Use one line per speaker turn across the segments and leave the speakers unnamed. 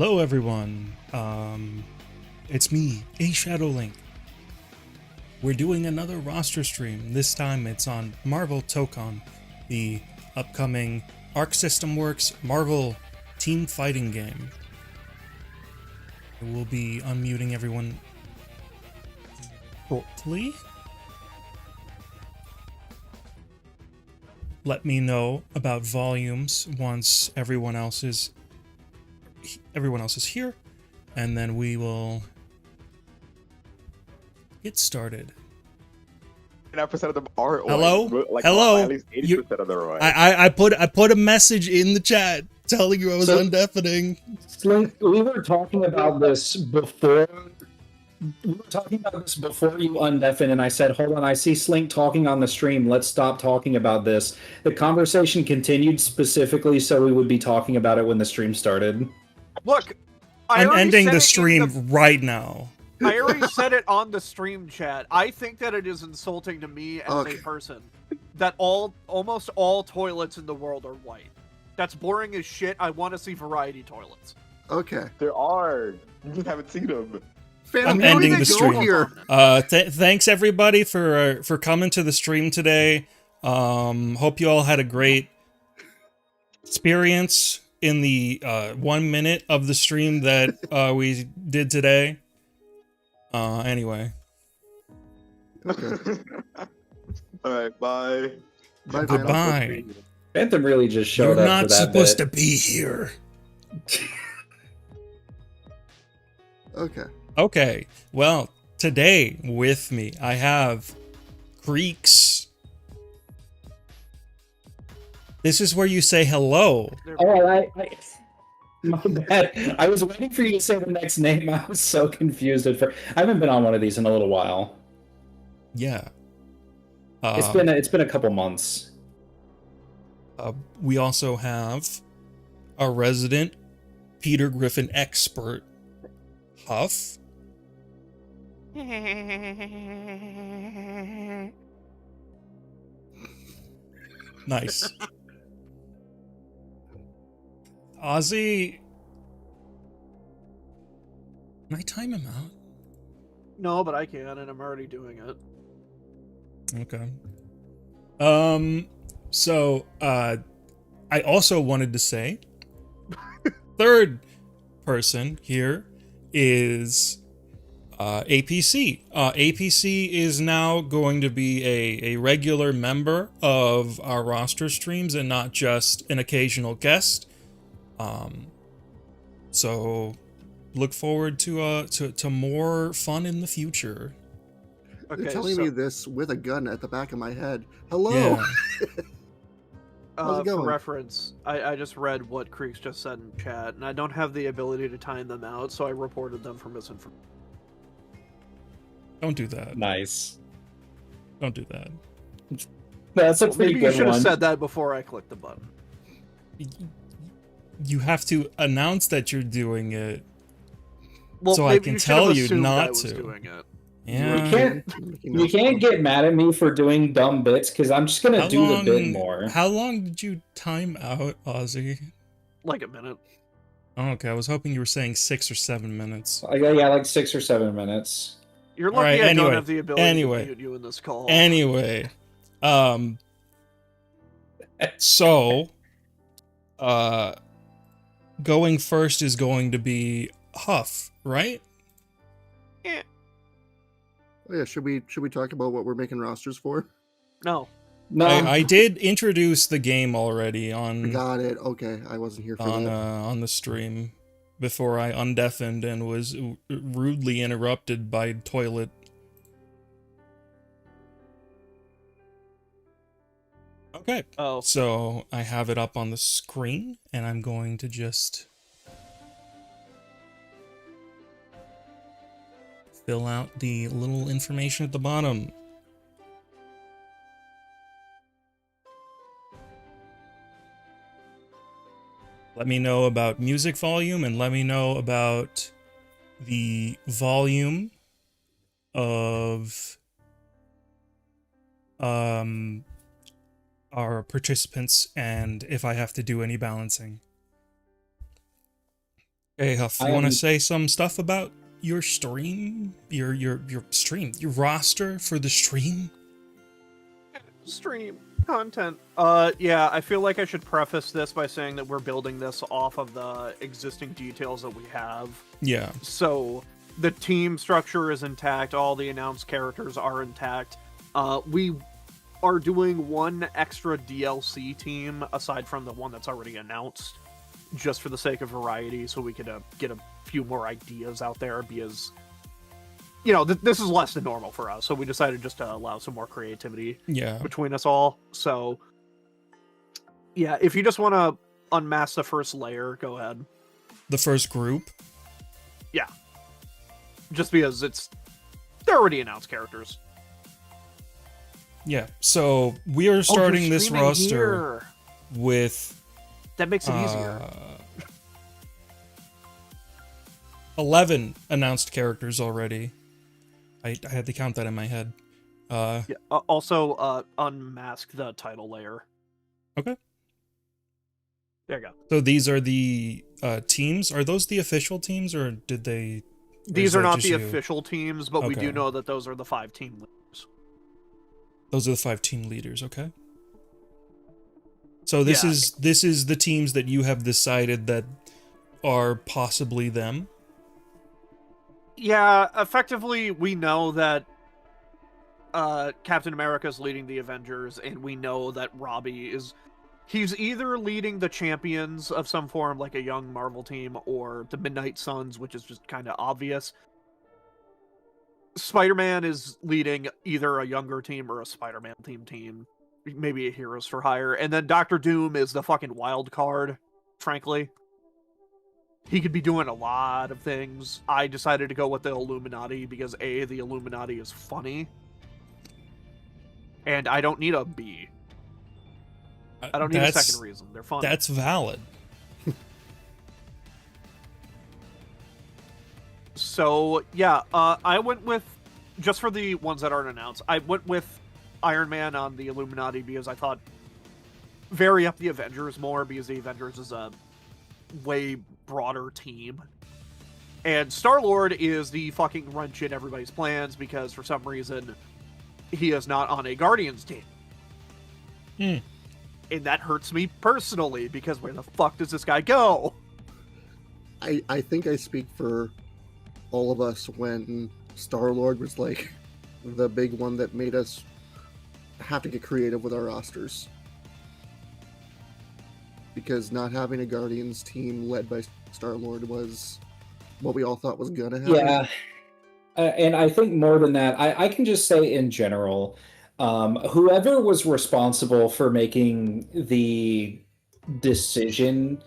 Hello, everyone. It's me, A Shadow Link. We're doing another roster stream. This time it's on Marvel Tokon, the upcoming Arc System Works Marvel team fighting game. We'll be unmuting everyone shortly. Let me know about volumes once everyone else is here, and then we will get started.
99% of them are
Hello?
like
Hello?
at least 80% of them are white.
I put a message in the chat telling you I was undeafening.
Slink, we were talking about this before. We were talking about this before you undeafen, and I said, "Hold on, I see Slink talking on the stream. Let's stop talking about this." The conversation continued specifically, so we would be talking about it when the stream started.
Look,
I'm ending the stream right now.
I already said it on the stream chat. I think that it is insulting to me as a person that almost all toilets in the world are white. That's boring as shit. I want to see variety toilets.
Okay.
There are. You just haven't seen them.
I'm ending the stream. Thanks everybody for coming to the stream today. Hope you all had a great experience in the 1 minute of the stream that we did today. Anyway.
Okay.
All right. Bye.
Bye.
Goodbye.
Phantom really just showed
You're
up
not
for that
supposed
bit.
to be here.
Okay.
Okay, well, today with me I have Creeks. This is where you say hello.
Oh, my bad. I was waiting for you to say the next name. I was so confused at first. I haven't been on one of these in a little while.
Yeah.
It's been a couple months.
We also have our resident Peter Griffin expert, Huff. Nice. Ozzy. Can I time him out?
No, but I can, and I'm already doing it.
Okay. So, I also wanted to say, third person here is APC. APC is now going to be a regular member of our roster streams and not just an occasional guest. So look forward to more fun in the future.
You're
Okay,
telling
so,
me this with a gun at the back of my head. Hello.
Yeah.
How's it
for
going?
reference, I just read what Creeks just said in chat, and I don't have the ability to time them out, so I reported them for misinformation.
Don't do that.
Nice.
Don't do that.
That's a pretty
Maybe you
good
should have
one.
said that before I clicked the button.
You have to announce that you're doing it.
Well,
So I
maybe
can
you should have
tell you
assumed
not
I was
to.
doing it.
Yeah.
You can't get mad at me for doing dumb bits because I'm just gonna do the bit more.
How long did you time out, Ozzy?
Like a minute.
Oh, okay, I was hoping you were saying 6 or 7 minutes.
Yeah, like 6 or 7 minutes.
You're
All
lucky
right,
I
anyway,
don't have the ability to mute you in this call.
Anyway, so, going first is going to be Huff, right?
Oh, yeah. Should we talk about what we're making rosters for?
No.
No,
I did introduce the game already on
Got it. Okay. I wasn't here for that.
on the stream before I undeafened and was rudely interrupted by toilet. Okay.
Oh.
So I have it up on the screen, and I'm going to just fill out the little information at the bottom. Let me know about music volume, and let me know about the volume of our participants and if I have to do any balancing. Hey Huff, you want to say some stuff about your stream, your stream, your roster for the stream?
Stream content. Yeah, I feel like I should preface this by saying that we're building this off of the existing details that we have.
Yeah.
So the team structure is intact. All the announced characters are intact. We are doing one extra DLC team aside from the one that's already announced, just for the sake of variety, so we could get a few more ideas out there, because, you know, this is less than normal for us, so we decided just to allow some more creativity between us all. So, yeah, if you just want to unmask the first layer, go ahead.
The first group?
Yeah. Just because they're already announced characters.
Yeah, so we are starting this roster
here
with...
That makes it easier.
11 announced characters already. I had to count that in my head.
Yeah. Also, unmask the title layer.
Okay.
There you go.
So these are the teams. Are those the official teams, or did they?
These are not the official teams, but we do know that those are the 5 team leaders.
Those are the 5 team leaders. Okay. So this is the teams that you have decided that are possibly them.
Yeah, effectively, we know that Captain America is leading the Avengers, and we know that Robbie he's either leading the Champions of some form, like a young Marvel team, or the Midnight Suns, which is just kind of obvious. Spider-Man is leading either a younger team or a Spider-Man team, maybe a Heroes for Hire, and then Doctor Doom is the fucking wild card, frankly. He could be doing a lot of things. I decided to go with the Illuminati because A, the Illuminati is funny, and I don't need a B. I don't need a second reason. They're funny.
That's valid.
So, yeah, I went with, just for the ones that aren't announced, I went with Iron Man on the Illuminati because I thought vary up the Avengers more, because the Avengers is a way broader team. And Star-Lord is the fucking wrench in everybody's plans because for some reason he is not on a Guardians team. And that hurts me personally because where the fuck does this guy go?
I think I speak for all of us when Star-Lord was like the big one that made us have to get creative with our rosters. Because not having a Guardians team led by Star-Lord was what we all thought was gonna happen.
Yeah. And I think more than that, I can just say in general, whoever was responsible for making the decision,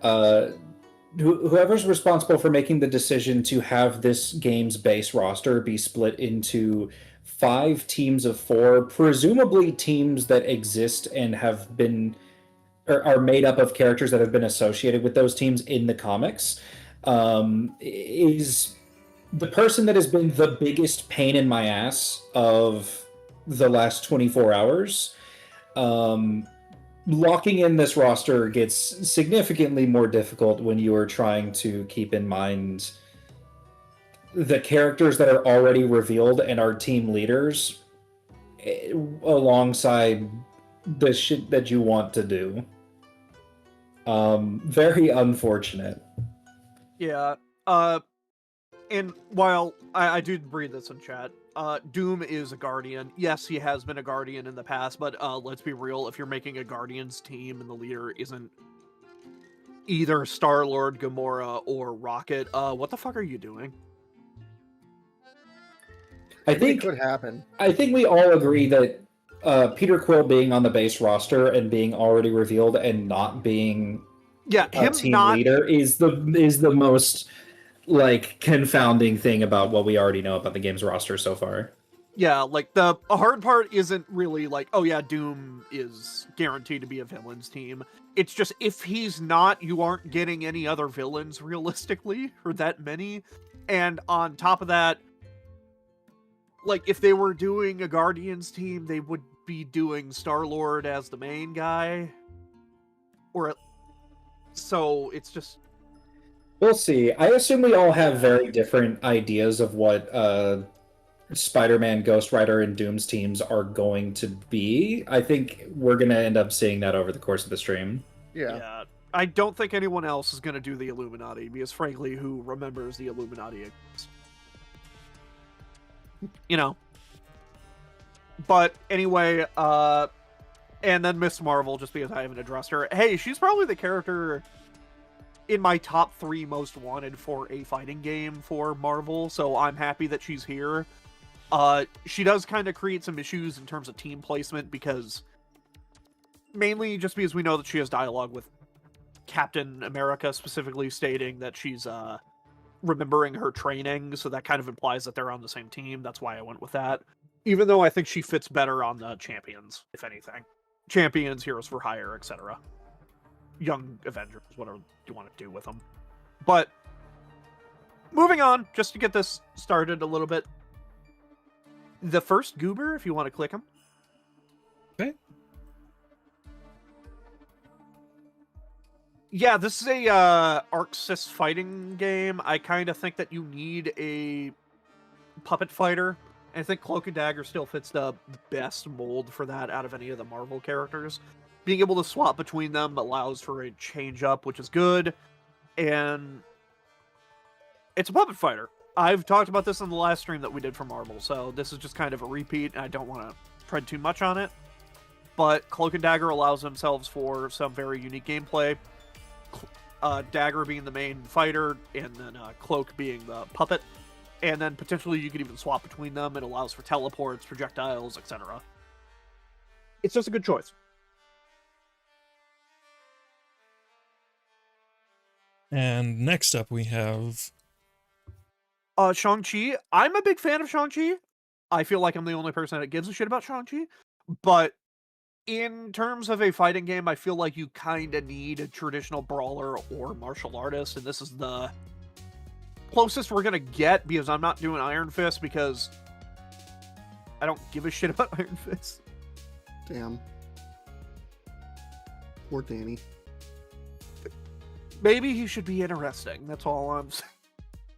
whoever's responsible for making the decision to have this game's base roster be split into 5 teams of 4, presumably teams that exist and have been, or are made up of characters that have been associated with those teams in the comics, is the person that has been the biggest pain in my ass of the last 24 hours. Locking in this roster gets significantly more difficult when you are trying to keep in mind the characters that are already revealed and are team leaders alongside the shit that you want to do. Very unfortunate.
Yeah. And while I do read this in chat, Doom is a Guardian. Yes, he has been a Guardian in the past, but let's be real. If you're making a Guardians team and the leader isn't either Star-Lord, Gamora, or Rocket, what the fuck are you doing?
I think
it could happen.
I think we all agree that Peter Quill being on the base roster and being already revealed and not being a team leader is the most like confounding thing about what we already know about the game's roster so far.
Yeah, like the hard part isn't really like, oh yeah, Doom is guaranteed to be a villains team. It's just if he's not, you aren't getting any other villains realistically, or that many. And on top of that, like if they were doing a Guardians team, they would be doing Star-Lord as the main guy. So it's just
We'll see. I assume we all have very different ideas of what Spider-Man, Ghost Rider, and Doom's teams are going to be. I think we're going to end up seeing that over the course of the stream.
Yeah.
I don't think anyone else is going to do the Illuminati, because frankly, who remembers the Illuminati exists? You know. But anyway, and then Miss Marvel, just because I haven't addressed her. Hey, she's probably the character in my top 3 most wanted for a fighting game for Marvel, so I'm happy that she's here. She does kind of create some issues in terms of team placement, because mainly just because we know that she has dialogue with Captain America, specifically stating that she's remembering her training, so that kind of implies that they're on the same team. That's why I went with that. Even though I think she fits better on the Champions, if anything. Champions, Heroes for Hire, etc. Young Avengers, whatever you want to do with them. But, moving on, just to get this started a little bit. The first goober, if you want to click him.
Okay.
Yeah, this is a Arxis fighting game. I kind of think that you need a puppet fighter. I think Cloak and Dagger still fits the best mold for that out of any of the Marvel characters. Being able to swap between them allows for a change-up, which is good. And it's a puppet fighter. I've talked about this in the last stream that we did for Marvel, so this is just kind of a repeat, and I don't want to tread too much on it. But Cloak and Dagger allows themselves for some very unique gameplay. Dagger being the main fighter, and then Cloak being the puppet. And then potentially you could even swap between them. It allows for teleports, projectiles, etc. It's just a good choice.
And next up we have...
Shang-Chi. I'm a big fan of Shang-Chi. I feel like I'm the only person that gives a shit about Shang-Chi. But in terms of a fighting game, I feel like you kind of need a traditional brawler or martial artist. And this is the closest we're going to get, because I'm not doing Iron Fist, because I don't give a shit about Iron Fist.
Damn. Poor Danny.
Maybe he should be interesting. That's all I'm saying.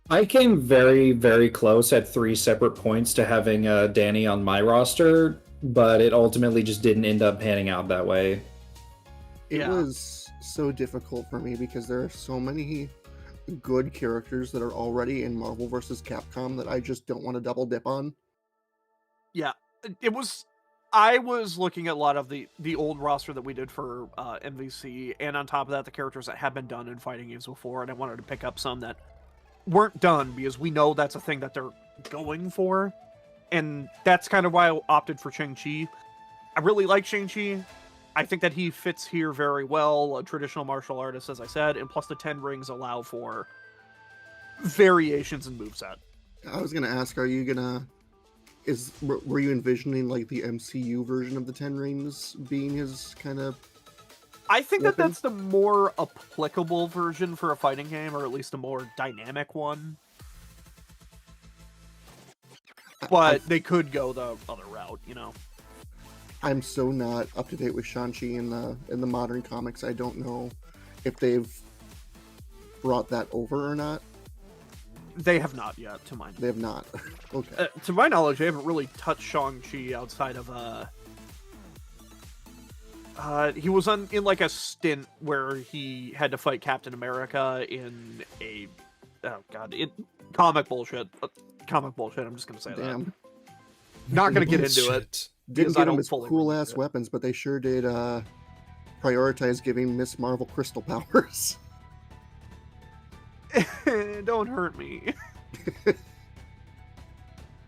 I came very, very close at 3 separate points to having Danny on my roster, but it ultimately just didn't end up panning out that way.
It was so difficult for me because there are so many good characters that are already in Marvel vs. Capcom that I just don't want to double dip on.
Yeah, it was... I was looking at a lot of the old roster that we did for MVC, and on top of that, the characters that have been done in fighting games before, and I wanted to pick up some that weren't done, because we know that's a thing that they're going for, and that's kind of why I opted for Shang-Chi. I really like Shang-Chi. I think that he fits here very well, a traditional martial artist, as I said, and plus the 10 rings allow for variations in moveset.
I was going to ask, are you going to... Were you envisioning like the MCU version of the 10 rings being his kind of...
I think
weapon?
that's the more applicable version for a fighting game, or at least a more dynamic one. But they could go the other route, you know.
I'm so not up to date with Shang-Chi in the modern comics. I don't know if they've brought that over or not.
They have not yet, to my knowledge.
They have not. Okay.
To my knowledge, they haven't really touched Shang-Chi outside of he was in like a stint where he had to fight Captain America in a comic bullshit. Comic bullshit. I'm just gonna say
Damn.
that. Not gonna get into it.
Didn't
I
give
don't
them his
fully
cool
remember
ass
it.
weapons, but they sure did prioritize giving Miss Marvel crystal powers.
Don't hurt me.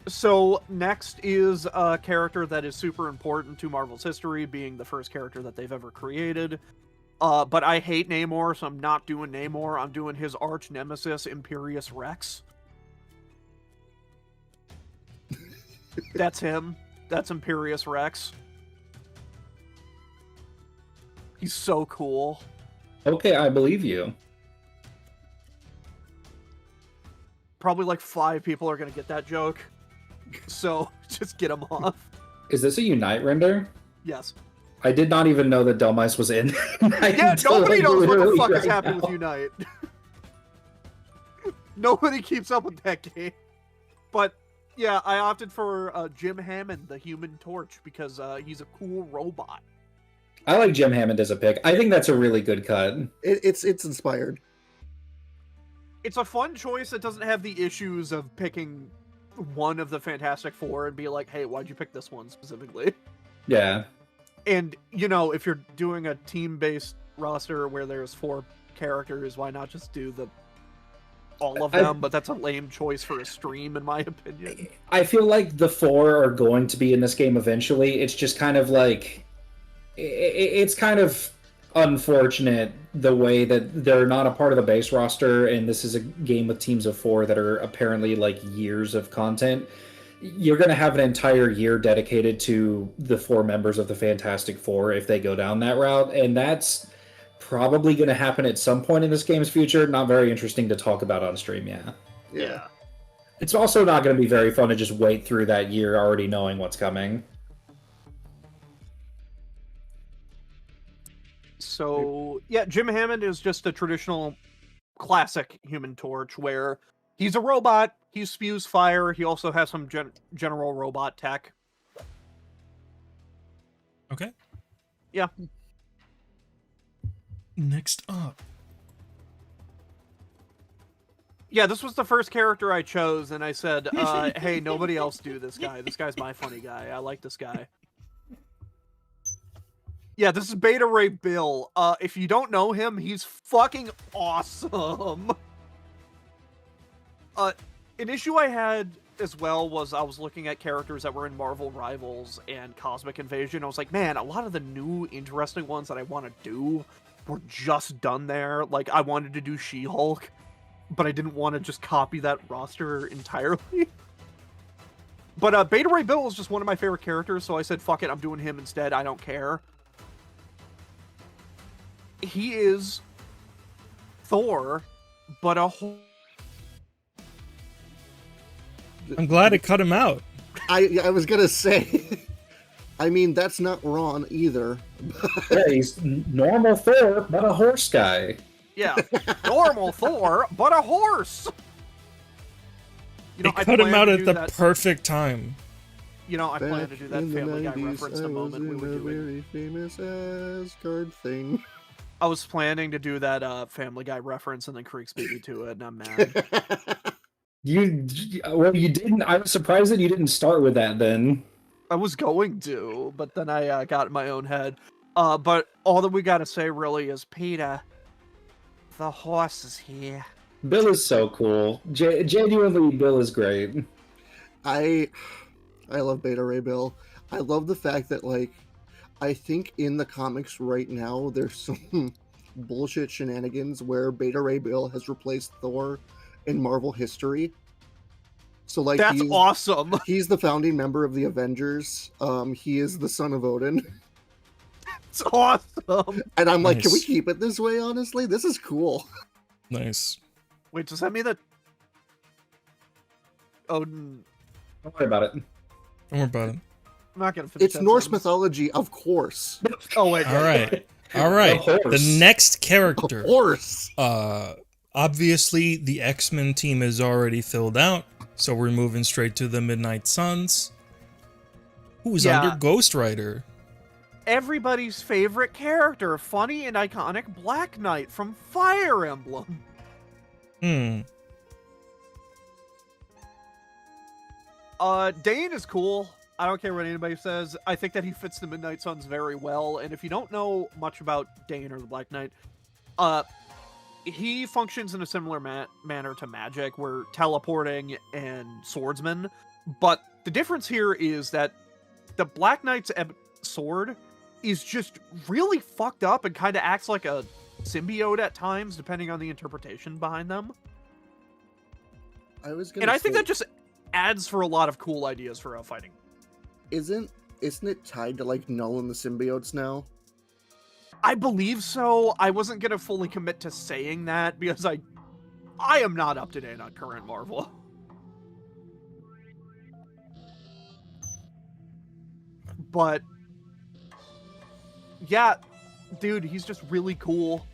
So next is a character that is super important to Marvel's history, being the first character that they've ever created. But I hate Namor, so I'm not doing Namor. I'm doing his arch nemesis, Imperious Rex. That's him. That's Imperious Rex. He's so cool.
Okay, I believe you.
Probably like 5 people are gonna get that joke. So just get them off.
Is this a Unite render?
Yes.
I did not even know that Delmice was in.
Yeah,
Until,
nobody
like,
knows what the
literally
fuck is
right
happening
now.
with Unite. Nobody keeps up with that game. But yeah, I opted for Jim Hammond, the Human Torch, because he's a cool robot.
I like Jim Hammond as a pick. I think that's a really good cut.
It's inspired.
It's a fun choice that doesn't have the issues of picking one of the Fantastic Four and be like, hey, why'd you pick this one specifically?
Yeah.
And, you know, if you're doing a team-based roster where there's 4 characters, why not just do all of them? But that's a lame choice for a stream, in my opinion.
I feel like the 4 are going to be in this game eventually. It's just kind of like... It's kind of unfortunate the way that they're not a part of the base roster, and this is a game with teams of 4 that are apparently like years of content. You're going to have an entire year dedicated to the 4 members of the Fantastic Four if they go down that route, and that's probably going to happen at some point in this game's future. Not very interesting to talk about on stream,
Yeah.
It's also not going to be very fun to just wait through that year already knowing what's coming.
So, yeah, Jim Hammond is just a traditional classic Human Torch where he's a robot, he spews fire, he also has some general robot tech.
Okay.
Yeah.
Next up.
Yeah, this was the first character I chose, and I said, hey, nobody else do this guy. This guy's my funny guy. I like this guy. Yeah, this is Beta Ray Bill. If you don't know him, he's fucking awesome. An issue I had as well was I was looking at characters that were in Marvel Rivals and Cosmic Invasion. I was like, man, a lot of the new interesting ones that I want to do were just done there. Like, I wanted to do She-Hulk, but I didn't want to just copy that roster entirely. But Beta Ray Bill is just one of my favorite characters, so I said, fuck it, I'm doing him instead. I don't care. He is Thor, but a whole...
I'm glad it cut him out.
I was gonna say, I mean, that's not wrong either.
Yeah, he's normal Thor, but a horse guy.
Yeah, normal Thor, but a horse! You know,
They cut him out at the perfect time.
You know, I plan to do that
in the
Family Guy
90s,
reference the
I
moment we
was
were
in a
doing.
very famous Asgard thing.
I was planning to do that Family Guy reference and then Creeks beat me to it, and I'm mad.
You didn't. I was surprised that you didn't start with that then.
I was going to, but then I got in my own head. But all that we gotta say really is, Peter, the horse is here.
Bill is so cool. Genuinely, Bill is great.
I love Beta Ray Bill. I love the fact that, like, I think in the comics right now, there's some bullshit shenanigans where Beta Ray Bill has replaced Thor in Marvel history. So, like,
that's awesome.
He's the founding member of the Avengers. He is the son of Odin.
It's awesome.
And I'm like,
Nice.
can we keep it this way, honestly? This is cool.
Nice.
Wait, does that mean that Odin...
Don't worry about it.
Don't worry about it.
I'm not gonna finish
It's
that
Norse
sentence.
mythology, of course.
Oh, wait.
All right. All right.
A horse.
The next
Of
character.
course.
Obviously, the X-Men team is already filled out, so we're moving straight to the Midnight Suns. Who's
Yeah.
under Ghost Rider?
Everybody's favorite character, funny and iconic Black Knight from Fire Emblem. Dane is cool. I don't care what anybody says. I think that he fits the Midnight Suns very well. And if you don't know much about Dane or the Black Knight, he functions in a similar manner to Magic. We're teleporting and swordsman. But the difference here is that the Black Knight's sword is just really fucked up and kind of acts like a symbiote at times, depending on the interpretation behind them.
I was gonna
And I think
say,
that just adds for a lot of cool ideas for fighting.
isn't it tied to, like, Null and the symbiotes now?
I believe so. I wasn't gonna fully commit to saying that because I am not up to date on current Marvel. But yeah, dude, he's just really cool.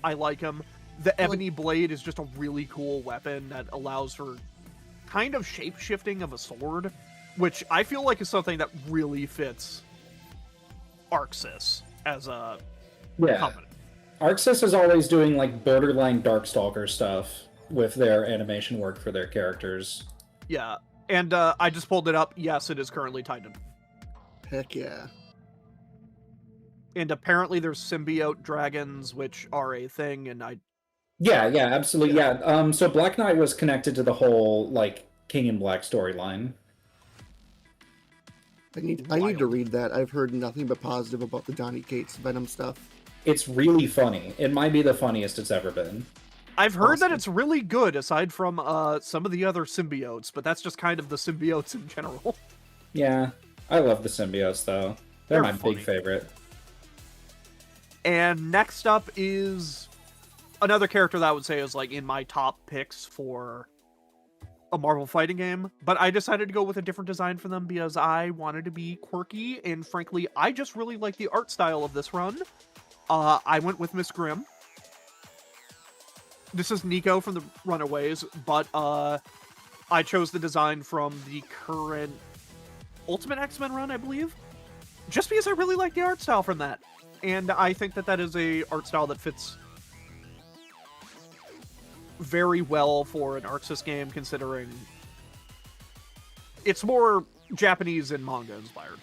I like him. The Ebony Blade is just a really cool weapon that allows for kind of shape-shifting of a sword, which I feel like is something that really fits Arxis as a company.
Arxis is always doing like borderline Darkstalker stuff with their animation work for their characters.
Yeah, and I just pulled it up. Yes, it is currently Titan.
Heck yeah.
And apparently there's symbiote dragons, which are a thing, and
Yeah, absolutely. Yeah. So Black Knight was connected to the whole like King in Black storyline.
I need to read that. I've heard nothing but positive about the Donny Cates Venom stuff.
It's really funny. It might be the funniest it's ever been.
I've heard that it's really good, aside from some of the other symbiotes, but that's just kind of the symbiotes in general.
Yeah, I love the symbiotes though. They're my
funny.
big favorite.
And next up is another character that I would say is like in my top picks for a Marvel fighting game, but I decided to go with a different design for them because I wanted to be quirky, and frankly, I just really like the art style of this run. I went with Miss Grimm. This is Nico from the Runaways, but I chose the design from the current Ultimate X-Men run, I believe, just because I really like the art style from that. And I think that is a art style that fits very well for an Arxis game, considering it's more Japanese and manga inspired.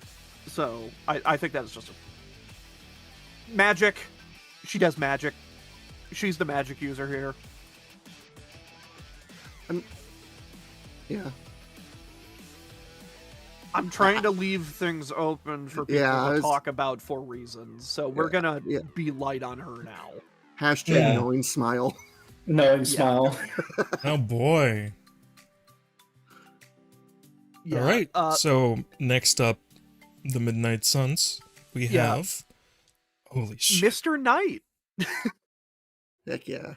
So I think that is just magic. She does magic. She's the magic user here.
Yeah.
I'm trying to leave things open for people to talk about for reasons. So we're gonna be light on her now.
Hashtag knowing smile.
Knowing smile.
Oh boy.
Yeah,
all right. So next up, the Midnight Suns. We have holy shit,
Mr. Knight.
Heck yeah.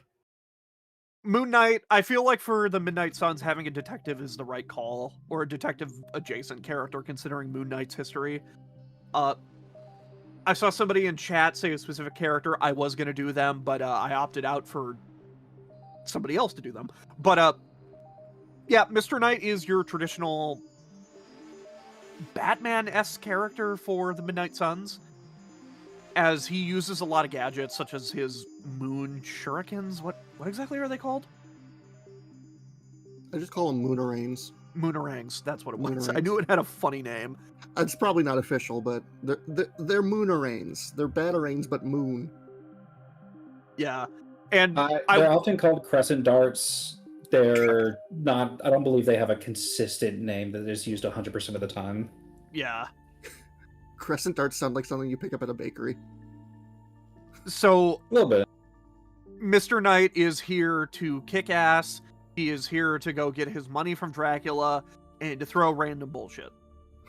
Moon Knight, I feel like for the Midnight Suns, having a detective is the right call, or a detective-adjacent character, considering Moon Knight's history. I saw somebody in chat say a specific character. I was going to do them, but I opted out for somebody else to do them. But, yeah, Mr. Knight is your traditional Batman-esque character for the Midnight Suns, as he uses a lot of gadgets, such as his moon shurikens. What exactly are they called?
I just call them Moonarangs.
Moonarangs, that's what it was.
Moonarangs.
I knew it had a funny name.
It's probably not official, but they're Moonarangs. They're Batarangs, but moon.
Yeah. And
they're often called crescent darts. They're not, I don't believe they have a consistent name that is used 100% of the time.
Yeah.
Crescent darts sound like something you pick up at a bakery.
So,
a little bit.
Mr. Knight is here to kick ass. He is here to go get his money from Dracula and to throw random bullshit.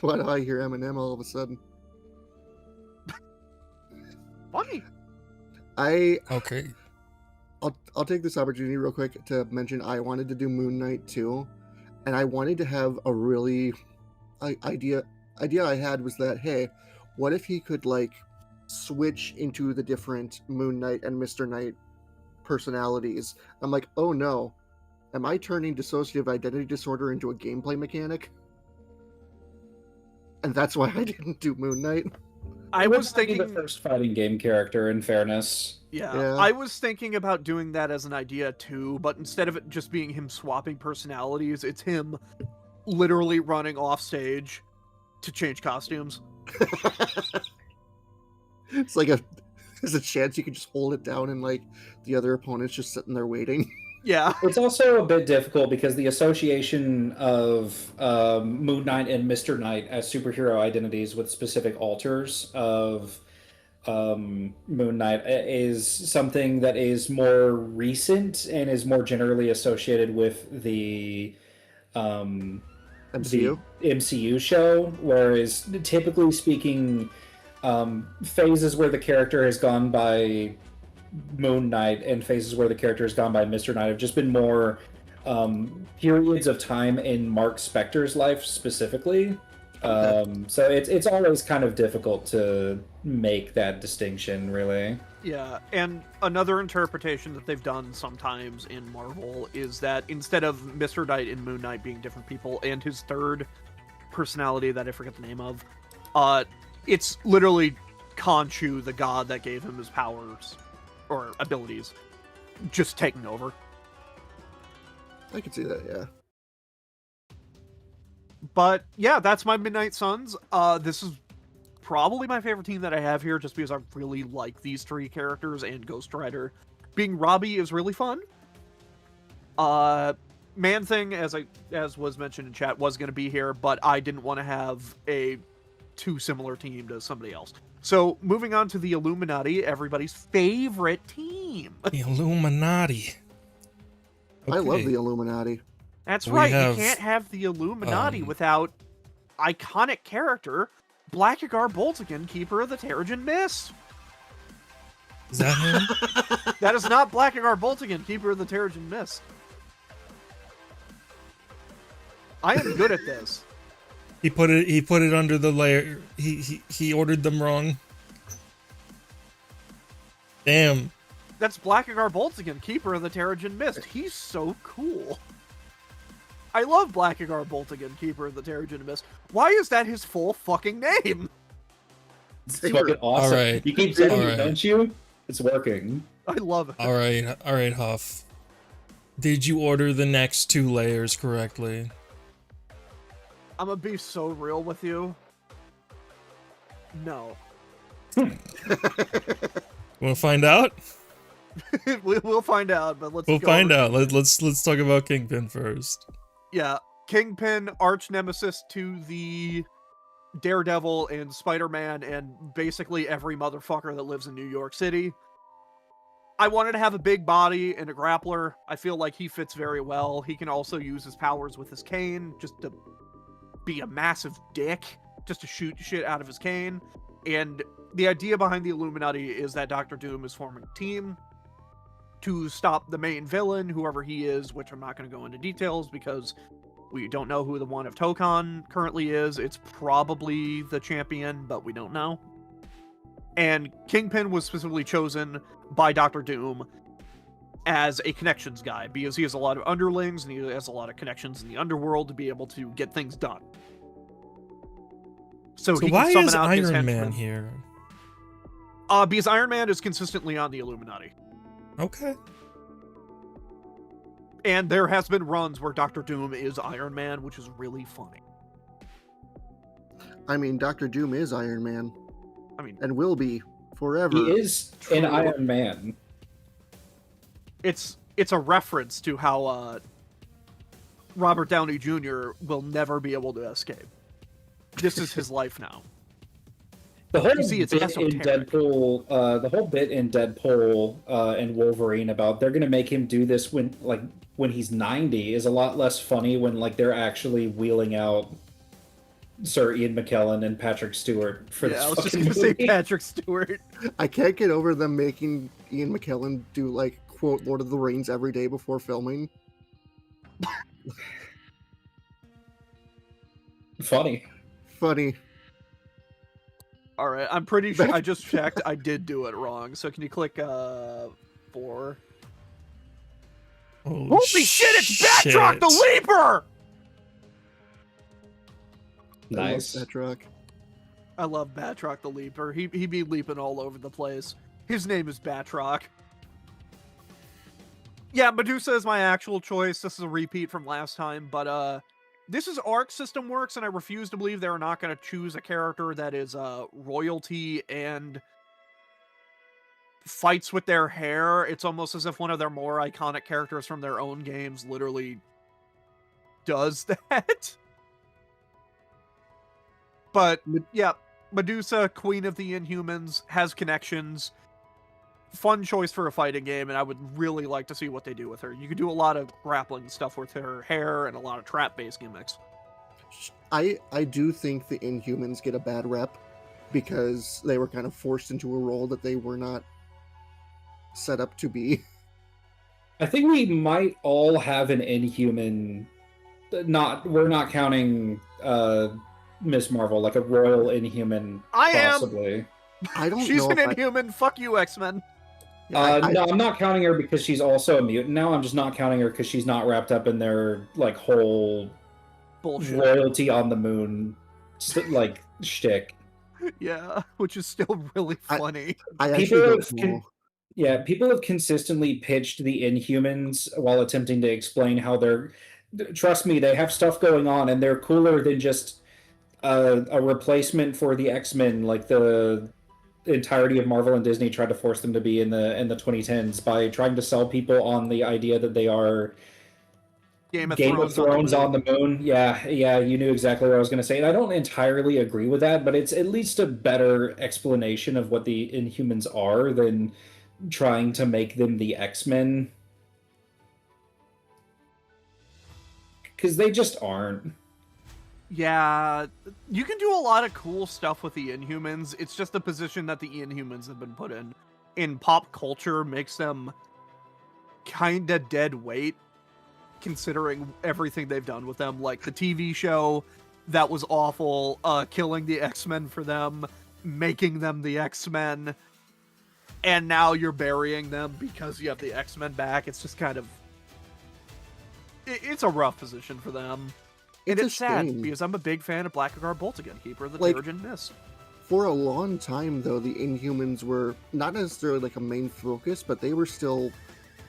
Why do I hear Eminem all of a sudden?
Funny.
Okay.
I'll take this opportunity real quick to mention I wanted to do Moon Knight too, and I wanted to have a really idea I had was that, hey, what if he could like switch into the different Moon Knight and Mr. Knight personalities? I'm like, oh no, am I turning dissociative identity disorder into a gameplay mechanic? And that's why I didn't do Moon Knight.
I was thinking
the first fighting game character, in fairness.
Yeah, I was thinking about doing that as an idea too, but instead of it just being him swapping personalities, it's him literally running off stage to change costumes.
It's like there's a chance you could just hold it down and like the other opponent's just sitting there waiting.
Yeah.
It's also a bit difficult because the association of Moon Knight and Mr. Knight as superhero identities with specific alters of Moon Knight is something that is more recent and is more generally associated with the
MCU?
The MCU show, whereas typically speaking, phases where the character has gone by Moon Knight and phases where the character has gone by Mr. Knight have just been more periods of time in Mark Spector's life specifically. So it's always kind of difficult to make that distinction, really.
Yeah, and another interpretation that they've done sometimes in Marvel is that instead of Mr. Knight and Moon Knight being different people, and his third personality that I forget the name of, it's literally Khonshu, the god that gave him his powers or abilities, just taking over.
I can see that, yeah.
But yeah, that's my Midnight Suns. This is probably my favorite team that I have here, just because I really like these three characters, and Ghost Rider. Being Robbie is really fun. Man Thing, as was mentioned in chat, was going to be here, but I didn't want to have a too similar team to somebody else. So moving on to the Illuminati, everybody's favorite team.
The Illuminati.
I love
Okay.
the Illuminati.
That's
We
right.
have,
You can't have the Illuminati without iconic character Blackagar Boltigan, Keeper of the Terrigen Mist.
Is that him?
That is not Blackagar Boltigan, Keeper of the Terrigen Mist. I am good at this.
He put it under the layer. He ordered them wrong. Damn.
That's Blackagar Boltigan, Keeper of the Terrigen Mist. He's so cool. I love Blackagar Boltigan, Keeper of the Terrigen Mist. Why is that his full fucking name?
It's fucking awesome.
All right.
You keep saying
All
it,
right.
don't you? It's working.
I love it.
All right, Huff. Did you order the next 2 layers correctly?
I'm gonna be so real with you. No.
Want to find out?
We'll find out, but let's
We'll
go
find
over-
out. Let's talk about Kingpin first.
Yeah, Kingpin, arch nemesis to the Daredevil and Spider-Man and basically every motherfucker that lives in New York City. I wanted to have a big body and a grappler. I feel like he fits very well. He can also use his powers with his cane just to be a massive dick, just to shoot shit out of his cane. And the idea behind the Illuminati is that Doctor Doom is forming a team to stop the main villain, whoever he is, which I'm not going to go into details because we don't know who the one of Tokon currently is. It's probably the champion, but we don't know. And Kingpin was specifically chosen by Doctor Doom as a connections guy because he has a lot of underlings and he has a lot of connections in the underworld to be able to get things done. So he
why
can summon
is
out his
Iron Man
henchmen.
here?
Because Iron Man is consistently on the Illuminati.
Okay.
And there has been runs where Doctor Doom is Iron Man, which is really funny.
I mean, Doctor Doom is Iron Man.
I mean,
And will be forever.
He is an
True.
Iron Man.
it's a reference to how Robert Downey Jr. will never be able to escape. This is his life now.
The whole
You see, it's
bit in
esoteric.
Deadpool, the whole bit in Deadpool and Wolverine about they're gonna make him do this when he's 90 is a lot less funny when like they're actually wheeling out Sir Ian McKellen and Patrick Stewart for
Yeah,
this
I was just
fucking
gonna say
movie.
Patrick Stewart.
I can't get over them making Ian McKellen do, like, quote, Lord of the Rings every day before filming.
Funny.
Funny.
All right, I'm pretty sure I just checked. I did do it wrong. So can you click 4? Holy shit! It's Batroc the Leaper.
Nice.
I love that truck.
I love Batroc the Leaper. He be leaping all over the place. His name is Batroc. Yeah, Medusa is my actual choice. This is a repeat from last time, but this is Arc System Works, and I refuse to believe they're not going to choose a character that is royalty and fights with their hair. It's almost as if one of their more iconic characters from their own games literally does that. But yeah, Medusa, Queen of the Inhumans, has connections. Fun choice for a fighting game, and I would really like to see what they do with her. You could do a lot of grappling stuff with her hair and a lot of trap-based gimmicks.
I do think the Inhumans get a bad rep because they were kind of forced into a role that they were not set up to be.
I think we might all have an Inhuman. We're not counting Miss Marvel, like a royal Inhuman,
I am.
possibly.
I don't
She's
know.
an
if I-
Inhuman. Fuck you, X-Men.
Yeah, I-
No, I'm not counting her because she's also a mutant now. I'm just not counting her because she's not wrapped up in their like whole
Bullshit.
royalty on the moon like shtick.
Yeah, which is still really funny.
I
People
actually
have
don't know.
Yeah, people have consistently pitched the Inhumans while attempting to explain how they're. Trust me, they have stuff going on, and they're cooler than just a replacement for the X-Men, like the entirety of Marvel and Disney tried to force them to be in the 2010s by trying to sell people on the idea that they are
Game of
Thrones on the moon. Yeah, you knew exactly what I was going to say. And I don't entirely agree with that, but it's at least a better explanation of what the Inhumans are than trying to make them the X-Men. Because they just aren't.
Yeah, you can do a lot of cool stuff with the Inhumans. It's just the position that the Inhumans have been put in pop culture makes them kind of dead weight, considering everything they've done with them. Like the TV show, that was awful. Killing the X-Men for them, making them the X-Men, and now you're burying them because you have the X-Men back. It's just kind of... It's a rough position for them. And it's sad,
shame.
because I'm a big fan of Blackguard Boltigan, Keeper of the
Like-
Terrigen Mist.
For a long time, though, the Inhumans were not necessarily like a main focus, but they were still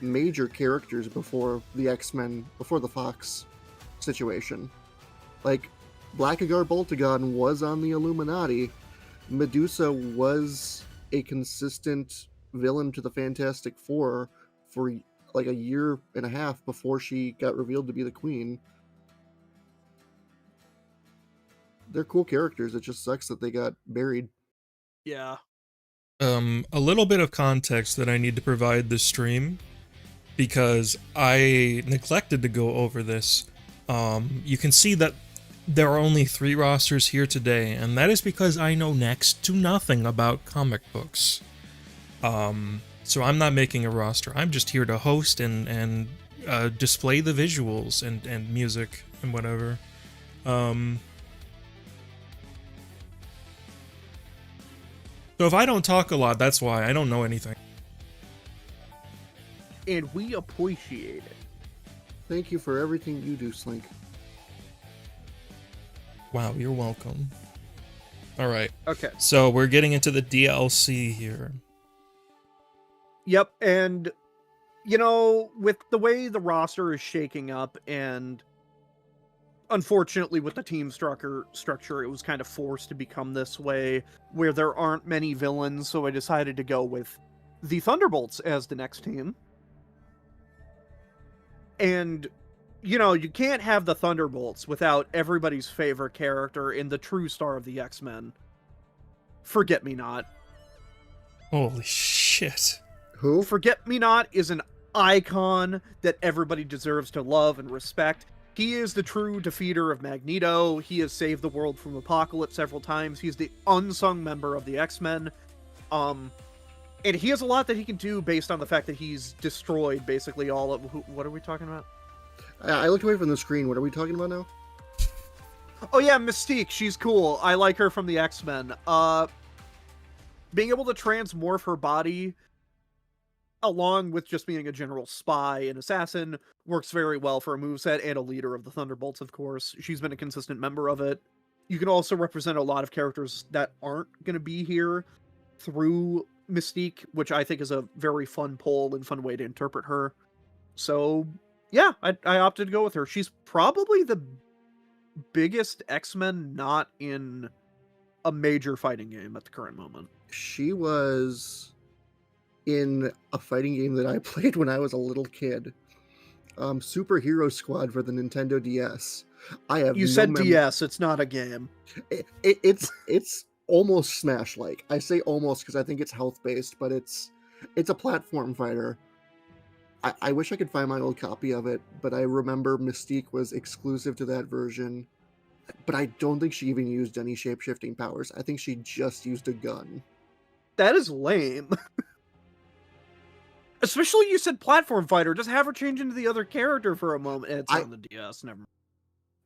major characters before the X-Men, before the Fox situation. Like, Blackguard Boltigan was on the Illuminati. Medusa was a consistent villain to the Fantastic Four for like a year and a half before she got revealed to be the Queen. They're cool characters. It just sucks that they got buried.
Yeah.
A little bit of context that I need to provide this stream because I neglected to go over this. You can see that there are only 3 rosters here today, and that is because I know next to nothing about comic books. So I'm not making a roster. I'm just here to host and display the visuals and music and whatever. So if I don't talk a lot, that's why. I don't know anything.
And we appreciate it.
Thank you for everything you do, Slink.
Wow, you're welcome. Alright,
Okay.
so we're getting into the DLC here.
Yep, and, you know, with the way the roster is shaking up, and unfortunately with the team structure, it was kind of forced to become this way, where there aren't many villains, so I decided to go with the Thunderbolts as the next team. And, you know, you can't have the Thunderbolts without everybody's favorite character in the true star of the X-Men, Forget-Me-Not.
Holy shit.
Who?
Forget-Me-Not is an icon that everybody deserves to love and respect. He is the true defeater of Magneto. He has saved the world from Apocalypse several times. He's the unsung member of the X-Men. And he has a lot that he can do based on the fact that he's destroyed basically all of... What are we talking about?
I looked away from the screen. What are we talking about now?
Oh yeah, Mystique. She's cool. I like her from the X-Men. Being able to transmorph her body along with just being a general spy and assassin works very well for a moveset and a leader of the Thunderbolts, of course. She's been a consistent member of it. You can also represent a lot of characters that aren't going to be here through Mystique, which I think is a very fun pull and fun way to interpret her. So, yeah, I opted to go with her. She's probably the biggest X-Men not in a major fighting game at the current moment.
She was in a fighting game that I played when I was a little kid. Superhero Squad for the Nintendo DS. I have
You said DS, it's not a game.
It's almost Smash-like. I say almost because I think it's health-based, but it's a platform fighter. I wish I could find my old copy of it, but I remember Mystique was exclusive to that version. But I don't think she even used any shape-shifting powers. I think she just used a gun.
That is lame. Especially you said platform fighter. Just have her change into the other character for a moment. It's on the DS. Never mind.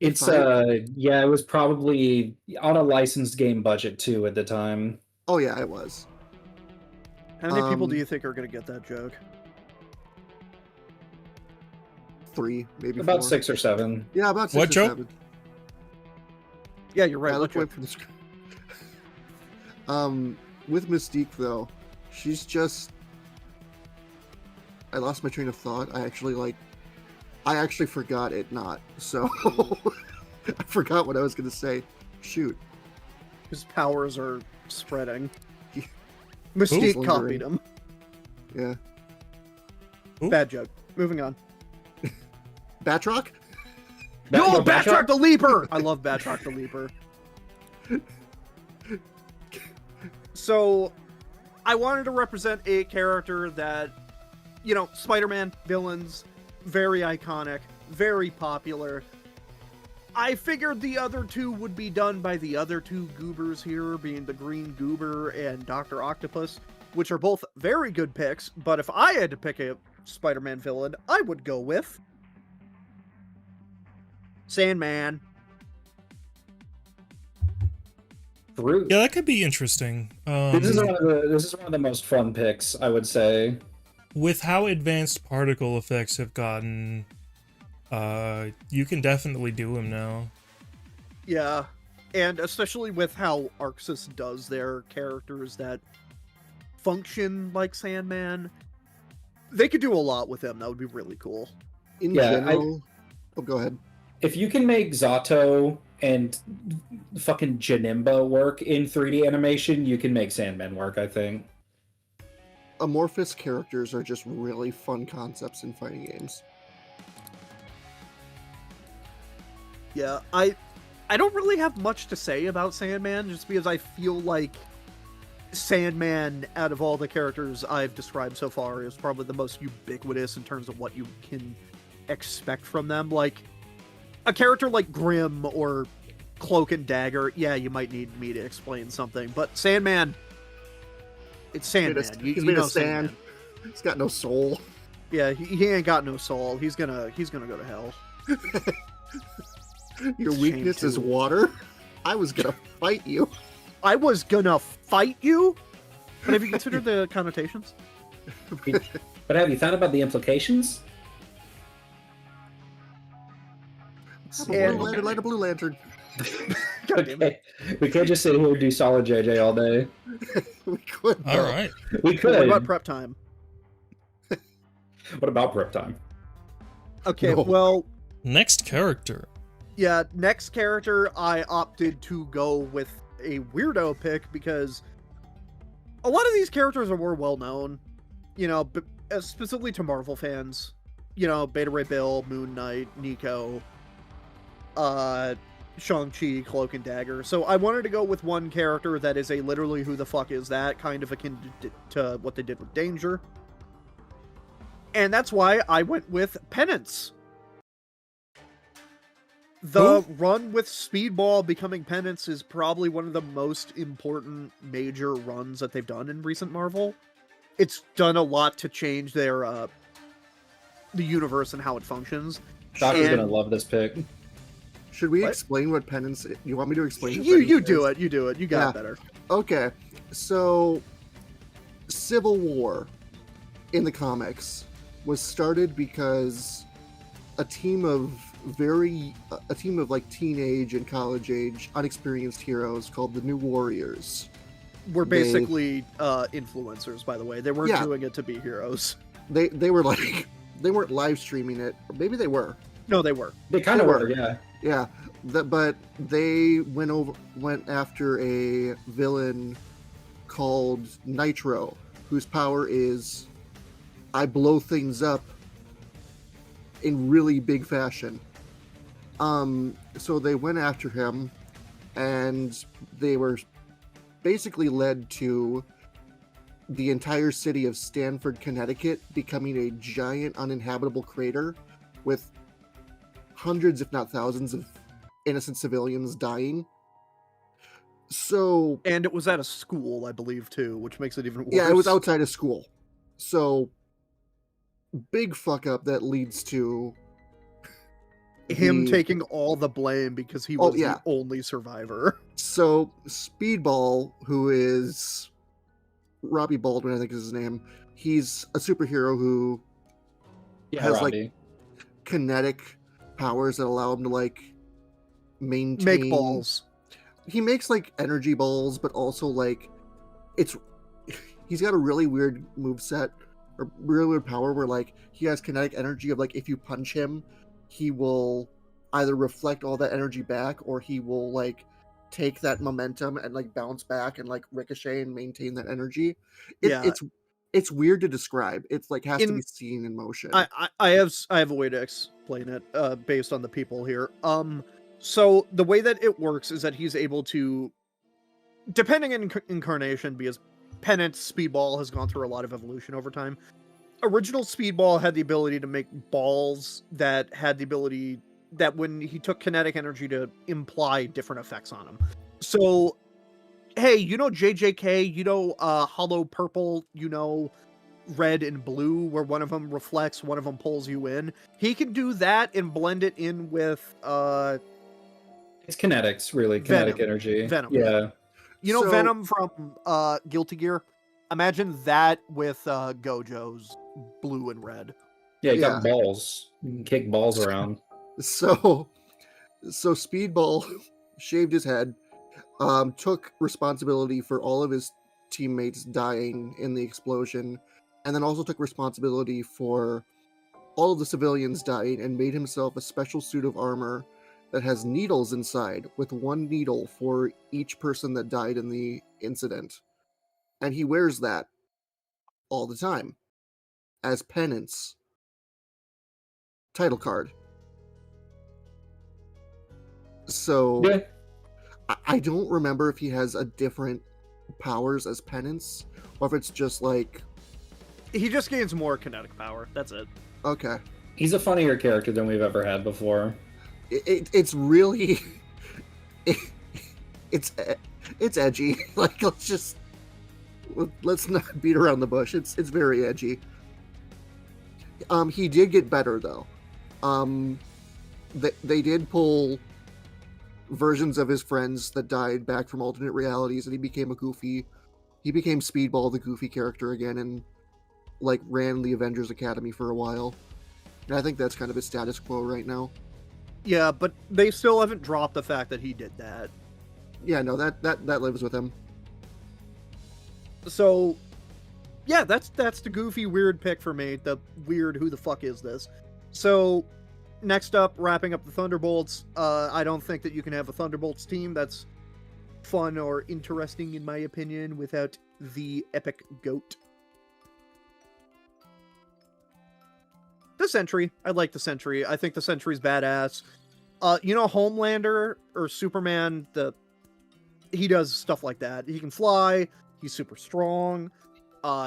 It's
Defiant?
yeah, it was probably on a licensed game budget too at the time.
Oh yeah, it was.
How many people do you think are gonna get that joke?
3, maybe
About
4.
6 or 7.
Yeah, about 6
What
or
joke?
7.
Yeah, you're right.
Yeah,
What
look away
joke?
from the screen. With Mystique though, she's just. I lost my train of thought. I actually forgot it. Not so. I forgot what I was gonna say. Shoot.
His powers are spreading.
Yeah.
Mystique
Ooh.
copied him.
Yeah.
Ooh.
Bad joke. Moving on.
Batroc?
No,
No,
Batroc the Leaper! I love Batroc the Leaper. So, I wanted to represent a character that, you know, Spider-Man, villains, very iconic, very popular. I figured the other two would be done by the other two goobers here, being the Green Goober and Dr. Octopus, which are both very good picks, but if I had to pick a Spider-Man villain, I would go with Sandman.
Groot.
Yeah, that could be interesting.
This is one of the most fun picks, I would say.
With how advanced particle effects have gotten, you can definitely do him now.
Yeah, and especially with how Arxis does their characters that function like Sandman, they could do a lot with him. That would be really cool.
In
Yeah,
general. Oh, go ahead.
If you can make Zato and fucking Janimba work in 3D animation, you can make Sandman work, I think.
Amorphous characters are just really fun concepts in fighting games.
Yeah, I don't really have much to say about Sandman, just because I feel like Sandman, out of all the characters I've described so far, is probably the most ubiquitous in terms of what you can expect from them. Like, a character like Grimm or Cloak and Dagger, yeah, you might need me to explain something, but Sandman, it's Sandman.
He's made
know
of sand.
Sandman.
He's got no soul.
Yeah, he ain't got no soul. He's gonna go to hell.
Your weakness is
too.
water? I was gonna fight you.
I was gonna fight you? But have you considered the connotations?
But have you thought about the implications?
And-
Light a blue lantern.
God damn it.
Okay. We can't just sit here and do solid JJ all day.
We could.
All
though.
right.
We could.
What about prep time?
What about prep time?
Okay,
No.
well,
Next character.
yeah, next character, I opted to go with a weirdo pick because a lot of these characters are more well known, you know, but specifically to Marvel fans. You know, Beta Ray Bill, Moon Knight, Nico, Shang-Chi, Cloak and Dagger. So I wanted to go with one character that is a literally who the fuck is that, kind of akin to what they did with Danger. And that's why I went with Penance. The run with Speedball becoming Penance is probably one of the most important major runs that they've done in recent Marvel. It's done a lot to change their the universe and how it functions.
Doctor's
And-
gonna love this pick.
Should we
What?
explain what penance? You want me to explain? what
You
penance
do
is?
it. You do it. You got
Yeah.
it better.
Okay, so Civil War in the comics was started because a team of like teenage and college age unexperienced heroes called the New Warriors.
We're
They-
basically influencers, by the way. They weren't
Yeah.
doing it to be heroes.
They were like they weren't live streaming it, or maybe they were.
No, they were.
They kind of
They
were,
were.
yeah.
Yeah, but they went after a villain called Nitro, whose power is I blow things up in really big fashion. So they went after him, and they were basically led to the entire city of Stamford, Connecticut, becoming a giant uninhabitable crater with hundreds, if not thousands, of innocent civilians dying. So
And it was at a school, I believe, too, which makes it even worse.
yeah, it was outside of school. So big fuck up that leads to
him
The-
taking all the blame because he
Oh,
was
yeah.
the only survivor.
So Speedball, who is Robbie Baldwin, I think is his name, he's a superhero who
Yeah,
has
Robbie.
like kinetic powers that allow him to like maintain
Make balls.
He makes like energy balls, but also like it's he's got a really weird moveset or really weird power where like he has kinetic energy of like if you punch him, he will either reflect all that energy back or he will like take that momentum and like bounce back and like ricochet and maintain that energy.
Yeah.
It's weird to describe. It's like has to
In-
be seen in motion.
I have a way to explain it based on the people here. So the way that it works is that he's able to, depending on incarnation, because Pennant Speedball has gone through a lot of evolution over time. Original Speedball had the ability to make balls that had the ability that when he took kinetic energy to imply different effects on him. So, hey, you know JJK, you know Hollow Purple, you know Red and Blue, where one of them reflects, one of them pulls you in. He can do that and blend it in with
It's kinetics, really. Kinetic
Venom.
energy.
Venom.
Yeah.
you know
So-
Venom from Guilty Gear. Imagine that with Gojo's blue and red.
Yeah, you got
Yeah.
balls. You can kick balls around.
So Speedball shaved his head, took responsibility for all of his teammates dying in the explosion, and then also took responsibility for all of the civilians dying and made himself a special suit of armor that has needles inside, with one needle for each person that died in the incident. And he wears that all the time as penance. Title card. So
Yeah.
I don't remember if he has a different powers as penance or if it's just like
He just gains more kinetic power. That's it.
okay.
He's a funnier character than we've ever had before.
It's really it's edgy. Like let's not beat around the bush. It's very edgy. He did get better though. They did pull versions of his friends that died back from alternate realities, and he became Speedball, the goofy character again, and like ran the Avengers Academy for a while. And I think that's kind of his status quo right now.
Yeah, but they still haven't dropped the fact that he did that.
Yeah, no, that lives with him.
So, yeah, that's the goofy, weird pick for me. The weird, who the fuck is this? So, next up, wrapping up the Thunderbolts. I don't think that you can have a Thunderbolts team that's fun or interesting, in my opinion, without the epic goat. The Sentry. I like the Sentry. I think the Sentry's badass. You know, Homelander or Superman, he does stuff like that. He can fly. He's super strong.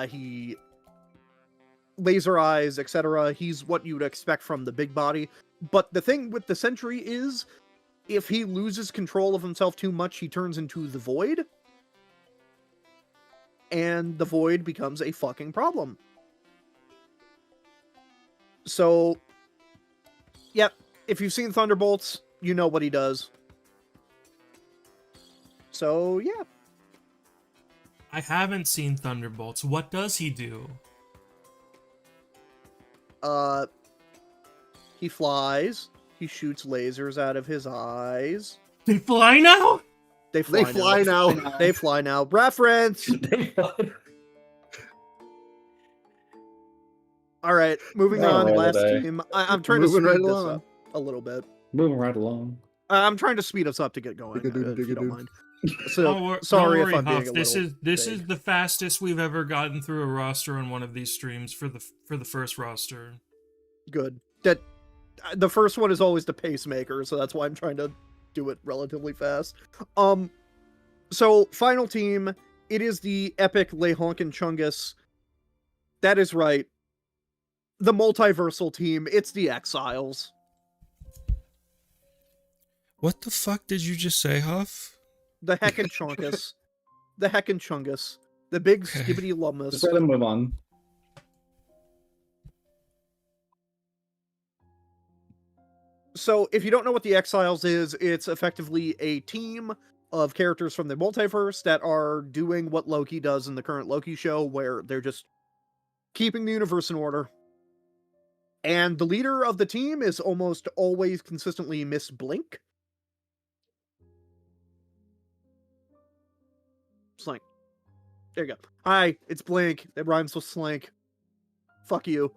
He laser eyes, etc. He's what you would expect from the big body. But the thing with the Sentry is, if he loses control of himself too much, he turns into the Void. And the Void becomes a fucking problem. So, yep, if you've seen Thunderbolts, you know what he does. So, yeah.
I haven't seen Thunderbolts. What does he do?
He flies. He shoots lasers out of his eyes.
They fly now?
They fly
now.
They fly now. Reference! All right, moving
Right
on.
away
Last
today.
team. I'm trying to
Moving
speed
right
this
along.
up a little bit.
Moving right along.
I'm trying to speed us up to get going,
Dig-a-doo,
if you don't
dig-a-doo.
mind. So,
Don't
sorry
worry,
if I'm being
Huff.
a
This
little
is
vague.
the fastest we've ever gotten through a roster on one of these streams for the first roster.
Good. That the first one is always the pacemaker, so that's why I'm trying to do it relatively fast. So final team, it is the epic Lehonkin Chungus. That is right. The multiversal team, it's the Exiles.
What the fuck did you just say, Huff?
The heckin' Chungus. The heckin' Chungus. The big
Okay.
skibbity lummus.
Just let him move on.
So if you don't know what the Exiles is, it's effectively a team of characters from the multiverse that are doing what Loki does in the current Loki show, where they're just keeping the universe in order. And the leader of the team is almost always consistently Miss Blink. Slink. There you go. Hi, it's Blink. It rhymes with Slink. Fuck you.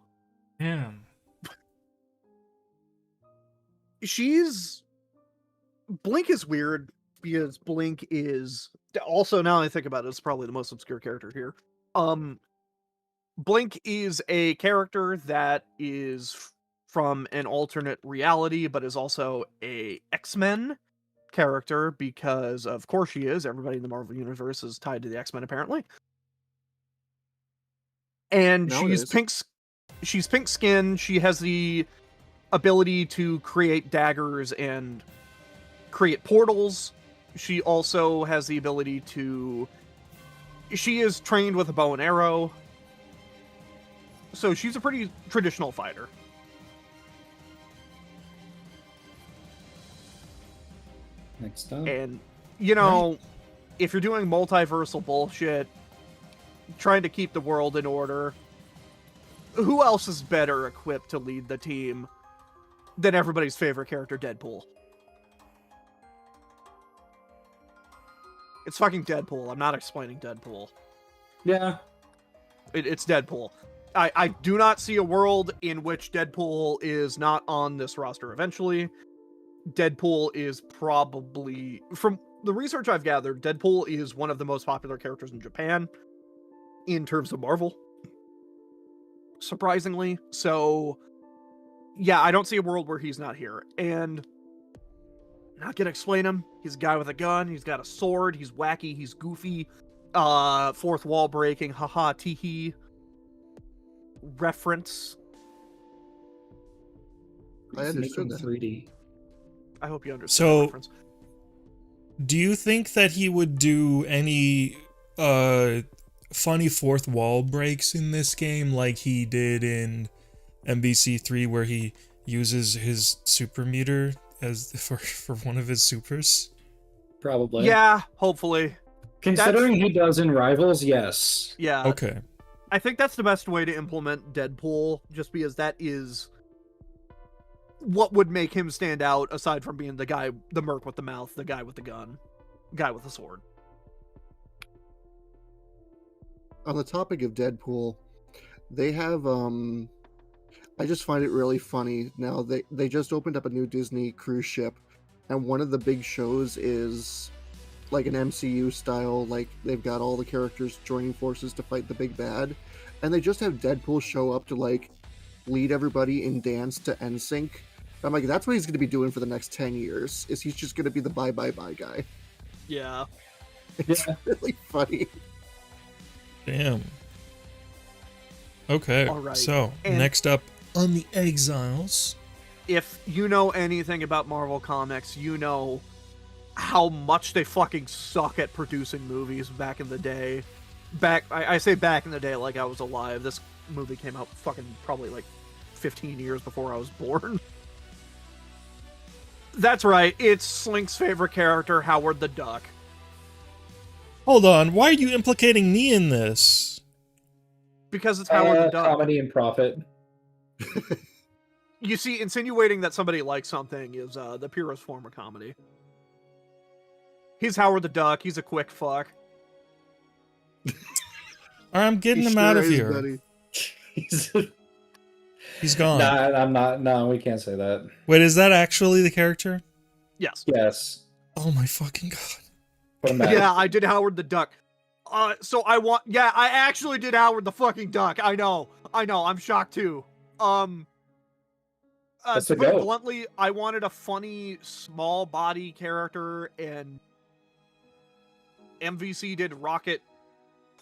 Damn.
Blink is weird because Blink is also, now that I think about it, it's probably the most obscure character here. Blink is a character that is from an alternate reality, but is also a X-Men character because of course she is. Everybody in the Marvel universe is tied to the X-Men apparently. And
Nowadays.
She's pink skin. She has the ability to create daggers and create portals. She also has the ability to... She is trained with a bow and arrow. So she's a pretty traditional fighter.
Next up.
And, you know, if you're doing multiversal bullshit, trying to keep the world in order, who else is better equipped to lead the team than everybody's favorite character, Deadpool? It's fucking Deadpool. I'm not explaining Deadpool.
Yeah.
It's Deadpool. I do not see a world in which Deadpool is not on this roster eventually. Deadpool is probably, from the research I've gathered, Deadpool is one of the most popular characters in Japan in terms of Marvel. Surprisingly. So, yeah, I don't see a world where he's not here. And not gonna explain him. He's a guy with a gun. He's got a sword. He's wacky. He's goofy. Fourth wall breaking. Haha, teehee. Reference.
I understood that.
3D.
I hope you understand
So-
the reference.
Do you think that he would do any funny fourth wall breaks in this game like he did in MBC3 where he uses his super meter as for one of his supers?
Probably.
Yeah, hopefully.
Considering he does in Rivals, yes.
Yeah.
Okay.
I think that's the best way to implement Deadpool, just because that is what would make him stand out aside from being the guy, the merc with the mouth, the guy with the gun, guy with the sword.
On the topic of Deadpool, they have I just find it really funny now. They just opened up a new Disney cruise ship, and one of the big shows is like an MCU style, like they've got all the characters joining forces to fight the big bad, and they just have Deadpool show up to like lead everybody in dance to NSYNC. I'm like, that's what he's going to be doing for the next 10 years, is he's just going to be the bye bye bye guy.
Yeah.
It's really funny.
Damn. Okay.
All right.
So,
And-
next up on the Exiles.
If you know anything about Marvel Comics, you know how much they fucking suck at producing movies back in the day. I say back in the day like I was alive. This movie came out fucking probably like 15 years before I was born. That's right, it's Slink's favorite character, Howard the Duck.
Hold on, why are you implicating me in this?
Because it's Howard the Duck.
Comedy and profit.
You see, insinuating that somebody likes something is the purest form of comedy. He's Howard the Duck, he's a quick fuck.
Alright, I'm getting
He
him out
sure
of
is,
here.
buddy.
He's gone.
Nah, I'm not. No, we can't say that.
Wait, is that actually the character?
Yes.
Yes.
Oh my fucking god.
Put him back.
Yeah, I did Howard the Duck. Yeah, I actually did Howard the fucking Duck. I know, I'm shocked too.
That's
To
the
put it
goat.
bluntly, I wanted a funny, small body character, and MVC did Rocket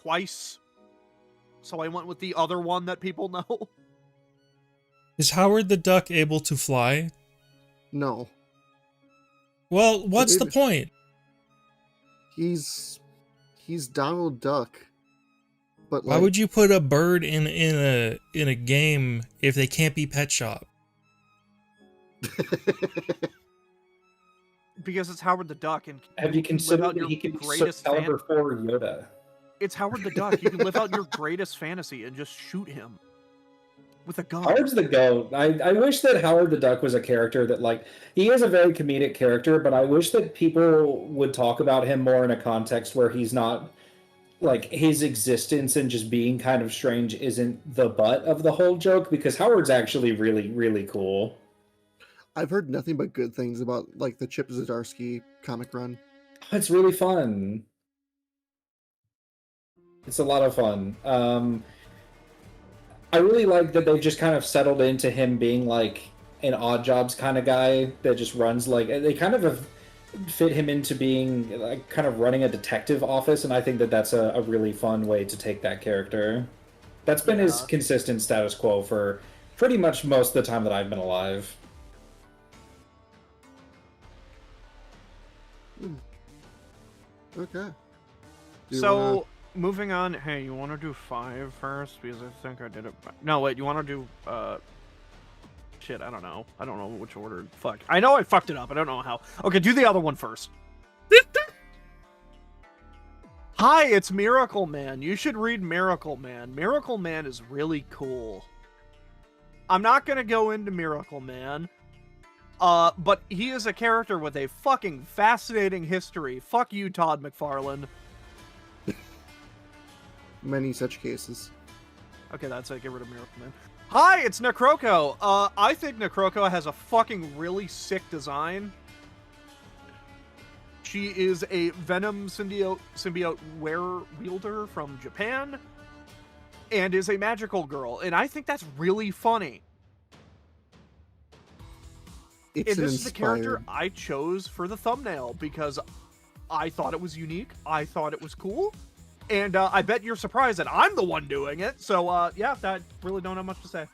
twice, so I went with the other one that people know.
Is Howard the Duck able to fly?
No.
Well, what's the
Dude.
point?
He's Donald Duck. But
Why
like,
would you put a bird in a game if they can't be pet shop?
Because it's Howard the Duck, and
Have you
can live
considered
out
that
your
he could be
greatest
caliber 4 Yoda?
It's Howard the Duck. You can live out your greatest fantasy and just shoot him with a gun.
Howard's the GOAT. I wish that Howard the Duck was a character that, like, he is a very comedic character, but I wish that people would talk about him more in a context where he's not, like, his existence and just being kind of strange isn't the butt of the whole joke, because Howard's actually really, really cool.
I've heard nothing but good things about, like, the Chip Zdarsky comic run.
It's really fun. It's a lot of fun. I really like that they've just kind of settled into him being like an odd jobs kind of guy that just runs, like, they kind of have fit him into being like kind of running a detective office, and I think that that's a really fun way to take that character. That's been his consistent status quo for pretty much most of the time that I've been alive.
Okay.
Moving on. Hey, you want to do 5 first? Because I think I did it. No, wait. You want to do shit? I don't know. I don't know which order. Fuck. I know I fucked it up. I don't know how. Okay, do the other one first. Hi, it's Miracle Man. You should read Miracle Man. Miracle Man is really cool. I'm not gonna go into Miracle Man. But he is a character with a fucking fascinating history. Fuck you, Todd McFarlane.
Many such cases.
Okay, that's it. Get rid of Miracle Man. Hi, it's Necroco. I think Necroco has a fucking really sick design. She is a Venom symbiote wielder from Japan, and is a magical girl, and I think that's really funny. And this is the character I chose for the thumbnail because I thought it was unique. I thought it was cool. And I bet you're surprised that I'm the one doing it. So, yeah, that really don't have much to say.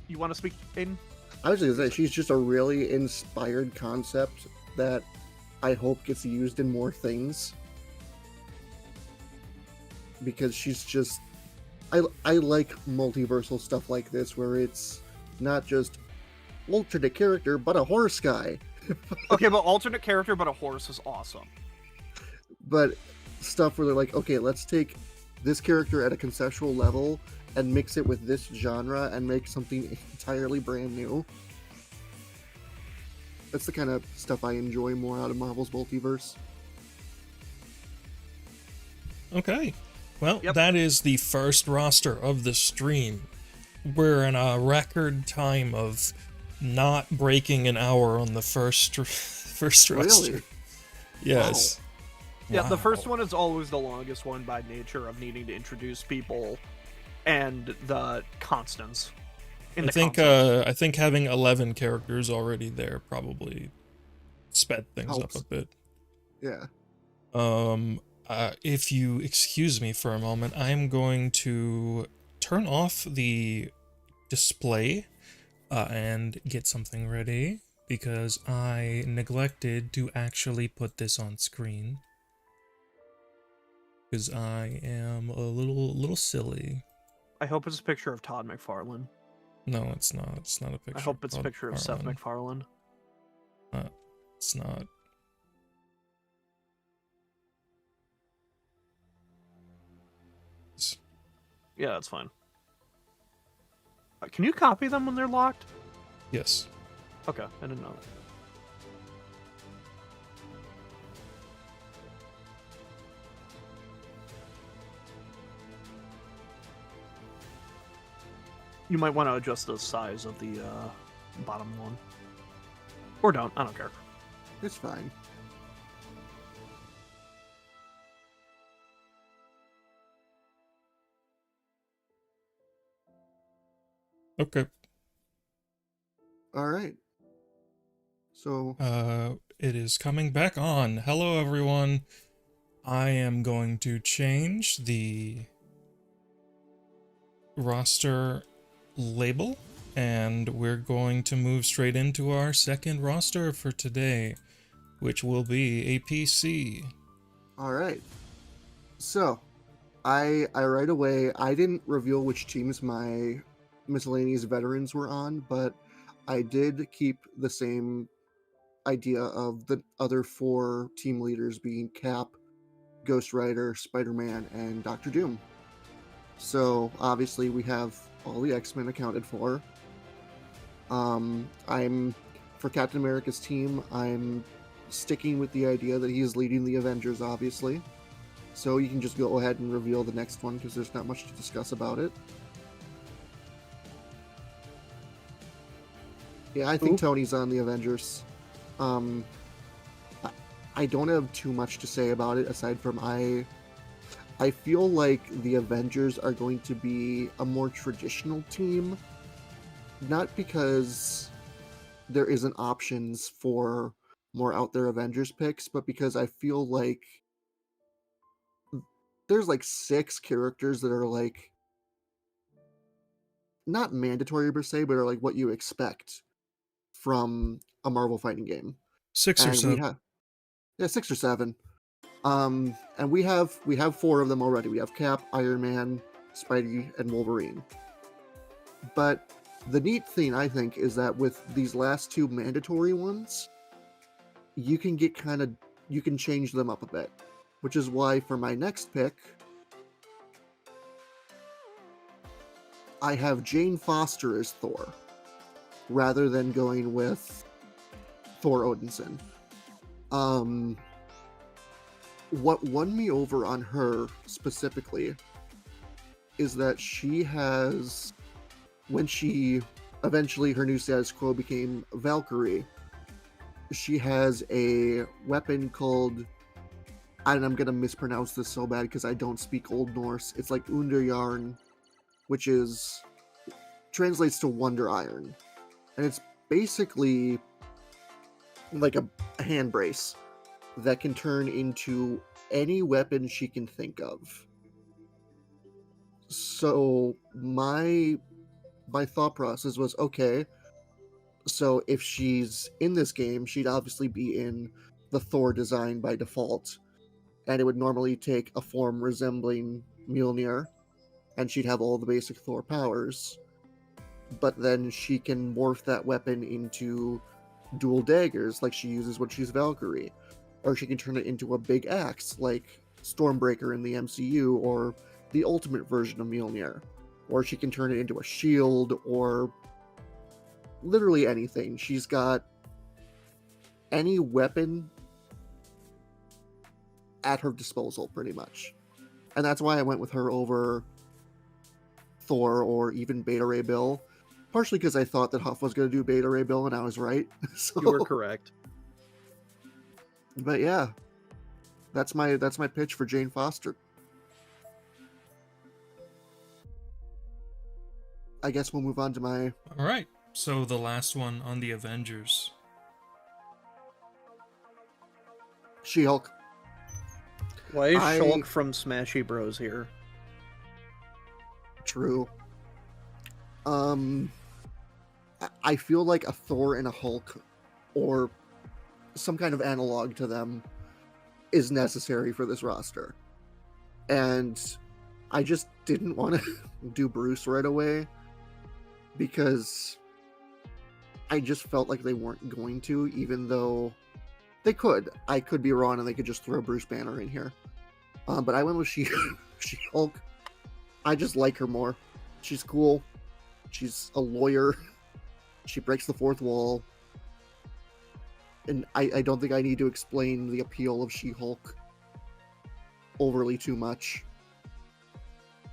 You want to speak, Aiden?
I was going to say, she's just a really inspired concept that I hope gets used in more things. Because she's just... I like multiversal stuff like this, where it's not just alternate character, but a horse guy.
Okay, but alternate character, but a horse is awesome.
But stuff where they're like, okay, let's take this character at a conceptual level and mix it with this genre and make something entirely brand new. That's the kind of stuff I enjoy more out of Marvel's multiverse.
Okay. Well, that is the first roster of the stream. We're in a record time of not breaking an hour on the first roster.
Really?
Yes.
Wow.
Yeah, the first one is always the longest one by nature of needing to introduce people and the constants.
I think having 11 characters already there probably sped things up a bit.
Yeah.
If you excuse me for a moment, I'm going to turn off the display and get something ready because I neglected to actually put this on screen. Because I am a little silly.
I hope it's a picture of Todd McFarlane.
No, it's not. It's not a picture.
I hope it's a picture of Seth MacFarlane.
It's not.
Yeah, that's fine. Can you copy them when they're locked?
Yes.
Okay, I didn't know that. You might want to adjust the size of the bottom one. Or don't, I don't care.
It's fine.
Okay.
All right. So...
it is coming back on. Hello, everyone. I am going to change the roster label, and we're going to move straight into our second roster for today, which will be APC.
All right. So, I right away, I didn't reveal which teams my miscellaneous veterans were on, but I did keep the same idea of the other 4 team leaders being Cap, Ghost Rider, Spider-Man, and Doctor Doom. So obviously we have all the X-Men accounted for. I'm for Captain America's team, I'm sticking with the idea that he is leading the Avengers, obviously. So you can just go ahead and reveal the next one because there's not much to discuss about it. Yeah, I think Tony's on the Avengers. I don't have too much to say about it aside from I feel like the Avengers are going to be a more traditional team, not because there isn't options for more out there Avengers picks, but because I feel like there's like 6 characters that are like not mandatory per se, but are like what you expect from a Marvel fighting game.
6 or
And
7.
6 or 7. And we have 4 of them already. We have Cap, Iron Man, Spidey, and Wolverine. But the neat thing, I think, is that with these last 2 mandatory ones, you can change them up a bit. Which is why for my next pick, I have Jane Foster as Thor, rather than going with Thor Odinson. What won me over on her specifically is that she has, when she eventually her new status quo became Valkyrie, she has a weapon called, and I'm gonna mispronounce this so bad because I don't speak Old Norse. It's like Underjarn, which translates to Wonder Iron, and it's basically like a hand brace that can turn into any weapon she can think of. So my thought process was, okay, so if she's in this game, she'd obviously be in the Thor design by default, and it would normally take a form resembling Mjolnir, and she'd have all the basic Thor powers, but then she can morph that weapon into dual daggers like she uses when she's Valkyrie, or she can turn it into a big axe like Stormbreaker in the MCU, or the ultimate version of Mjolnir, or she can turn it into a shield, or literally anything. She's got any weapon at her disposal, pretty much. And that's why I went with her over Thor or even Beta Ray Bill. Partially because I thought that Huff was going to do Beta Ray Bill, and I was right. So,
You were correct.
But yeah, that's my pitch for Jane Foster. I guess we'll move on to my...
All right. So the last one on the Avengers.
She-Hulk.
Why is Shulk from Smashy Bros here?
True. I feel like a Thor and a Hulk, or some kind of analog to them, is necessary for this roster. And I just didn't want to do Bruce right away, because I just felt like they weren't going to, even though they could. I could be wrong, and they could just throw Bruce Banner in here. But I went with She-Hulk. I just like her more. She's cool. She's a lawyer. She breaks the fourth wall. And I don't think I need to explain the appeal of She-Hulk overly too much.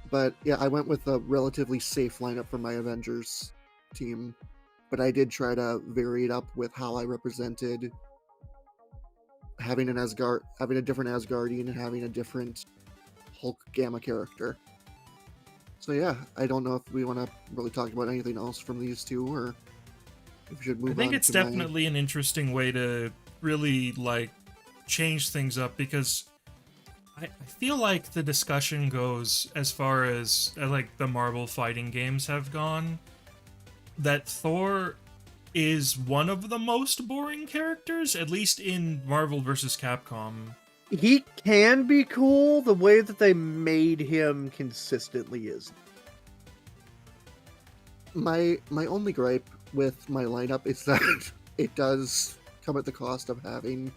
But yeah, I went with a relatively safe lineup for my Avengers team. But I did try to vary it up with how I represented having a different Asgardian and having a different Hulk Gamma character. So yeah, I don't know if we want to really talk about anything else from these two, or if we should move on.
I think it's definitely an interesting way to really change things up, because I feel like the discussion goes as far as the Marvel fighting games have gone, that Thor is one of the most boring characters, at least in Marvel vs. Capcom.
He can be cool. The way that they made him consistently is.
My only gripe with my lineup is that it does come at the cost of having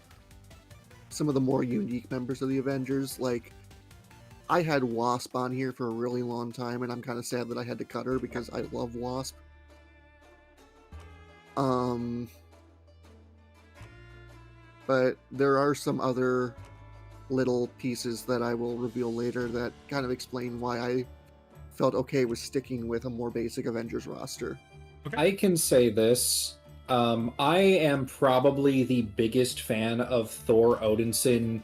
some of the more unique members of the Avengers. Like, I had Wasp on here for a really long time, and I'm kind of sad that I had to cut her because I love Wasp. But there are some other little pieces that I will reveal later that kind of explain why I felt okay with sticking with a more basic Avengers roster.
I can say this. I am probably the biggest fan of Thor Odinson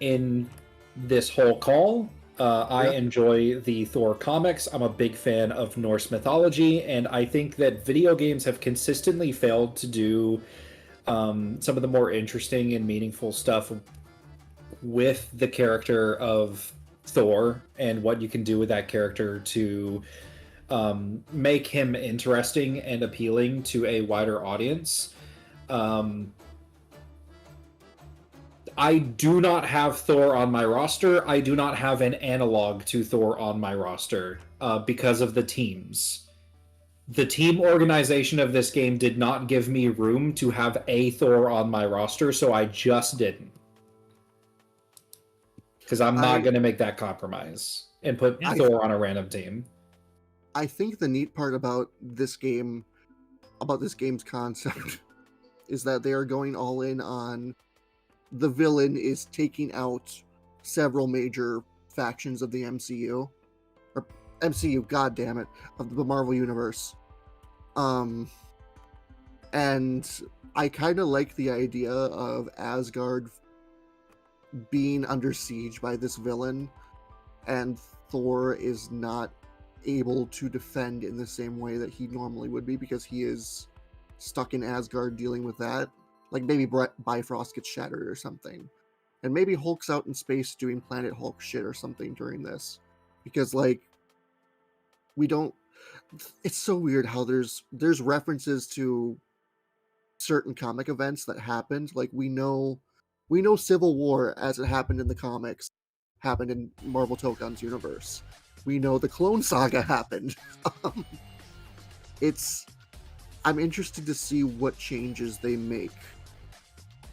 in this whole call. I enjoy the Thor comics. I'm a big fan of Norse mythology, and I think that video games have consistently failed to do some of the more interesting and meaningful stuff with the character of Thor and what you can do with that character to make him interesting and appealing to a wider audience. I do not have Thor on my roster. I do not have an analog to Thor on my roster because of the teams. The team organization of this game did not give me room to have a Thor on my roster, so I just didn't. Because I'm not going to make that compromise and put Thor on a random team.
I think the neat part about this game, about this game's concept, is that they are going all in on the villain is taking out several major factions of the MCU. Or MCU, god damn it, of the Marvel Universe. And I kind of like the idea of Asgard being under siege by this villain, and Thor is not able to defend in the same way that he normally would be because he is stuck in Asgard dealing with that. Like maybe Bifrost gets shattered or something. And maybe Hulk's out in space doing Planet Hulk shit or something during this. Because like we don't, it's so weird how there's references to certain comic events that happened. Like we know Civil War as it happened in the comics happened in Marvel Tokon's universe. We know the Clone Saga happened. I'm interested to see what changes they make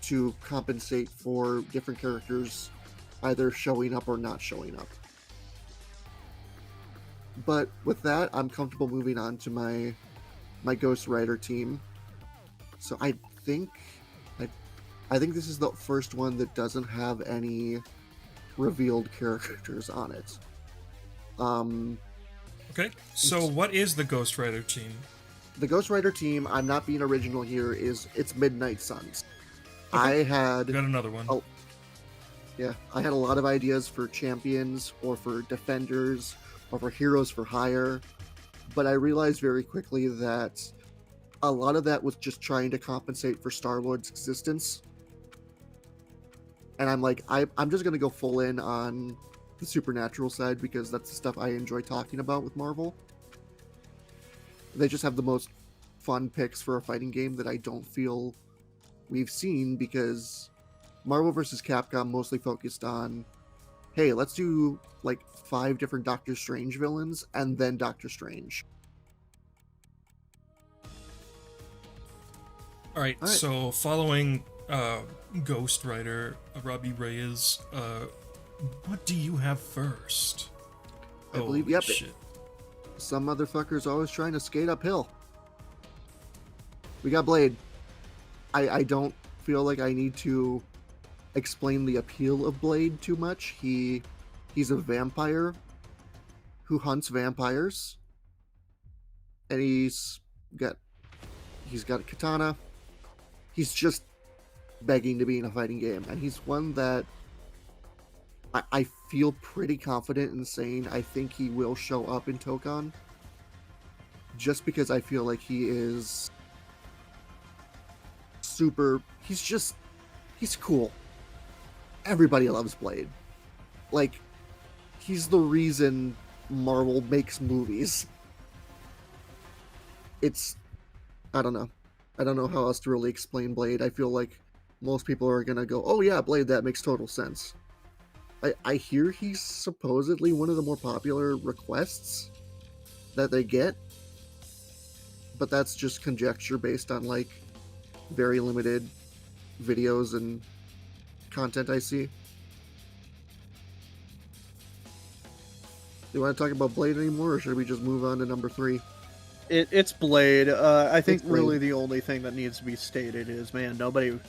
to compensate for different characters either showing up or not showing up. But with that, I'm comfortable moving on to my Ghost Rider team. So I think this is the first one that doesn't have any revealed characters on it.
Okay, so what is the Ghost Rider team?
The Ghost Rider team, I'm not being original here, it's Midnight Suns.
Okay.
I had...
Got another one.
Oh, yeah, I had a lot of ideas for champions, or for defenders, or for heroes for hire, but I realized very quickly that a lot of that was just trying to compensate for Star-Lord's existence. And I'm like, I'm just going to go full in on the supernatural side because that's the stuff I enjoy talking about with Marvel. They just have the most fun picks for a fighting game that I don't feel we've seen because Marvel vs. Capcom mostly focused on, hey, let's do like 5 different Doctor Strange villains and then Doctor Strange.
All right. So following Ghost Rider, Robbie Reyes, what do you have first?
I believe,
yep. Shit.
Some motherfucker's always trying to skate uphill. We got Blade. I don't feel like I need to explain the appeal of Blade too much. He's a vampire who hunts vampires. And he's got a katana. He's just begging to be in a fighting game. And he's one that I feel pretty confident in saying I think he will show up in Tokon. Just because I feel like he is super... He's cool. Everybody loves Blade. Like, he's the reason Marvel makes movies. I don't know. I don't know how else to really explain Blade. I feel like most people are gonna go, oh yeah, Blade, that makes total sense. I hear he's supposedly one of the more popular requests that they get. but that's just conjecture based on like very limited videos and content I see. Do you want to talk about Blade anymore, or should we just move on to number 3?
It's Blade. I think
It's Blade.
really the only thing that needs to be stated is, man, nobody's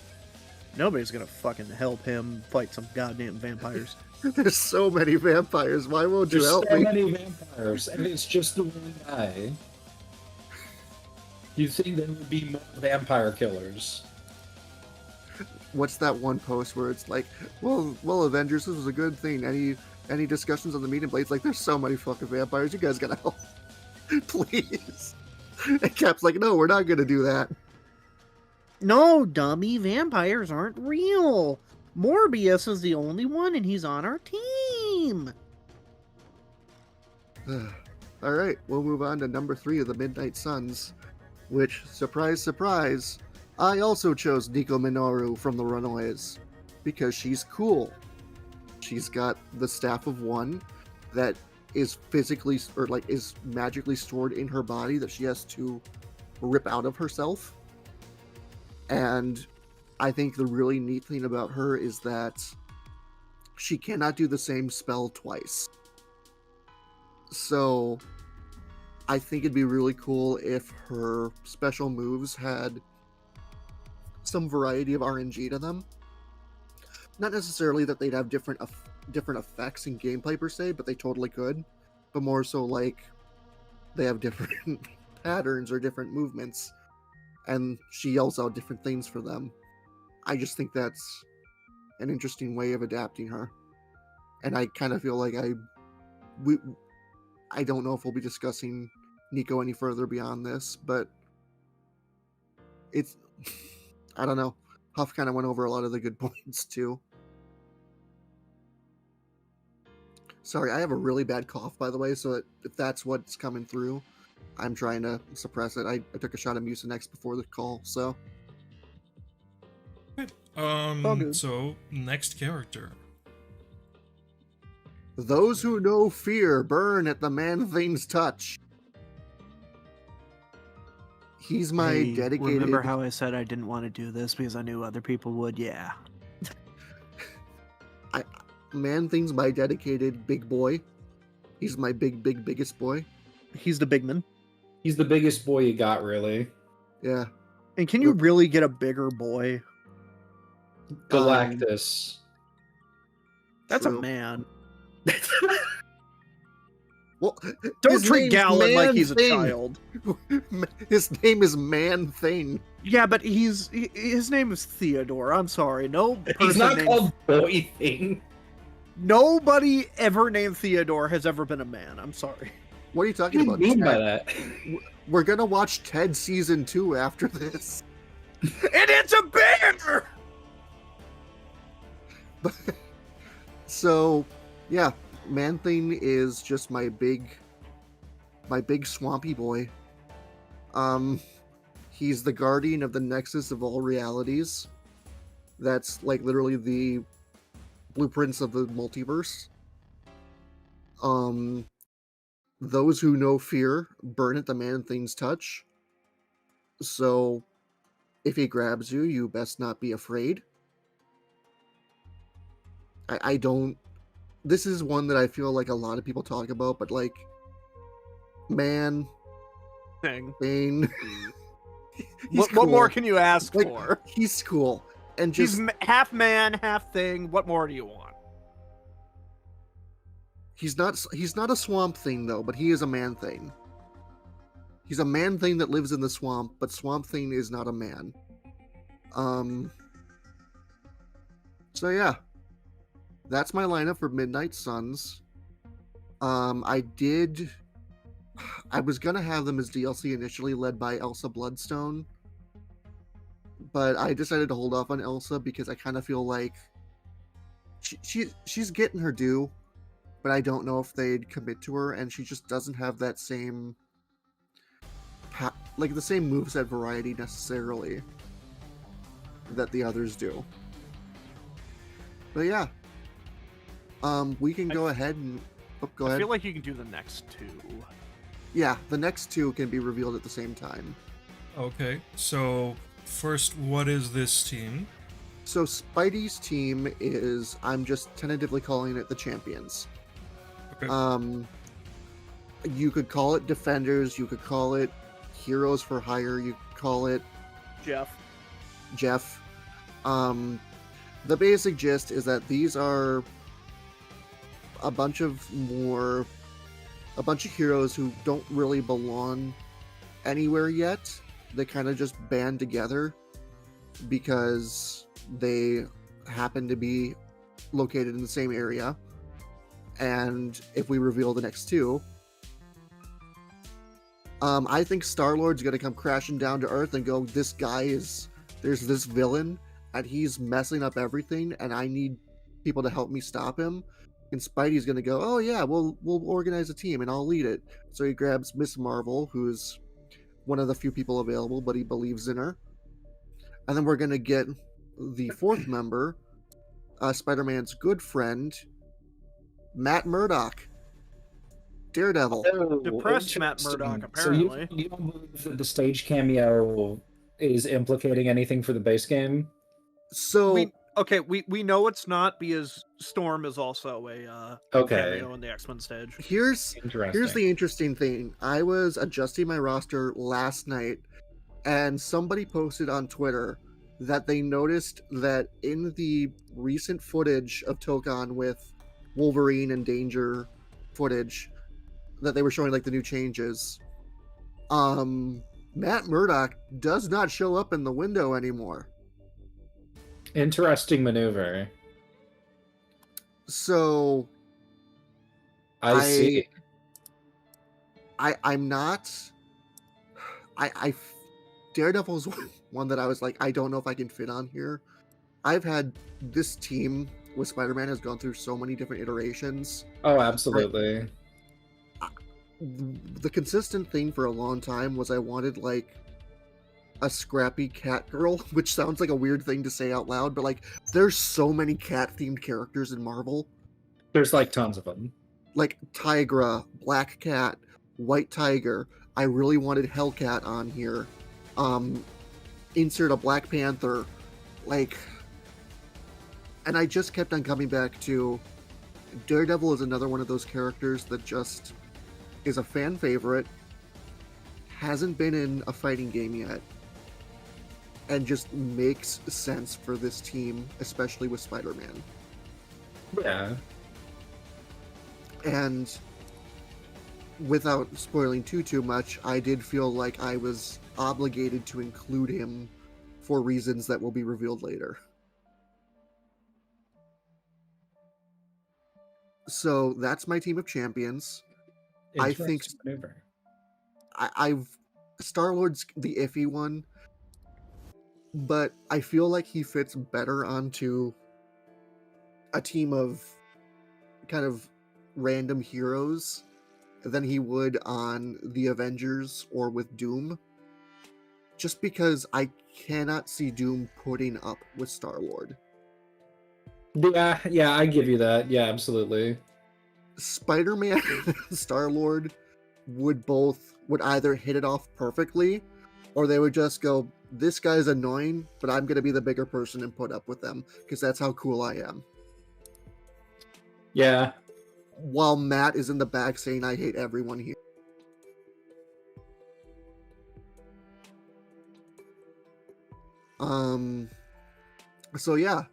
gonna fucking help him fight some goddamn vampires.
There's so many vampires. Why won't you
There's
help
so
me?
many vampires, and it's just the one guy. You think there would be more vampire killers?
What's that one post where it's like, well, Avengers, this was a good thing. Any discussions on the meeting Blades? Like, there's so many fucking vampires. You guys gotta help, please. And Cap's like, no, we're not gonna do that.
No, dummy, vampires aren't real. Morbius is the only one, and he's on our team.
All right, we'll move on to number 3 of the Midnight Suns, which, surprise, surprise, I also chose Nico Minoru from the Runaways because she's cool. She's got the Staff of One that is physically, or like is magically stored in her body that she has to rip out of herself. And I think the really neat thing about her is that she cannot do the same spell twice. So I think it'd be really cool if her special moves had some variety of RNG to them. Not necessarily that they'd have different effects in gameplay per se, but they totally could. But more so like they have different patterns or different movements, and she yells out different things for them. I just think that's an interesting way of adapting her. And I kind of feel like I don't know if we'll be discussing Nico any further beyond this, but it's I don't know. Huff kind of went over a lot of the good points too. Sorry, I have a really bad cough, by the way, so if that's what's coming through, I'm trying to suppress it. I took a shot of Mucinex before the call, so.
good.
So next character.
Those who know fear burn at the Man-Thing's touch. He's my
Hey,
dedicated...
Remember how I said I didn't want to do this because I knew other people would? Yeah.
Man-Thing's my dedicated big boy. He's my biggest boy.
He's the big man.
He's the biggest boy you got, really.
Yeah.
And can you really get a bigger boy?
Galactus.
That's
True.
a man.
Well,
Don't
his
treat
name's
Galen like he's a
Man-Thing.
child.
His name is Man-Thing.
Yeah, but his name is Theodore. I'm sorry. No person
He's not
named-
called Boy Thing.
Nobody ever named Theodore has ever been a man. I'm sorry.
What are you
What
talking
do you
about?
mean by
Ted?
that?
We're gonna watch Ted season 2 after this.
And it's a banger!
So, yeah, Man-Thing is just my big swampy boy. He's the guardian of the nexus of all realities. That's like literally the blueprints of the multiverse. Those who know fear burn at the Man-Thing's touch. So, if he grabs you, you best not be afraid. I don't... This is one that I feel like a lot of people talk about, but like... Man...
Thing.
Thing...
What more can you ask
Like,
for?
He's cool. And just...
He's half man, half thing. What more do you want?
He's not a swamp thing though, but he is a man thing. He's a man thing that lives in the swamp, but Swamp Thing is not a man. So yeah. That's my lineup for Midnight Suns. I was gonna have them as DLC initially, led by Elsa Bloodstone. But I decided to hold off on Elsa because I kind of feel like she's getting her due. But I don't know if they'd commit to her, and she just doesn't have that same, like the same moveset variety necessarily that the others do. But yeah, we can go ahead and go ahead.
I feel like you can do the next two.
Yeah, the next two can be revealed at the same time.
Okay, so first, what is this team?
So Spidey's team is, I'm just tentatively calling it the Champions.
Okay.
You could call it Defenders, you could call it Heroes for Hire, you could call it Jeff. The basic gist is that these are a bunch of heroes who don't really belong anywhere yet. They kind of just band together because they happen to be located in the same area. And if we reveal the next two, I think Star-Lord's gonna come crashing down to Earth and go, there's this villain and he's messing up everything and I need people to help me stop him. And Spidey's gonna go, oh yeah, we'll organize a team and I'll lead it. So he grabs Miss Marvel, who's one of the few people available, but he believes in her. And then we're gonna get the fourth member, Spider-Man's good friend, Matt Murdock, Daredevil.
Oh,
Depressed Matt
interesting.
Murdock, apparently.
So you don't believe that the stage cameo is implicating anything for the base game?
So
we know it's not because Storm is also a cameo in the X-Men stage.
here's
Interesting.
the interesting thing. I was adjusting my roster last night, and somebody posted on Twitter that they noticed that in the recent footage of Tokon with Wolverine and Danger footage that they were showing, like the new changes, Matt Murdock does not show up in the window anymore.
Interesting maneuver.
So
I see.
I'm not. Daredevil's one that I was like, I don't know if I can fit on here. I've had this team with Spider-Man has gone through so many different iterations.
Oh, absolutely.
The consistent thing for a long time was I wanted like a scrappy cat girl, which sounds like a weird thing to say out loud, but like there's so many cat themed characters in Marvel.
There's like tons of them.
Like Tigra, Black Cat, White Tiger. I really wanted Hellcat on here. Insert a Black Panther. Like, and I just kept on coming back to Daredevil is another one of those characters that just is a fan favorite, hasn't been in a fighting game yet, and just makes sense for this team, especially with Spider-Man.
Yeah.
And without spoiling too much, I did feel like I was obligated to include him for reasons that will be revealed later. So that's my team of champions. I think
maneuver.
I've Star-Lord's the iffy one, but I feel like he fits better onto a team of kind of random heroes than he would on the Avengers or with Doom. Just because I cannot see Doom putting up with Star-Lord.
Yeah, I give you that. Yeah, absolutely.
Spider-Man and Star-Lord would either hit it off perfectly, or they would just go, this guy's annoying, but I'm going to be the bigger person and put up with them, because that's how cool I am.
Yeah.
While Matt is in the back saying, I hate everyone here. So yeah.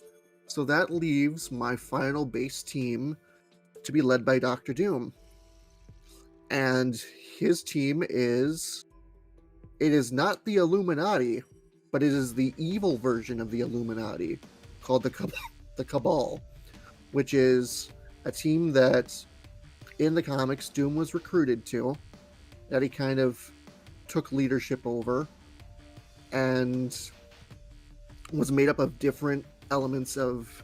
So that leaves my final base team to be led by Dr. Doom. And his team is... It is not the Illuminati, but it is the evil version of the Illuminati, called the Cabal, which is a team that, in the comics, Doom was recruited to, that he kind of took leadership over, and was made up of different elements of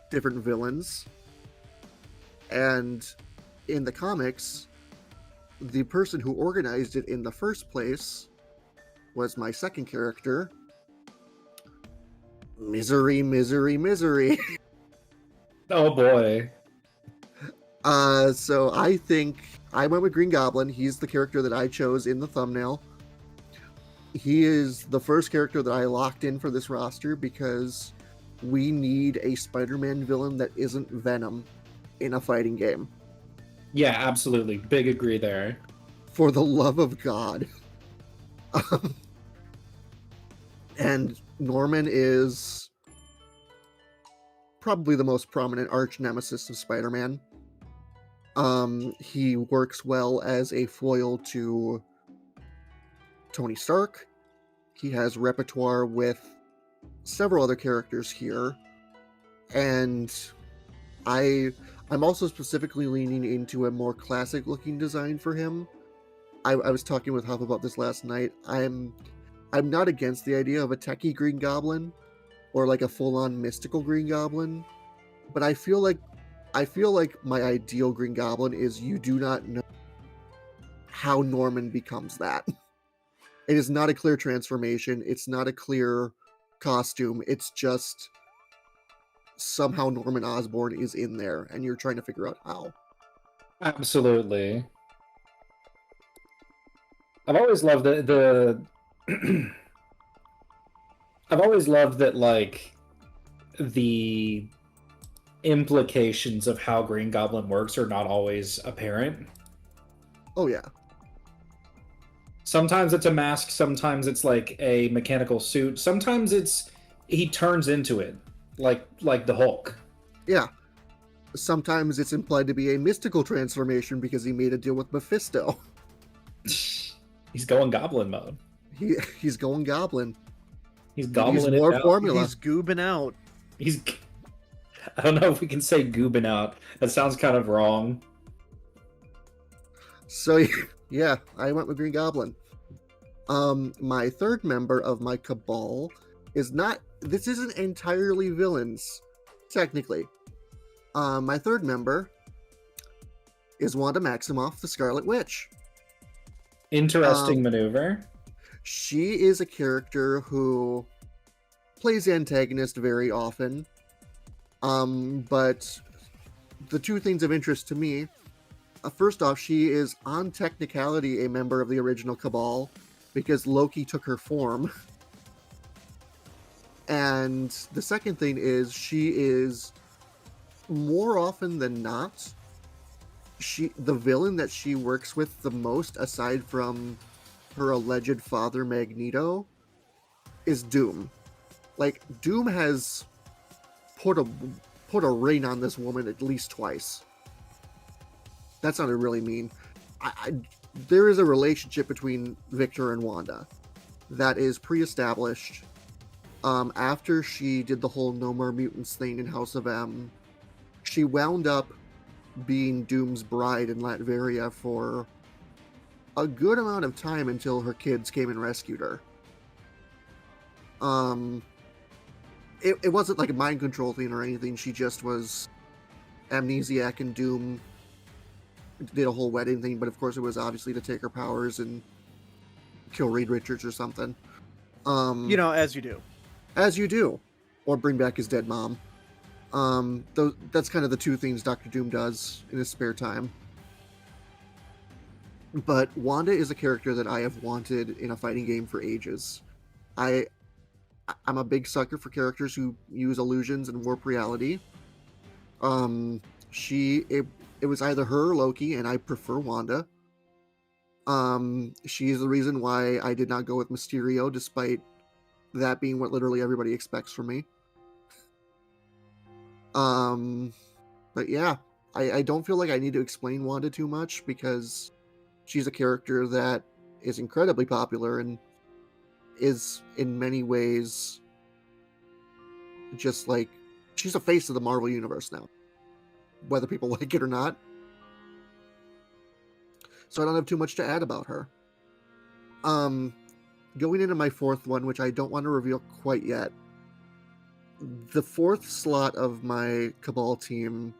different villains. And in the comics, the person who organized it in the first place was my second character, Misery.
Oh boy.
So I think I went with Green Goblin. He's the character that I chose in the thumbnail. He is the first character that I locked in for this roster because we need a Spider-Man villain that isn't Venom in a fighting game.
Yeah, absolutely. Big agree there.
For the love of God. And Norman is probably the most prominent arch nemesis of Spider-Man. He works well as a foil to Tony Stark. He has repertoire with several other characters here. And I'm also specifically leaning into a more classic looking design for him. I was talking with Huff about this last night. I'm not against the idea of a techie Green Goblin or like a full-on mystical Green Goblin, but I feel like my ideal Green Goblin is you do not know how Norman becomes that. It is not a clear transformation. It's not a clear costume. It's just somehow Norman Osborn is in there, and you're trying to figure out how.
Absolutely. I've always loved the I've always loved that, like, the implications of how Green Goblin works are not always apparent.
Oh yeah.
Sometimes it's a mask, sometimes it's like a mechanical suit, sometimes it's he turns into it, like the Hulk.
Yeah. Sometimes it's implied to be a mystical transformation because he made a deal with Mephisto.
He's going goblin mode.
He's going goblin.
He's gobbling
more
it out.
formula.
He's goobing out.
I don't know if we can say goobing out. That sounds kind of wrong.
So yeah, I went with Green Goblin. My third member of my cabal is not. This isn't entirely villains, technically. My third member is Wanda Maximoff, the Scarlet Witch.
Interesting maneuver.
She is a character who plays antagonist very often. But the two things of interest to me, first off, she is on technicality a member of the original Cabal because Loki took her form. And the second thing is she is more often than not the villain that she works with the most, aside from her alleged father Magneto, is Doom. Like, Doom has put a ring on this woman at least twice. That sounded really mean. There is a relationship between Victor and Wanda that is pre-established. After she did the whole No More Mutants thing in House of M, she wound up being Doom's bride in Latveria for a good amount of time until her kids came and rescued her. It wasn't like a mind control thing or anything. She just was amnesiac, and Doom did a whole wedding thing, but of course it was obviously to take her powers and kill Reed Richards or something.
As you do.
As you do. Or bring back his dead mom. That's kind of the two things Dr. Doom does in his spare time. But Wanda is a character that I have wanted in a fighting game for ages. I'm a big sucker for characters who use illusions and warp reality. It was either her or Loki, and I prefer Wanda. She's the reason why I did not go with Mysterio, despite that being what literally everybody expects from me. But yeah, I don't feel like I need to explain Wanda too much because she's a character that is incredibly popular and is in many ways just like she's a face of the Marvel Universe now, whether people like it or not. So I don't have too much to add about her. Going into my fourth one, which I don't want to reveal quite yet, the fourth slot of my Cabal team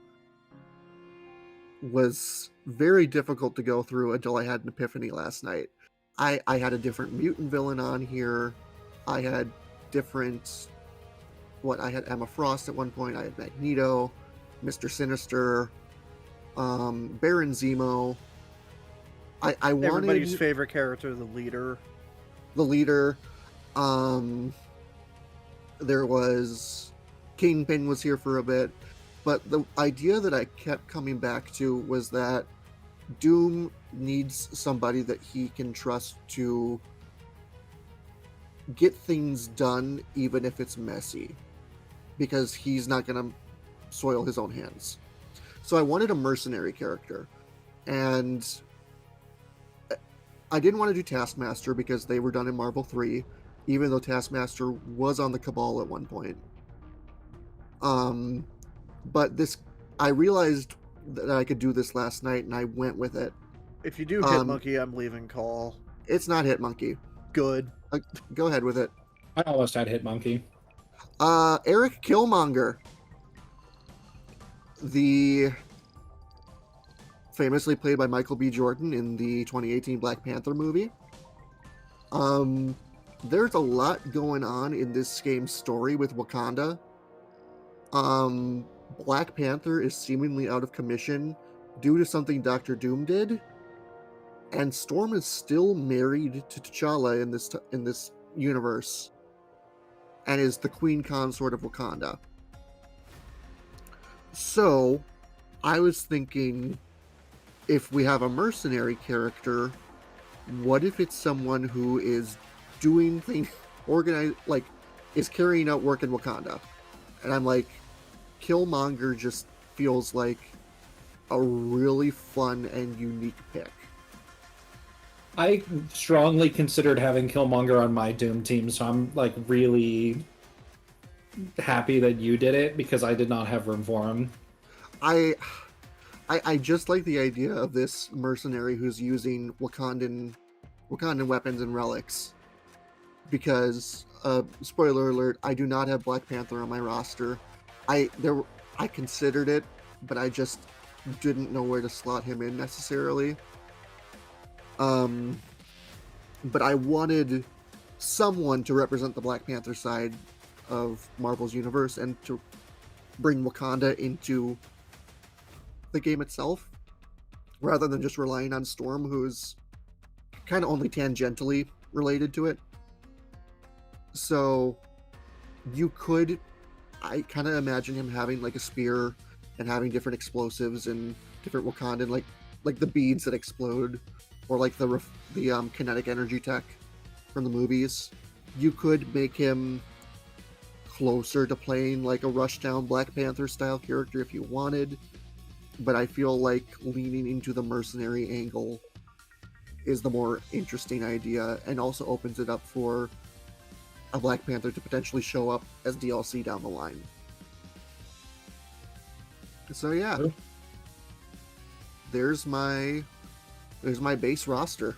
was very difficult to go through until I had an epiphany last night. I had a different mutant villain on here. I had I had Emma Frost at one point. I had Magneto, Mr. Sinister, Baron Zemo, I
Everybody's
wanted
favorite character, the leader.
the leader. There was Kingpin was here for a bit, but the idea that I kept coming back to was that Doom needs somebody that he can trust to get things done, even if it's messy, because he's not going to soil his own hands. So I wanted a mercenary character, and I didn't want to do Taskmaster because they were done in Marvel 3, even though Taskmaster was on the Cabal at one point. But I realized that I could do this last night, and I went with it.
If you do Hitmonkey, I'm leaving call.
It's not Hitmonkey.
Good.
Go ahead with it.
I almost had Hitmonkey.
Eric Killmonger, the famously played by Michael B. Jordan in the 2018 Black Panther movie. There's a lot going on in this game's story with Wakanda. Black Panther is seemingly out of commission due to something Doctor Doom did, and Storm is still married to T'Challa in this universe, and is the queen consort of Wakanda. So, I was thinking, if we have a mercenary character, what if it's someone who is doing things, is carrying out work in Wakanda? And I'm like, Killmonger just feels like a really fun and unique pick.
I strongly considered having Killmonger on my Doom team, so I'm like really happy that you did it because I did not have room for him.
I just like the idea of this mercenary who's using Wakandan weapons and relics. Because, spoiler alert, I do not have Black Panther on my roster. I considered it, but I just didn't know where to slot him in necessarily. But I wanted someone to represent the Black Panther side of Marvel's universe and to bring Wakanda into the game itself, rather than just relying on Storm, who's kind of only tangentially related to it. So I kind of imagine him having like a spear and having different explosives and different Wakandan, like the beads that explode, or like the kinetic energy tech from the movies. You could make him closer to playing like a Rushdown Black Panther style character if you wanted, but I feel like leaning into the mercenary angle is the more interesting idea, and also opens it up for a Black Panther to potentially show up as DLC down the line. So yeah, there's my base roster.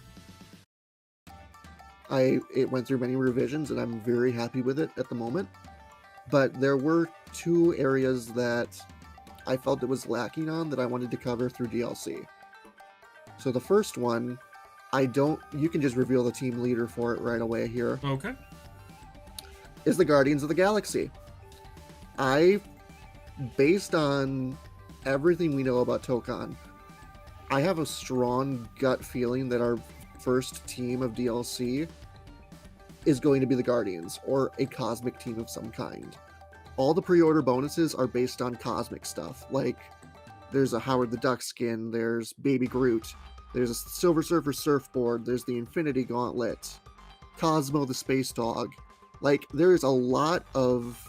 It went through many revisions, and I'm very happy with it at the moment. But there were two areas that I felt it was lacking on that I wanted to cover through DLC. So the first one, you can just reveal the team leader for it right away here.
Okay.
Is the Guardians of the Galaxy. Based on everything we know about Tokon, I have a strong gut feeling that our first team of DLC is going to be the Guardians, or a cosmic team of some kind. All the pre-order bonuses are based on cosmic stuff, like there's a Howard the Duck skin, there's Baby Groot, there's a Silver Surfer surfboard, there's the Infinity Gauntlet, Cosmo the Space Dog. Like, there's a lot of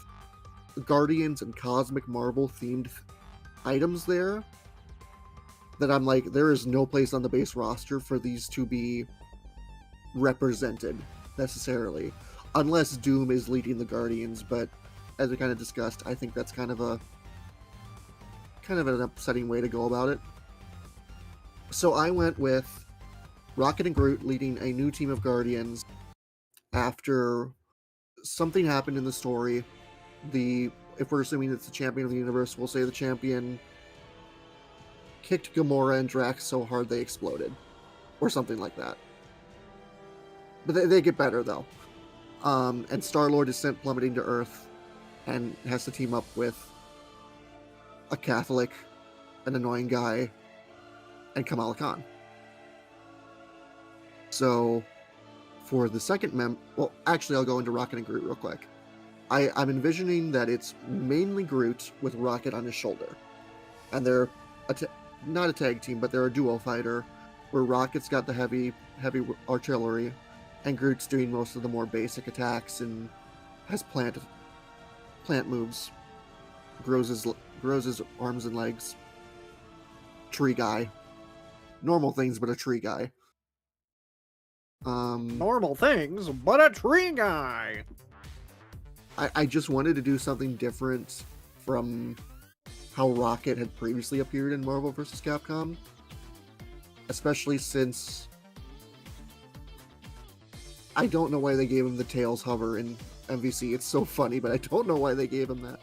Guardians and Cosmic Marvel themed items there that I'm like, there is no place on the base roster for these to be represented necessarily, unless Doom is leading the Guardians. But as we kind of discussed, I think that's kind of an upsetting way to go about it. So I went with Rocket and Groot leading a new team of Guardians after something happened in the story. If we're assuming it's the champion of the universe, we'll say the champion kicked Gamora and Drax so hard they exploded, or something like that. But they get better though. And Star-Lord is sent plummeting to Earth and has to team up with a Catholic, an annoying guy, and Kamala Khan. So for the second well, actually, I'll go into Rocket and Groot real quick. I'm envisioning that it's mainly Groot with Rocket on his shoulder. And they're not a tag team, but they're a duo fighter where Rocket's got the heavy artillery and Groot's doing most of the more basic attacks and has plant moves. Grows his arms and legs. Tree guy. Normal things, but a tree guy.
Normal things, but a tree guy.
I just wanted to do something different from how Rocket had previously appeared in Marvel vs. Capcom. Especially since I don't know why they gave him the Tails hover in MVC. It's so funny, but I don't know why they gave him that.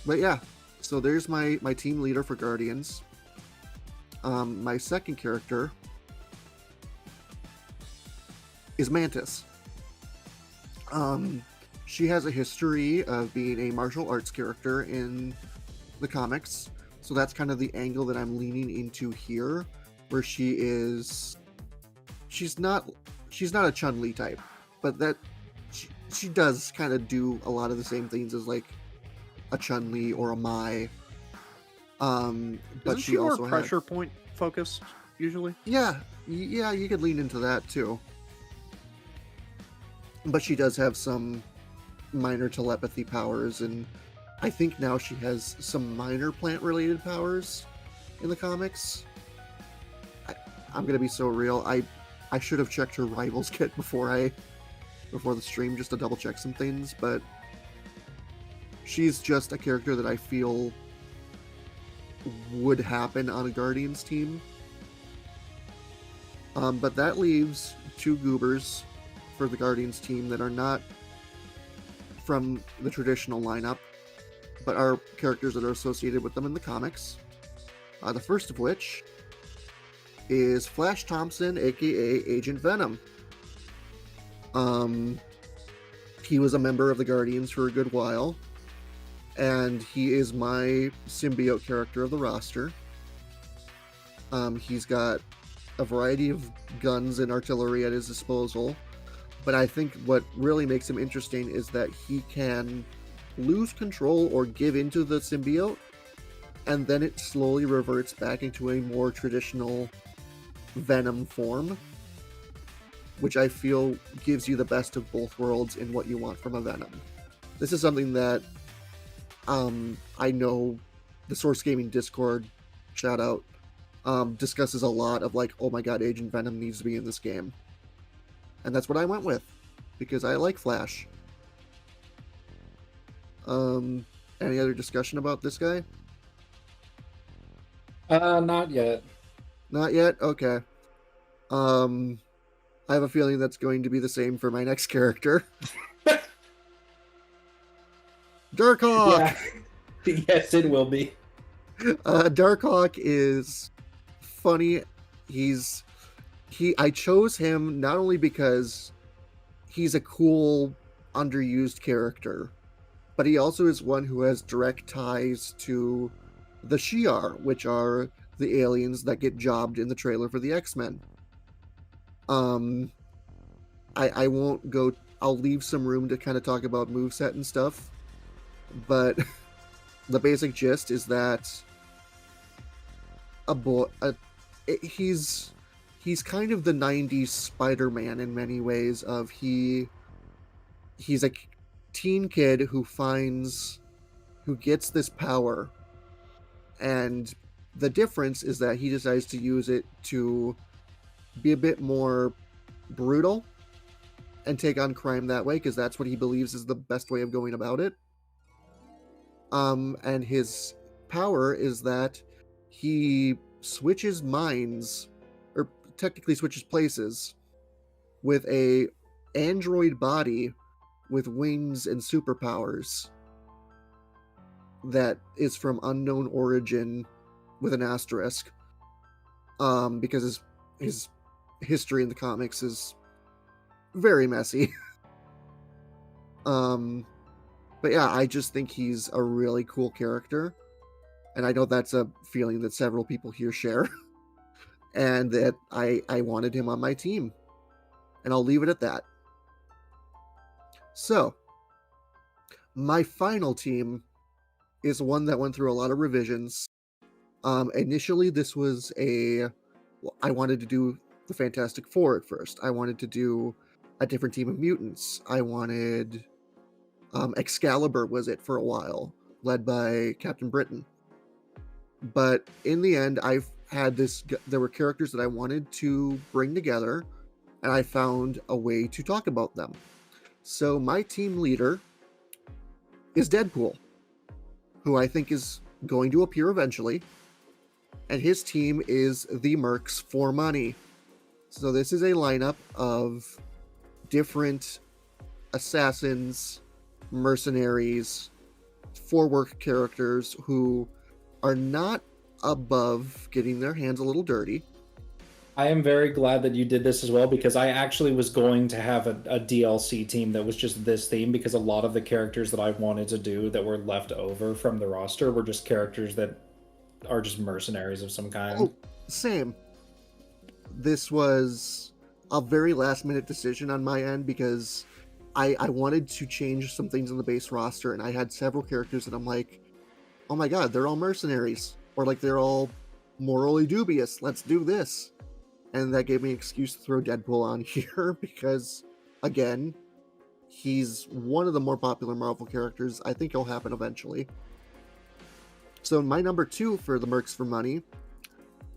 But yeah, so there's my team leader for Guardians. My second character is Mantis. She has a history of being a martial arts character in the comics, so that's kind of the angle that I'm leaning into here, where she's not a Chun-Li type, but that she does kind of do a lot of the same things as like a Chun-Li or a Mai. But
Isn't
she also
more pressure point focused usually?
Yeah, you could lean into that too. But she does have some minor telepathy powers, and I think now she has some minor plant-related powers in the comics. I'm gonna be so real. I should have checked her rivals kit before the stream just to double check some things, but she's just a character that I feel would happen on a Guardians team. But that leaves two goobers for the Guardians team that are not from the traditional lineup, but are characters that are associated with them in the comics. The first of which is Flash Thompson, aka Agent Venom. He was a member of the Guardians for a good while, and he is my symbiote character of the roster. He's got a variety of guns and artillery at his disposal, but I think what really makes him interesting is that he can lose control or give into the symbiote, and then it slowly reverts back into a more traditional Venom form, which I feel gives you the best of both worlds in what you want from a Venom. This is something that I know the Source Gaming Discord, shout out, discusses a lot of like, oh my god, Agent Venom needs to be in this game. And that's what I went with, because I like Flash. Any other discussion about this guy?
Not yet.
Not yet? Okay. I have a feeling that's going to be the same for my next character. Darkhawk!
Yeah. Yes, it will be.
Darkhawk is funny. I chose him not only because he's a cool, underused character, but he also is one who has direct ties to the Shi'ar, which are the aliens that get jobbed in the trailer for the X-Men. I won't go. I'll leave some room to kind of talk about moveset and stuff, but the basic gist is that he's kind of the 90s Spider-Man in many ways. He's a teen kid who gets this power, and the difference is that he decides to use it to be a bit more brutal and take on crime that way, because that's what he believes is the best way of going about it. And his power is that he switches minds, or technically switches places, with a android body with wings and superpowers that is from unknown origin with an asterisk, because his history in the comics is very messy. But yeah, I just think he's a really cool character, and I know that's a feeling that several people here share. and that I wanted him on my team. And I'll leave it at that. So, my final team is one that went through a lot of revisions. Initially, this was I wanted to do the Fantastic Four at first. I wanted to do a different team of mutants. I wanted Excalibur was it for a while, led by Captain Britain. But in the end, there were characters that I wanted to bring together, and I found a way to talk about them. So my team leader is Deadpool, who I think is going to appear eventually, and his team is the Mercs for Money. So this is a lineup of different assassins, mercenaries, for-work characters who are not above getting their hands a little dirty.
I am very glad that you did this as well, because I actually was going to have a DLC team that was just this theme, because a lot of the characters that I wanted to do that were left over from the roster were just characters that are just mercenaries of some kind.
Oh, same. This was a very last-minute decision on my end, because I wanted to change some things on the base roster, and I had several characters that I'm like, oh my god, they're all mercenaries, or like they're all morally dubious, let's do this. And that gave me an excuse to throw Deadpool on here, because again, he's one of the more popular Marvel characters. I think he'll happen eventually. So my number 2 for the Mercs for Money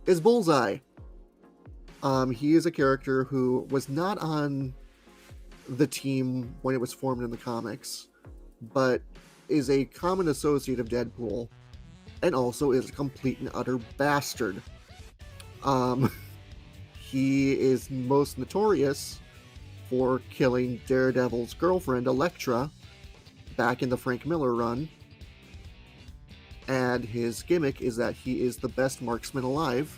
is Bullseye. He is a character who was not on the team when it was formed in the comics, but is a common associate of Deadpool, and also is a complete and utter bastard. He is most notorious for killing Daredevil's girlfriend, Elektra, back in the Frank Miller run. And his gimmick is that he is the best marksman alive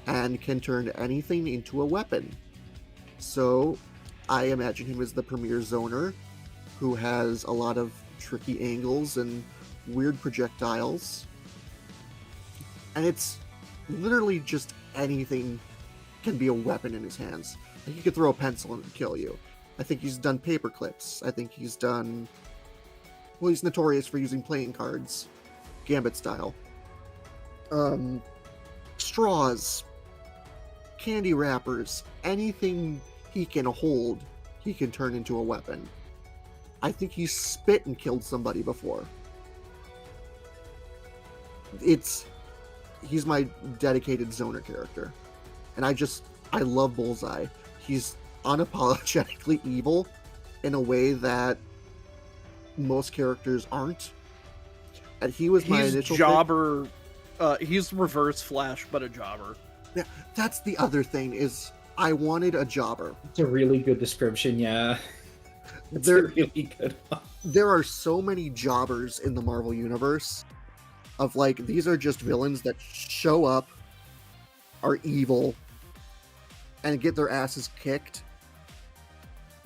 and can turn anything into a weapon. So I imagine him as the premier zoner who has a lot of tricky angles and weird projectiles. And it's literally just anything can be a weapon in his hands. Like, he could throw a pencil and kill you. I think he's done paper clips. I think he's done... Well, he's notorious for using playing cards. Gambit style. Straws. Candy wrappers. Anything he can hold, he can turn into a weapon. I think he's spit and killed somebody before. He's my dedicated zoner character. And I love Bullseye. He's unapologetically evil in a way that most characters aren't. And he was my initial
jobber. He's Reverse Flash, but a jobber.
Yeah, that's the other thing, is I wanted a jobber.
It's a really good description, yeah. It's a really good one.
There are so many jobbers in the Marvel Universe of like, these are just villains that show up, are evil, and get their asses kicked,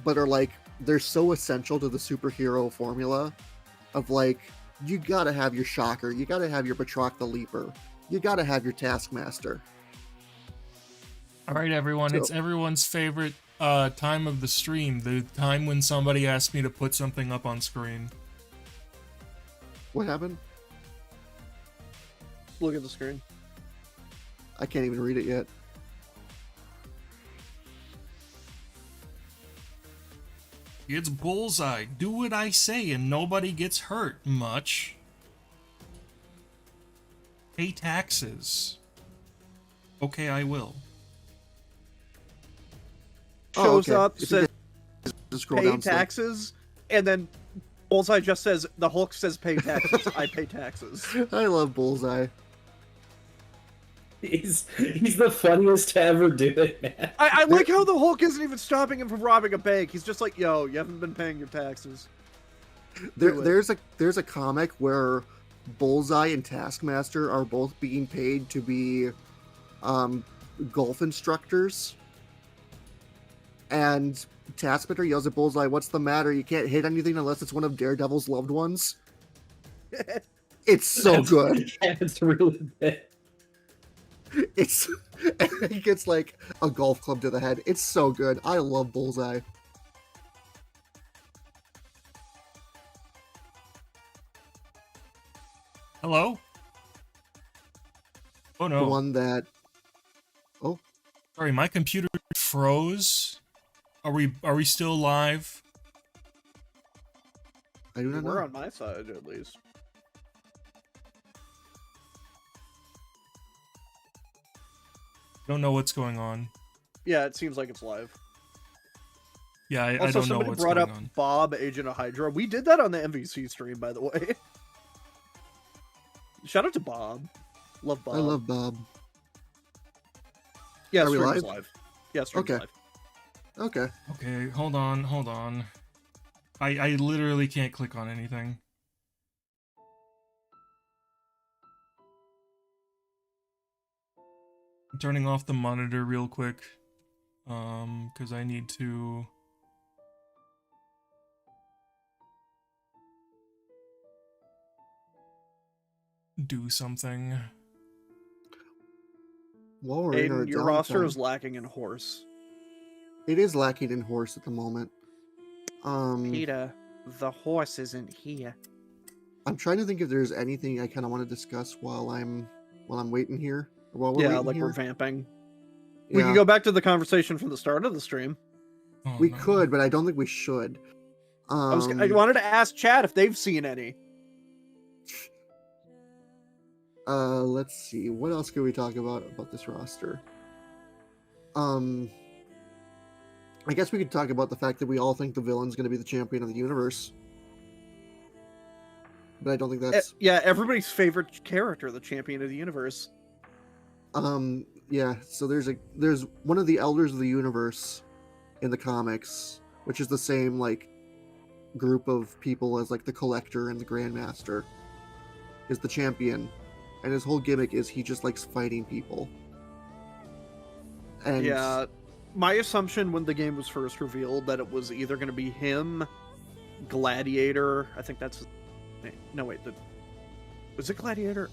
but are like, they're so essential to the superhero formula of like, you gotta have your Shocker, you gotta have your Batroc the Leaper, you gotta have your Taskmaster.
All right, everyone, it's everyone's favorite time of the stream, the time when somebody asked me to put something up on screen.
What happened?
Look at the screen.
I can't even read it yet.
It's Bullseye. Do what I say and nobody gets hurt much. Pay taxes. Okay, I will.
Shows up,
If you
says
just scroll
pay
down some.
taxes, and then Bullseye just says, the Hulk says pay taxes, I pay taxes.
I love Bullseye.
He's the funniest to ever do it, man.
I like how the Hulk isn't even stopping him from robbing a bank. He's just like, yo, you haven't been paying your taxes.
There's a comic where Bullseye and Taskmaster are both being paid to be golf instructors, and Taskmaster yells at Bullseye, "What's the matter? You can't hit anything unless it's one of Daredevil's loved ones." It's so good.
Yeah, it's really good.
It's he gets like a golf club to the head. It's so good. I love Bullseye.
Hello? Oh no.
The one that. Oh,
Sorry, my computer froze. Are we still live?
I do not know.
We're on my side, at least.
Don't know what's going on.
Yeah, it seems like it's live.
Yeah, I
Also,
don't know
somebody
what's
brought
going
up
on.
Bob, Agent of Hydra. We did that on the MVC stream, by the way. Shout out to Bob. Love Bob.
I love Bob.
Yeah,
Are we
stream is
live?
live. Yeah, stream's
Okay.
live.
Okay.
Okay, hold on. I literally can't click on anything. I'm turning off the monitor real quick. Because I need to... do something.
While we're in our
Aiden, your roster
downtime-
is lacking in horse.
It is lacking in horse at the moment.
Peter, the horse isn't here.
I'm trying to think if there's anything I kind of want to discuss while I'm waiting here. Or while we're
Yeah,
waiting
like
here.
we're vamping. We
Yeah,
can go back to the conversation from the start of the stream.
Oh,
we
no.
could, but I don't think we should.
I wanted to ask Chad if they've seen any.
Let's see. What else could we talk about this roster? I guess we could talk about the fact that we all think the villain's going to be the champion of the universe. But I don't think that's
Yeah, everybody's favorite character, the champion of the universe.
yeah, so there's one of the elders of the universe in the comics, which is the same like group of people as like the collector and the grandmaster, is the champion. And his whole gimmick is he just likes fighting people. And
Yeah, my assumption when the game was first revealed that it was either going to be him, Gladiator. I think that's no wait, was it Gladiator?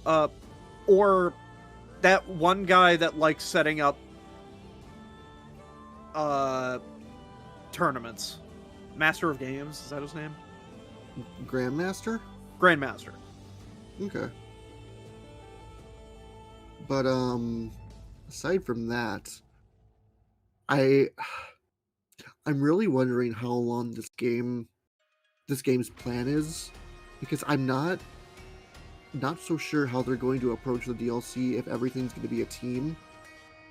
Or that one guy that likes setting up tournaments. Master of Games, is that his name?
Grandmaster?
Grandmaster.
Okay. But aside from that, I'm really wondering how long this game's plan is, because I'm not so sure how they're going to approach the DLC if everything's going to be a team.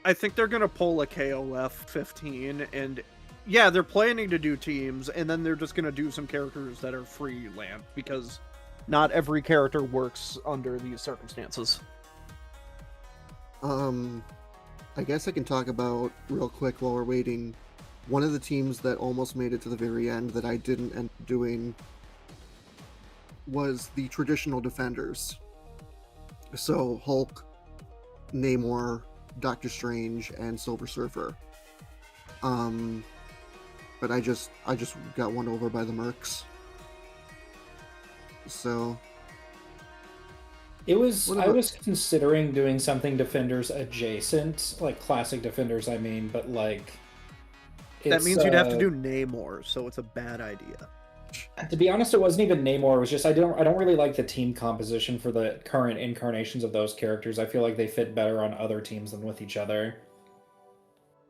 I think they're going to pull a KOF 15, and yeah, they're planning to do teams, and then they're just going to do some characters that are freelance, because not every character works under these circumstances.
I guess I can talk about real quick while we're waiting. One of the teams that almost made it to the very end that I didn't end up doing was the traditional defenders. So Hulk, Namor, Doctor Strange, and Silver Surfer. But I just got won over by the Mercs. So
I
about-
was considering doing something Defenders adjacent, like classic Defenders, I mean, but like
That
it's,
means you'd have to do Namor, so it's a bad idea.
To be honest, it wasn't even Namor. It was just I don't really like the team composition for the current incarnations of those characters. I feel like they fit better on other teams than with each other.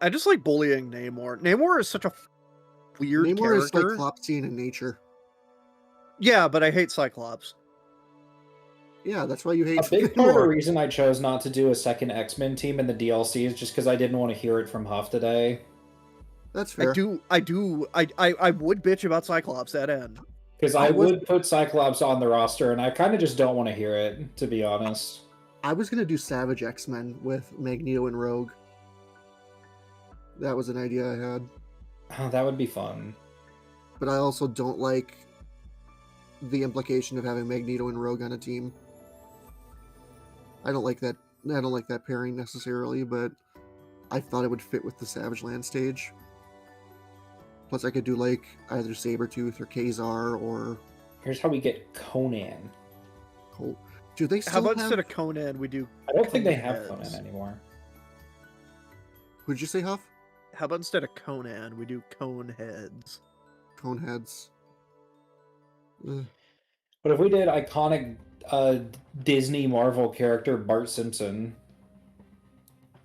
I just like bullying Namor. Namor is such a weird
Namor is
character.
Cyclopsian in nature.
Yeah, but I hate Cyclops.
Yeah, that's why you hate
A big part of the
Namor.
reason I chose not to do a second X-Men team in the DLC is just because I didn't want to hear it from Huff today.
That's fair.
I would bitch about Cyclops at end.
Because I would put Cyclops on the roster, and I kind of just don't want to hear it, to be honest.
I was gonna do Savage X-Men with Magneto and Rogue. That was an idea I had.
Oh, that would be fun.
But I also don't like the implication of having Magneto and Rogue on a team. I don't like that pairing necessarily, but I thought it would fit with the Savage Land stage. Plus I could do like either Sabretooth or Kazar or
Here's how we get Conan.
Colt. Do they still
How about
have...
instead of Conan, we do
I don't think they have
Heads.
Conan anymore.
Who'd you say, Huff?
How about instead of Conan, we do Coneheads?
Coneheads. Ugh.
But if we did iconic Disney Marvel character Bart Simpson.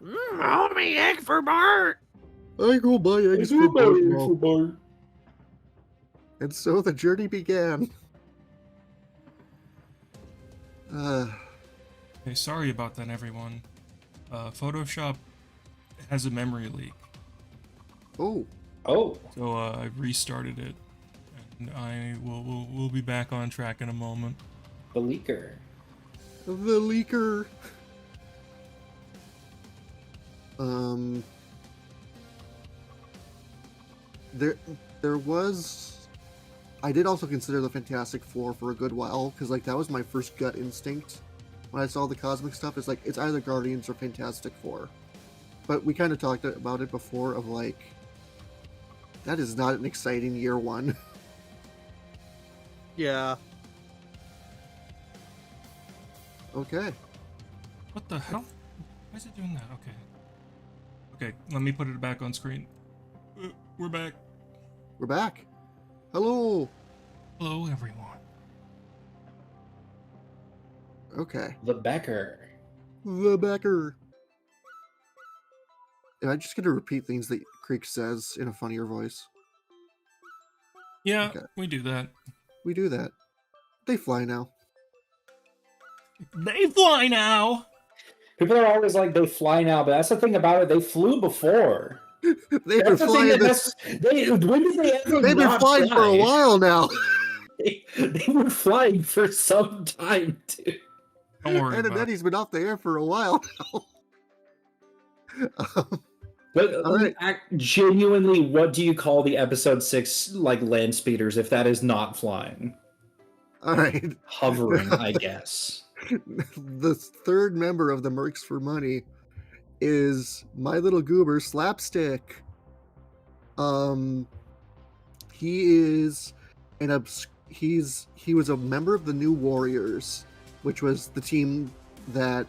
Homie, egg for Bart!
I go buy eggs for Bart now.
Bart.
And so the journey began.
Hey, sorry about that, everyone. Photoshop has a memory leak,
Oh,
Oh,
so I've restarted it, and we'll be back on track in a moment.
the leaker.
the leaker. There was. I did also consider the Fantastic Four for a good while, because like that was my first gut instinct when I saw the cosmic stuff. It's like it's either Guardians or Fantastic Four. But we kind of talked about it before of like that is not an exciting year one.
Yeah.
Okay.
What the hell? Why is it doing that? Okay, let me put it back on screen. We're back.
We're back. Hello.
Hello, everyone.
Okay.
The Becker.
The Becker. Am I just gonna repeat things that Creek says in a funnier voice?
Yeah,
Okay.
we do that.
We do that. They fly now.
They fly now.
People are always like, they fly now, but that's the thing about it. They flew before.
They've been
That's the thing
flying.
that when did they ever
They've been
not
flying for a
fly?
while now.
They were flying for some time, too.
Don't worry
Ed and
about it.
Eddie's been off the air for a while now.
But
All right.
genuinely, what do you call the episode 6 like land speeders if that is not flying?
All right.
Hovering, I guess.
The third member of the Mercs for Money is my little goober Slapstick. He is he was a member of the New Warriors, which was the team that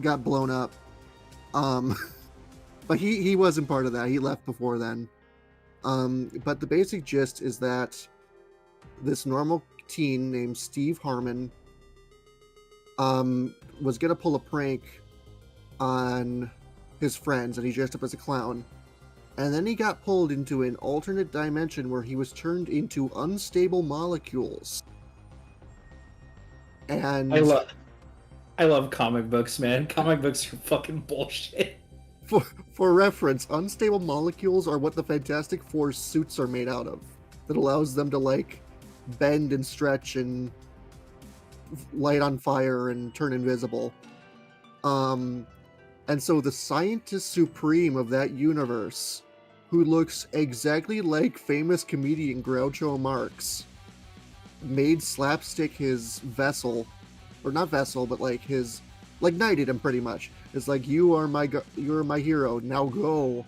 got blown up. But he wasn't part of that. He left before then. But the basic gist is that this normal teen named Steve Harmon was gonna pull a prank on his friends, and he dressed up as a clown. And then he got pulled into an alternate dimension where he was turned into unstable molecules. And
I love comic books, man. Comic books are fucking bullshit.
for reference, unstable molecules are what the Fantastic Four suits are made out of. That allows them to like bend and stretch and light on fire and turn invisible. And so the scientist supreme of that universe, who looks exactly like famous comedian Groucho Marx, made Slapstick his vessel, or not vessel, but like his, like knighted him pretty much. It's like, you're my hero, now go.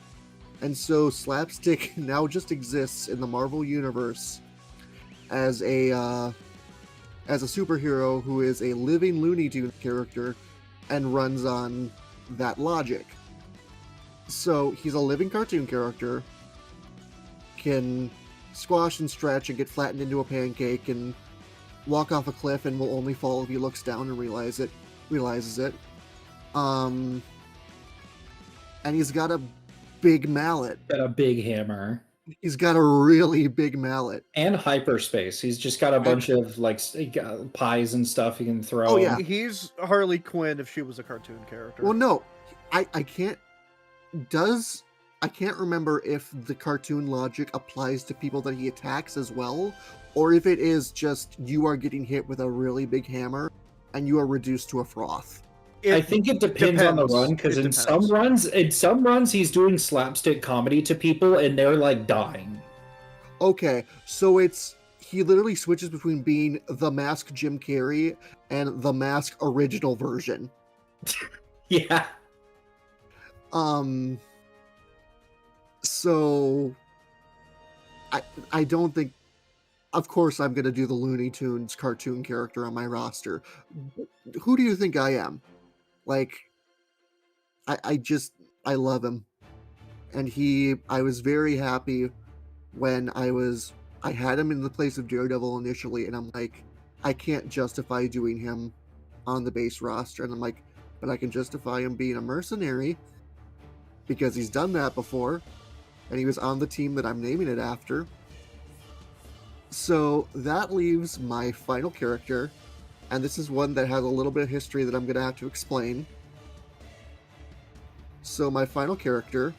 And so Slapstick now just exists in the Marvel universe as a superhero who is a living Looney Tunes character and runs on that logic. So he's a living cartoon character, can squash and stretch and get flattened into a pancake and walk off a cliff and will only fall if he looks down and realizes it. And he's got a big mallet.
Got a big hammer.
He's got a really big mallet.
And hyperspace. He's just got a bunch of like pies and stuff he can throw.
Oh, yeah.
He's Harley Quinn if she was a cartoon character.
Well, no, I can't remember if the cartoon logic applies to people that he attacks as well, or if it is just you are getting hit with a really big hammer and you are reduced to a froth.
I think it depends on the run, because in some runs he's doing slapstick comedy to people and they're like dying.
Okay, so he literally switches between being the Mask Jim Carrey and the Mask original version.
Yeah.
So I don't think, of course I'm gonna do the Looney Tunes cartoon character on my roster. Who do you think I am? Like, I I love him. And I was very happy when I had him in the place of Daredevil initially, and I'm like, I can't justify doing him on the base roster. And I'm like, but I can justify him being a mercenary because he's done that before, and he was on the team that I'm naming it after. So that leaves my final character, and this is one that has a little bit of history that I'm going to have to explain. So my final character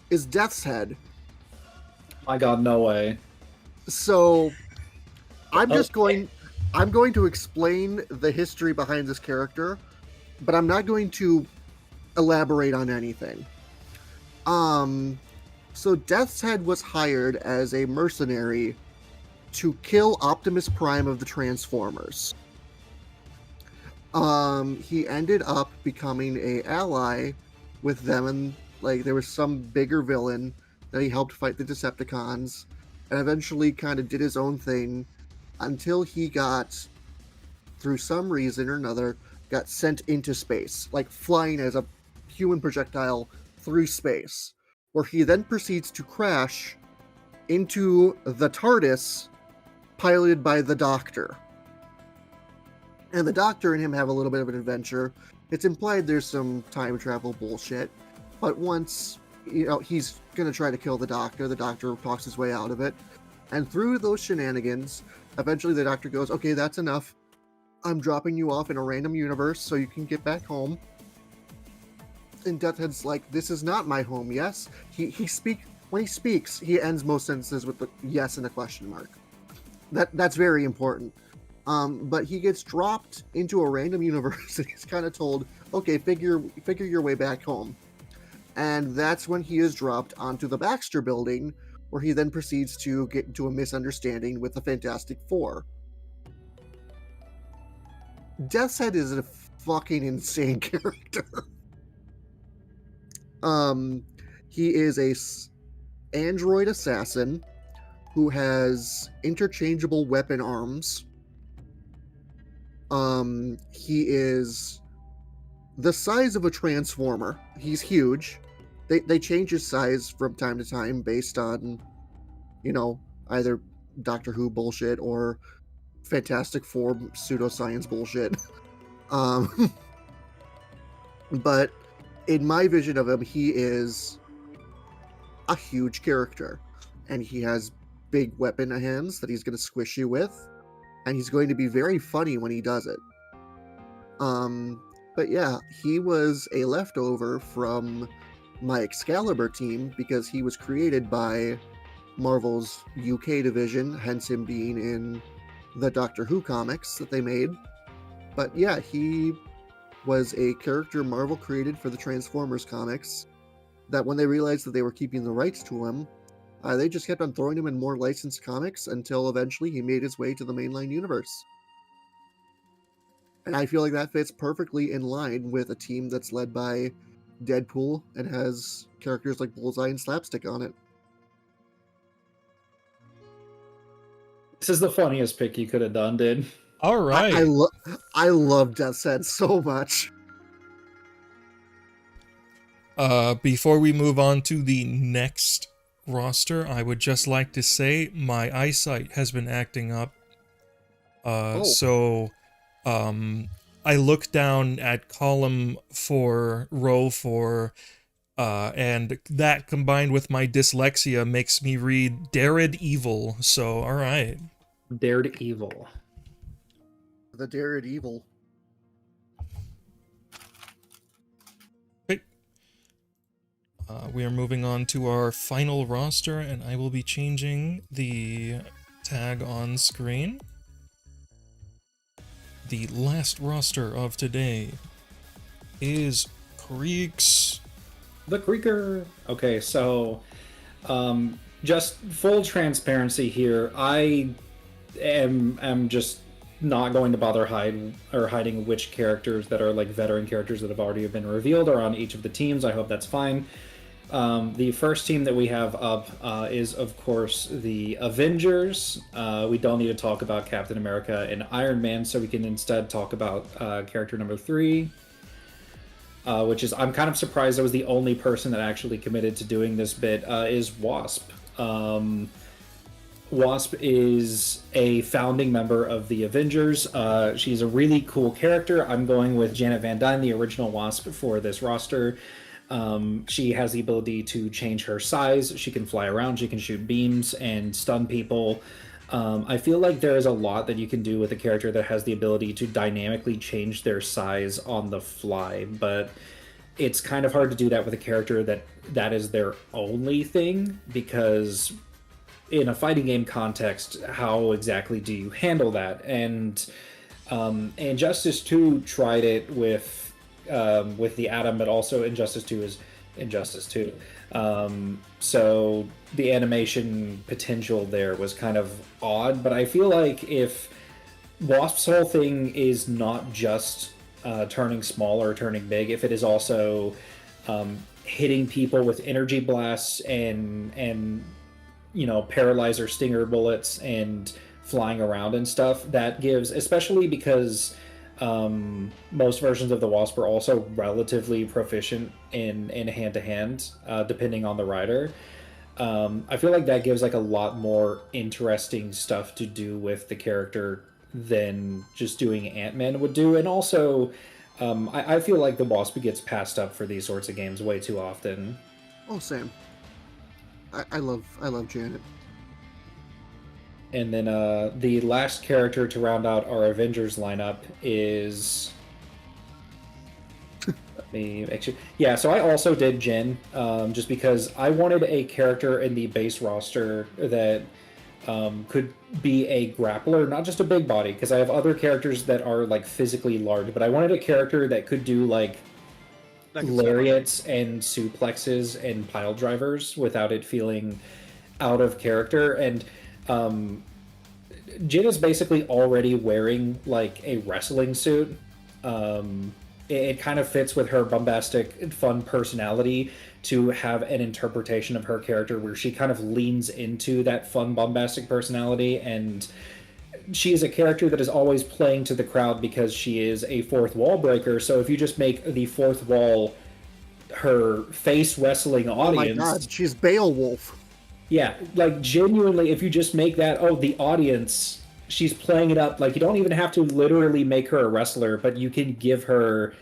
is Death's Head.
My God, no way.
So I'm going to explain the history behind this character, but I'm not going to elaborate on anything. So Death's Head was hired as a mercenary to kill Optimus Prime of the Transformers. He ended up becoming an ally with them, and like there was some bigger villain that he helped fight the Decepticons, and eventually kind of did his own thing until he got, through some reason or another, got sent into space, like flying as a human projectile through space, where he then proceeds to crash into the TARDIS piloted by the Doctor. And the Doctor and him have a little bit of an adventure. It's implied there's some time travel bullshit, but once, he's going to try to kill the Doctor talks his way out of it. And through those shenanigans, eventually the Doctor goes, okay, that's enough. I'm dropping you off in a random universe so you can get back home. And Deathhead's like, this is not my home, yes? When he speaks, he ends most sentences with the yes and a question mark. That's very important. But he gets dropped into a random universe and he's kind of told, okay, figure your way back home. And that's when he is dropped onto the Baxter building, where he then proceeds to get into a misunderstanding with the Fantastic Four. Death's Head is a fucking insane character. He is a android assassin who has interchangeable weapon arms. He is the size of a Transformer. He's huge. They change his size from time to time based on, either Doctor Who bullshit or Fantastic Four pseudoscience bullshit. But in my vision of him, he is a huge character, and he has big weapon hands that he's going to squish you with, and he's going to be very funny when he does it. But yeah, he was a leftover from my Excalibur team because he was created by Marvel's UK division, hence him being in the Doctor Who comics that they made. But yeah, he was a character Marvel created for the Transformers comics that when they realized that they were keeping the rights to him, they just kept on throwing him in more licensed comics until eventually he made his way to the mainline universe. And I feel like that fits perfectly in line with a team that's led by Deadpool and has characters like Bullseye and Slapstick on it.
This is the funniest pick you could have done, dude.
All right.
I love Death's Head so much.
Before we move on to the next roster, I would just like to say my eyesight has been acting up. So I look down at column 4, row 4, and that combined with my dyslexia makes me read Dared Evil. So, all right.
Dared Evil.
The Dared Evil.
Okay. We are moving on to our final roster, and I will be changing the tag on screen. The last roster of today is Creeks.
The Creeker. Okay, so just full transparency here. I am just not going to bother hiding which characters that are like veteran characters that have already been revealed are on each of the teams. I hope that's fine. The first team that we have up is, of course, the Avengers. We don't need to talk about Captain America and Iron Man, so we can instead talk about character number 3. which is I'm kind of surprised I was the only person that actually committed to doing this bit, is Wasp. Wasp is a founding member of the Avengers. She's a really cool character. I'm going with Janet Van Dyne, the original Wasp, for this roster. She has the ability to change her size. She can fly around. She can shoot beams and stun people. I feel like there is a lot that you can do with a character that has the ability to dynamically change their size on the fly, but it's kind of hard to do that with a character that is their only thing, because in a fighting game context, how exactly do you handle that? And Injustice 2 tried it with the Atom, but also Injustice 2 is Injustice 2. So the animation potential there was kind of odd, but I feel like if Wasp's whole thing is not just turning small or turning big, if it is also hitting people with energy blasts and paralyzer stinger bullets and flying around and stuff, that gives, especially because most versions of the Wasp are also relatively proficient in hand-to-hand, depending on the rider. I feel like that gives like a lot more interesting stuff to do with the character than just doing Ant-Man would do. And also, I feel like the Wasp gets passed up for these sorts of games way too often.
Oh, Sam. I love Janet.
And then the last character to round out our Avengers lineup is... Let me make sure. Yeah, so I also did Jin, just because I wanted a character in the base roster that could be a grappler, not just a big body, because I have other characters that are like physically large, but I wanted a character that could do like lariats and suplexes and pile drivers without it feeling out of character. And Jin is basically already wearing like a wrestling suit. It kind of fits with her bombastic, fun personality to have an interpretation of her character where she kind of leans into that fun, bombastic personality. And she is a character that is always playing to the crowd because she is a fourth wall breaker. So if you just make the fourth wall her face wrestling audience... Oh my god,
she's Beowulf.
Yeah, like genuinely, if you just make that, the audience, she's playing it up. Like, you don't even have to literally make her a wrestler, but you can give her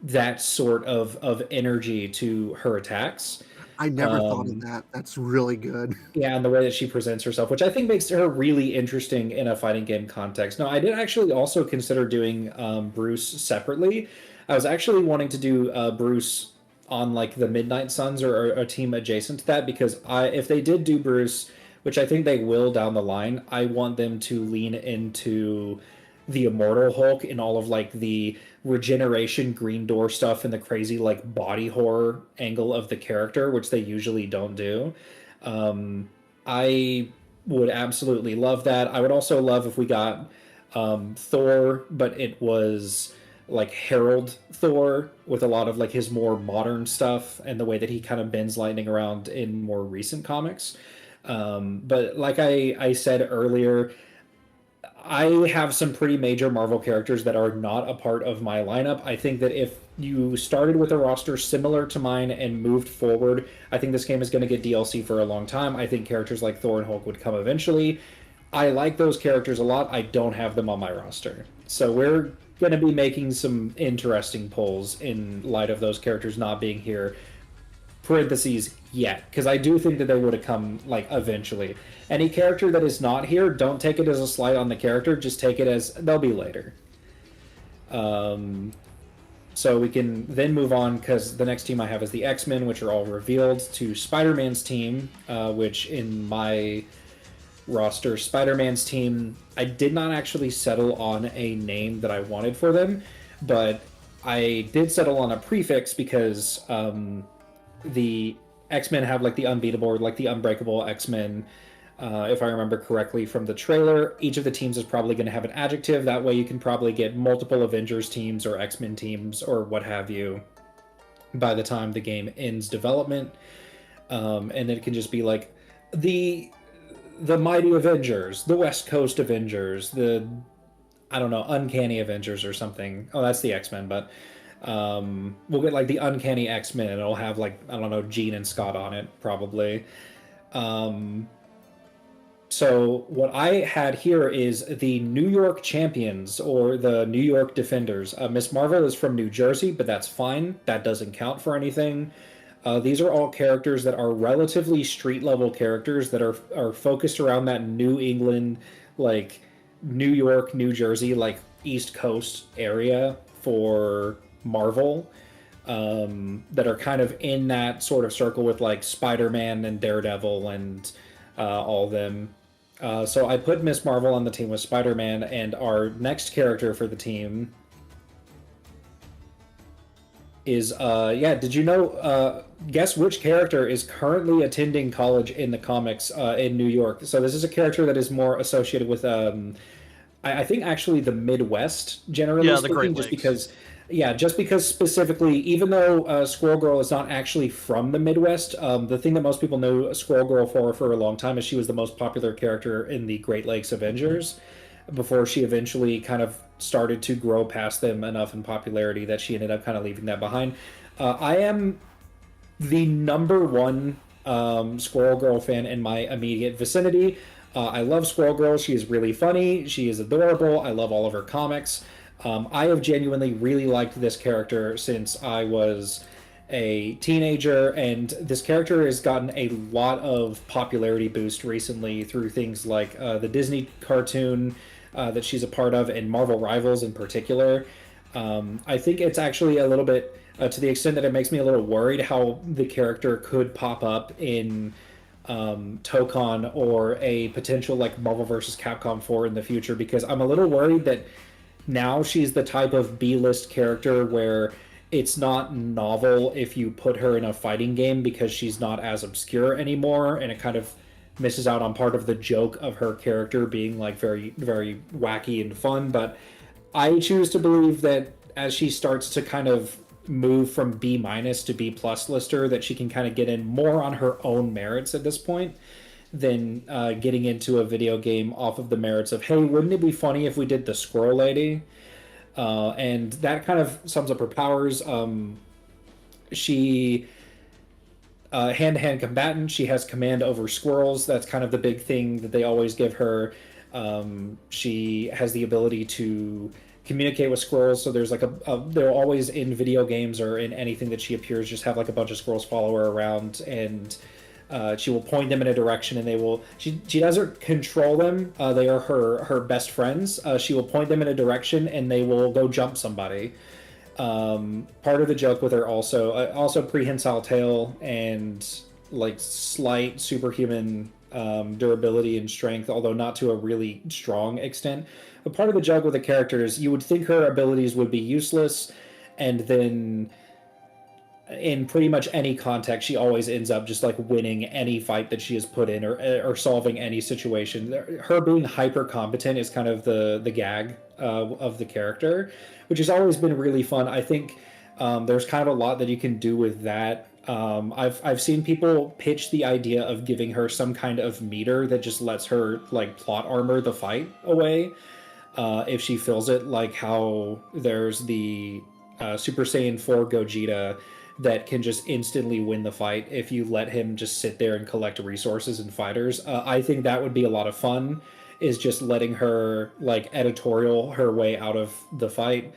that sort of energy to her attacks.
I never thought of that. That's really good.
Yeah, and the way that she presents herself, which I think makes her really interesting in a fighting game context. Now, I did actually also consider doing Bruce separately. I was actually wanting to do Bruce on like the Midnight Suns or a team adjacent to that, because if they did do Bruce, which I think they will down the line, I want them to lean into the Immortal Hulk in all of like the regeneration Green Door stuff and the crazy like body horror angle of the character, which they usually don't do. I would absolutely love that. I would also love if we got Thor, but it was like Herald Thor with a lot of like his more modern stuff and the way that he kind of bends lightning around in more recent comics. But like I said earlier, I have some pretty major Marvel characters that are not a part of my lineup. I think that if you started with a roster similar to mine and moved forward, I think this game is going to get DLC for a long time. I think characters like Thor and Hulk would come eventually. I like those characters a lot. I don't have them on my roster. So we're going to be making some interesting polls in light of those characters not being here. Parentheses, yet, because I do think that they would have come like eventually. Any character that is not here, don't take it as a slight on the character, just take it as they'll be later. So we can then move on, because the next team I have is the X-Men, which are all revealed, to Spider-Man's team, which in my roster, Spider-Man's team, I did not actually settle on a name that I wanted for them, but I did settle on a prefix because the X-Men have like the unbeatable or like the unbreakable X-Men, if I remember correctly from the trailer. Each of the teams is probably going to have an adjective. That way you can probably get multiple Avengers teams or X-Men teams or what have you by the time the game ends development. And it can just be like the Mighty Avengers, the West Coast Avengers, the, I don't know, Uncanny Avengers or something. Oh, that's the X-Men, but We'll get like the Uncanny X-Men, and it'll have like, I don't know, Jean and Scott on it probably. So what I had here is the New York Champions, or the New York Defenders. Miss Marvel is from New Jersey, but that's fine. That doesn't count for anything. These are all characters that are relatively street level characters that are focused around that New England, like New York, New Jersey, like East Coast area for Marvel. That are kind of in that sort of circle with like Spider-Man and Daredevil and all of them. So I put Miss Marvel on the team with Spider-Man, and our next character for the team is did you know, guess which character is currently attending college in the comics in New York? So this is a character that is more associated with I think actually the Midwest, generally speaking, just because specifically, even though Squirrel Girl is not actually from the Midwest, the thing that most people know Squirrel Girl for a long time is she was the most popular character in the Great Lakes Avengers before she eventually kind of started to grow past them enough in popularity that she ended up kind of leaving that behind. I am the number one Squirrel Girl fan in my immediate vicinity. I love Squirrel Girl. She is really funny. She is adorable. I love all of her comics. I have genuinely really liked this character since I was a teenager, and this character has gotten a lot of popularity boost recently through things like the Disney cartoon that she's a part of, and Marvel Rivals in particular. I think it's actually a little bit, to the extent that it makes me a little worried how the character could pop up in Tokon or a potential like Marvel vs. Capcom 4 in the future, because I'm a little worried that now she's the type of B-list character where it's not novel if you put her in a fighting game because she's not as obscure anymore, and it kind of misses out on part of the joke of her character being like very, very wacky and fun. But I choose to believe that as she starts to kind of move from B- to B+ lister, that she can kind of get in more on her own merits at this point than getting into a video game off of the merits of, hey, wouldn't it be funny if we did the Squirrel Lady? And that kind of sums up her powers. She hand-to-hand combatant. She has command over squirrels. That's kind of the big thing that they always give her. She has the ability to communicate with squirrels, so there's like they're always in video games or in anything that she appears, just have like a bunch of squirrels follow her around, and she will point them in a direction, and they will. She doesn't control them. They are her best friends. She will point them in a direction, and they will go jump somebody. Part of the joke with her also prehensile tail and like slight superhuman durability and strength, although not to a really strong extent. But part of the joke with the character is you would think her abilities would be useless, and then in pretty much any context, she always ends up just like winning any fight that she is put in, or solving any situation. Her being hyper competent is kind of the gag of the character, which has always been really fun. I think there's kind of a lot that you can do with that. I've seen people pitch the idea of giving her some kind of meter that just lets her like plot armor the fight away if she feels it, like how there's the Super Saiyan 4 Gogeta that can just instantly win the fight if you let him just sit there and collect resources and fighters. I think that would be a lot of fun, is just letting her like editorial her way out of the fight.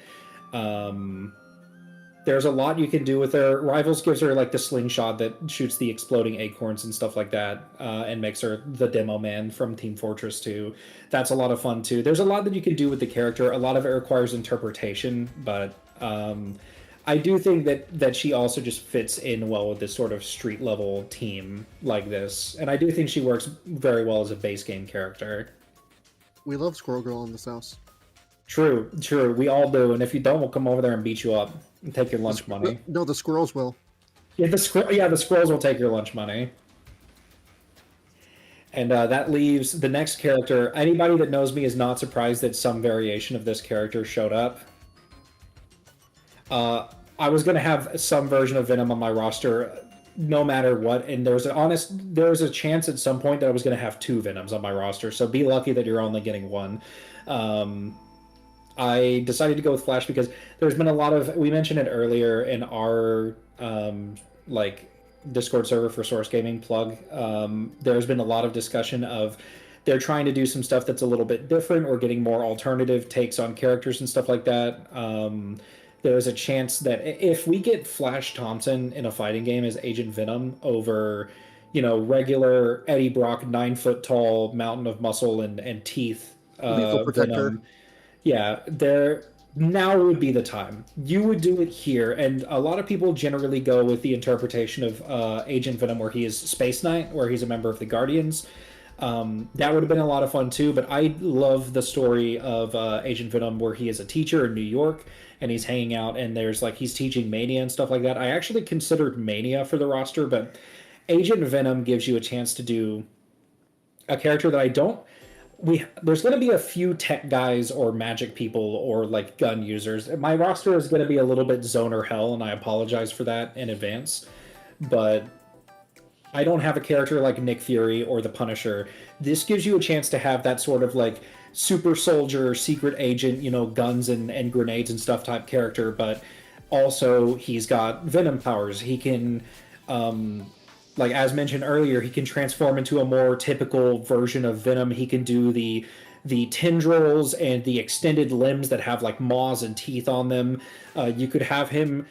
There's a lot you can do with her. Rivals gives her like the slingshot that shoots the exploding acorns and stuff like that, and makes her the demo man from Team Fortress 2. That's a lot of fun too. There's a lot that you can do with the character. A lot of it requires interpretation, but I do think that she also just fits in well with this sort of street level team like this, and I do think she works very well as a base game character.
We love Squirrel Girl in this house.
True, we all do, and if you don't, we'll come over there and beat you up and take your lunch money.
No, the squirrels will.
Yeah, the squirrels will take your lunch money. And that leaves the next character. Anybody that knows me is not surprised that some variation of this character showed up. I was going to have some version of Venom on my roster no matter what, and there was a chance at some point that I was going to have two Venoms on my roster, so be lucky that you're only getting one. I decided to go with Flash because there's been a lot of, we mentioned it earlier in our like Discord server for Source Gaming plug. There's been a lot of discussion of they're trying to do some stuff that's a little bit different or getting more alternative takes on characters and stuff like that. There's a chance that if we get Flash Thompson in a fighting game as Agent Venom over, you know, regular Eddie Brock 9-foot tall mountain of muscle and teeth,
Lethal Protector.
Venom, yeah, now would be the time. You would do it here, and a lot of people generally go with the interpretation of Agent Venom where he is Space Knight, where he's a member of the Guardians. That would have been a lot of fun too, but I love the story of Agent Venom where he is a teacher in New York and he's hanging out and there's like he's teaching Mania and stuff like that. I actually considered Mania for the roster, but Agent Venom gives you a chance to do a character that I don't. There's going to be a few tech guys or magic people or like gun users. My roster is going to be a little bit zoner hell, and I apologize for that in advance, but I don't have a character like Nick Fury or the Punisher. This gives you a chance to have that sort of like super soldier, secret agent, you know, guns and grenades and stuff type character, but also he's got Venom powers. He can, like as mentioned earlier, he can transform into a more typical version of Venom. He can do the tendrils and the extended limbs that have like maws and teeth on them. You could have him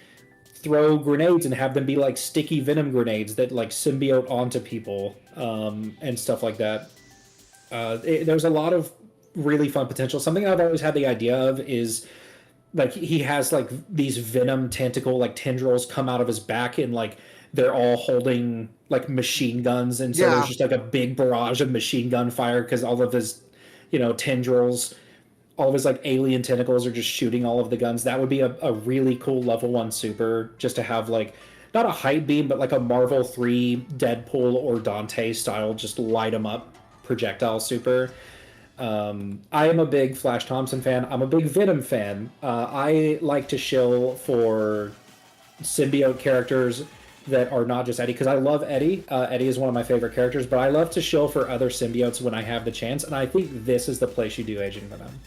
throw grenades and have them be like sticky venom grenades that like symbiote onto people, and stuff like that. There's a lot of really fun potential. Something I've always had the idea of is like he has like these venom tentacle like tendrils come out of his back and like they're all holding like machine guns, and so there's just like a big barrage of machine gun fire because all of his, you know, tendrils, all of his like alien tentacles are just shooting all of the guns. That would be a really cool level 1 super, just to have like not a hype beam but like a Marvel 3 Deadpool or Dante style just light them up projectile super. I am a big Flash Thompson fan. I'm a big Venom fan. I like to shill for symbiote characters that are not just Eddie, because I love Eddie. Eddie is one of my favorite characters, but I love to shill for other symbiotes when I have the chance, and I think this is the place you do Agent Venom.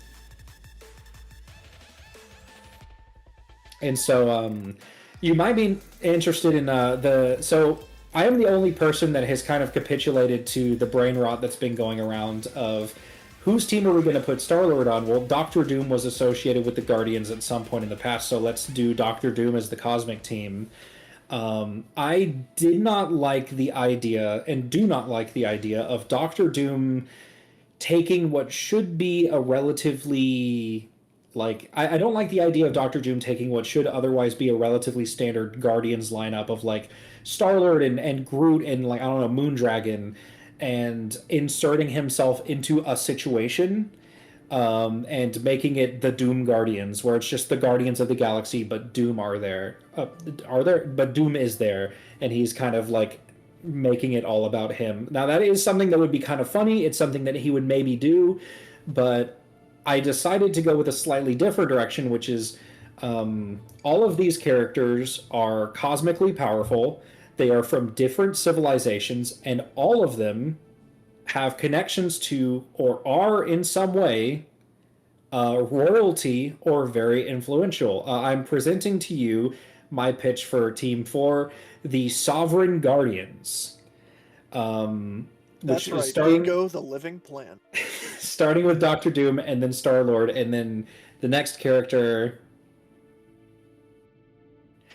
And so you might be interested in so I am the only person that has kind of capitulated to the brain rot that's been going around of whose team are we going to put Star-Lord on? Well, Doctor Doom was associated with the Guardians at some point in the past, so let's do Doctor Doom as the Cosmic Team. I did not like the idea, and do not like the idea, of Doctor Doom taking what should be a relatively... Like, I don't like the idea of Doctor Doom taking what should otherwise be a relatively standard Guardians lineup of, like, Star-Lord and Groot and, like, I don't know, Moondragon, and inserting himself into a situation and making it the Doom Guardians, where it's just the Guardians of the Galaxy, but Doom but Doom is there, and he's kind of, like, making it all about him. Now, that is something that would be kind of funny. It's something that he would maybe do, but I decided to go with a slightly different direction, which is all of these characters are cosmically powerful. They are from different civilizations, and all of them have connections to, or are in some way, royalty or very influential. I'm presenting to you my pitch for Team 4, the Sovereign Guardians.
That's right. Bingo, the living plan.
Starting with Doctor Doom, and then Star-Lord, and then the next character.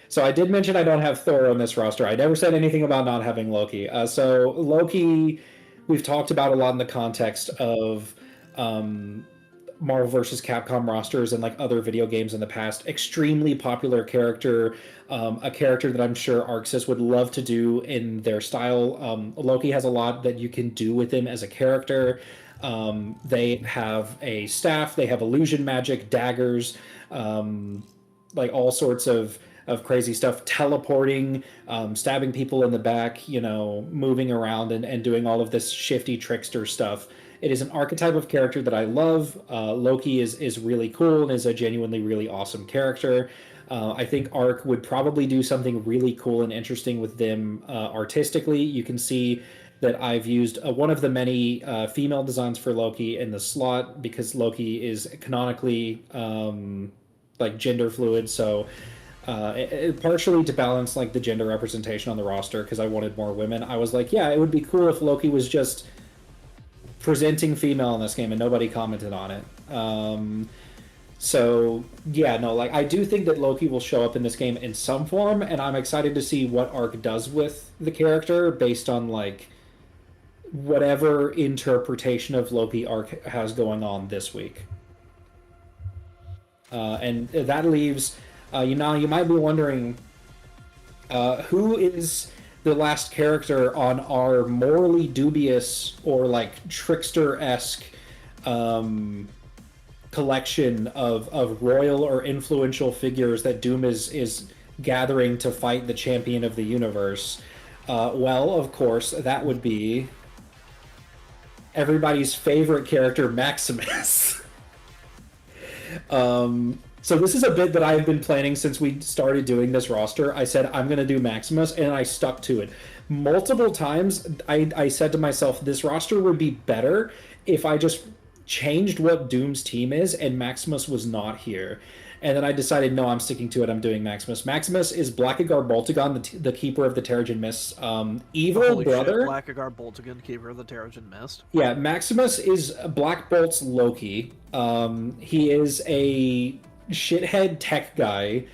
So I did mention I don't have Thor on this roster. I never said anything about not having Loki. So Loki, we've talked about a lot in the context of Marvel vs. Capcom rosters and like other video games in the past. Extremely popular character, a character that I'm sure Arxis would love to do in their style. Loki has a lot that you can do with him as a character. They have a staff, they have illusion magic, daggers, like all sorts of crazy stuff, teleporting, stabbing people in the back, you know, moving around and doing all of this shifty trickster stuff. It is an archetype of character that I love. Loki is really cool and is a genuinely really awesome character. I think Arc would probably do something really cool and interesting with them artistically. You can see that I've used one of the many female designs for Loki in the slot because Loki is canonically like gender fluid, so partially to balance like the gender representation on the roster because I wanted more women. I was like, yeah, it would be cool if Loki was just presenting female in this game and nobody commented on it. So yeah, no, like I do think that Loki will show up in this game in some form, and I'm excited to see what Arc does with the character based on like whatever interpretation of Loki Arc has going on this week. And that leaves, you might be wondering, who is the last character on our morally dubious or like trickster-esque collection of royal or influential figures that Doom is gathering to fight the champion of the universe. Well, of course, that would be everybody's favorite character, Maximus. So this is a bit that I've been planning since we started doing this roster. I said, I'm going to do Maximus, and I stuck to it. Multiple times, I said to myself, this roster would be better if I just changed what Doom's team is, and Maximus was not here. And then I decided, no, I'm sticking to it. I'm doing Maximus. Maximus is Blackagar Boltagon, the Keeper of the Terrigen Mist. Evil
Holy
brother.
Shit, Blackagar Boltagon, Keeper of the Terrigen Mist.
Yeah, Maximus is Black Bolt's Loki. He is a shithead tech guy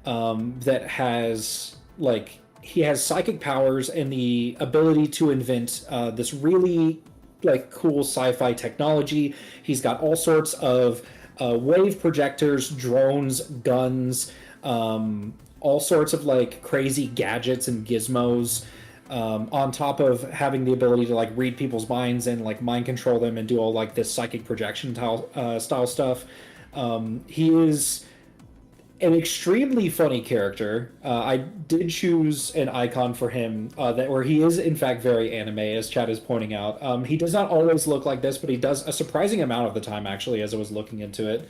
that has, like, he has psychic powers and the ability to invent this really, like, cool sci-fi technology. He's got all sorts of wave projectors, drones, guns, all sorts of like crazy gadgets and gizmos, on top of having the ability to like read people's minds and like mind control them and do all like this psychic projection style stuff. He is an extremely funny character. I did choose an icon for him where he is in fact very anime, as Chad is pointing out. He does not always look like this, but he does a surprising amount of the time, actually, as I was looking into it.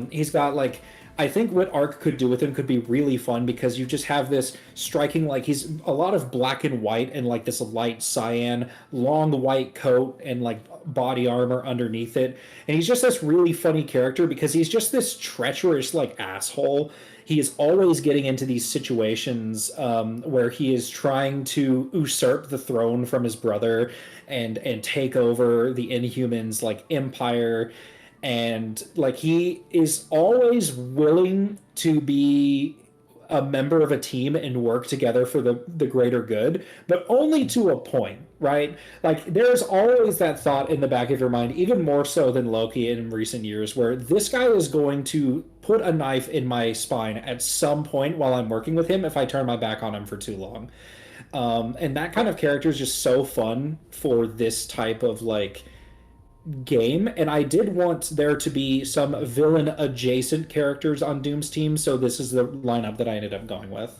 He's got like, I think what Arc could do with him could be really fun because you just have this striking, like he's a lot of black and white and like this light cyan, long white coat and like body armor underneath it. And he's just this really funny character because he's just this treacherous like asshole. He is always getting into these situations where he is trying to usurp the throne from his brother and take over the Inhumans like empire. And like he is always willing to be a member of a team and work together for the greater good, but only to a point, right? Like there's always that thought in the back of your mind, even more so than Loki in recent years, where this guy is going to put a knife in my spine at some point while I'm working with him if I turn my back on him for too long. And that kind of character is just so fun for this type of like game, and I did want there to be some villain adjacent characters on Doom's team, so this is the lineup that I ended up going with.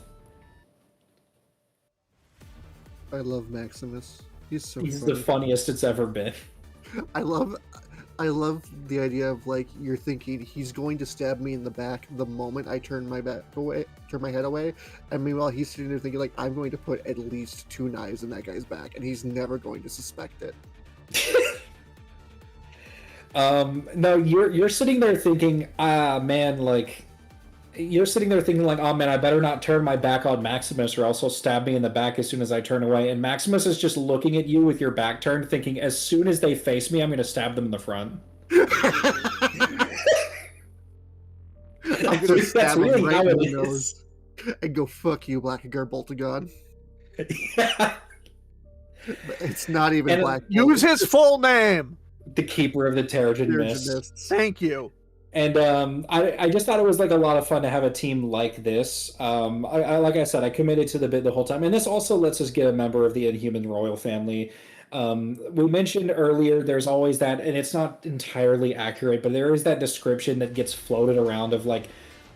I love Maximus. He's
He's
funny.
the funniest it's ever been.
I love the idea of like you're thinking he's going to stab me in the back the moment I turn my head away, and meanwhile he's sitting there thinking like I'm going to put at least 2 knives in that guy's back, and he's never going to suspect it.
No, you're sitting there thinking, man, like, you're sitting there thinking like, oh man, I better not turn my back on Maximus or else he'll stab me in the back as soon as I turn away. And Maximus is just looking at you with your back turned, thinking as soon as they face me, I'm going to stab them in the front.
I'm going to stab him right in the nose and go, fuck you, Blackagar Boltagon.
Yeah.
It's not even Black Bolt.
Use his full name!
The Keeper of the Terrigen Mist.
Thank you.
And I just thought it was like a lot of fun to have a team like this. Like I said, I committed to the bit the whole time, and this also lets us get a member of the Inhuman royal family. We mentioned earlier there's always that, and it's not entirely accurate, but there is that description that gets floated around of like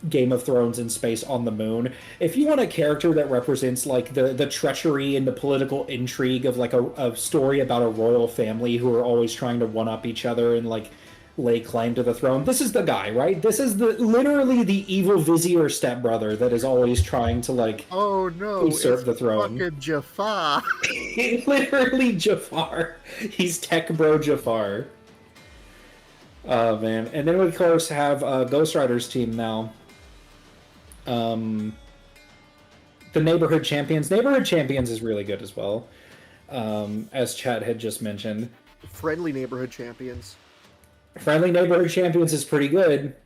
Game of Thrones in space on the moon. If you want a character that represents like the treachery and the political intrigue of like a story about a royal family who are always trying to one up each other and like lay claim to the throne. This is the guy, right? This is literally the evil vizier stepbrother that is always trying to like
Oh no!
usurp
It's
the throne.
fucking Jafar.
Literally Jafar. He's tech bro Jafar. Oh man! And then we of course have Ghost Rider's team now. The Neighborhood Champions. Neighborhood Champions is really good as well, as Chad had just mentioned.
Friendly neighborhood champions.
Friendly Neighborhood Champions is pretty good.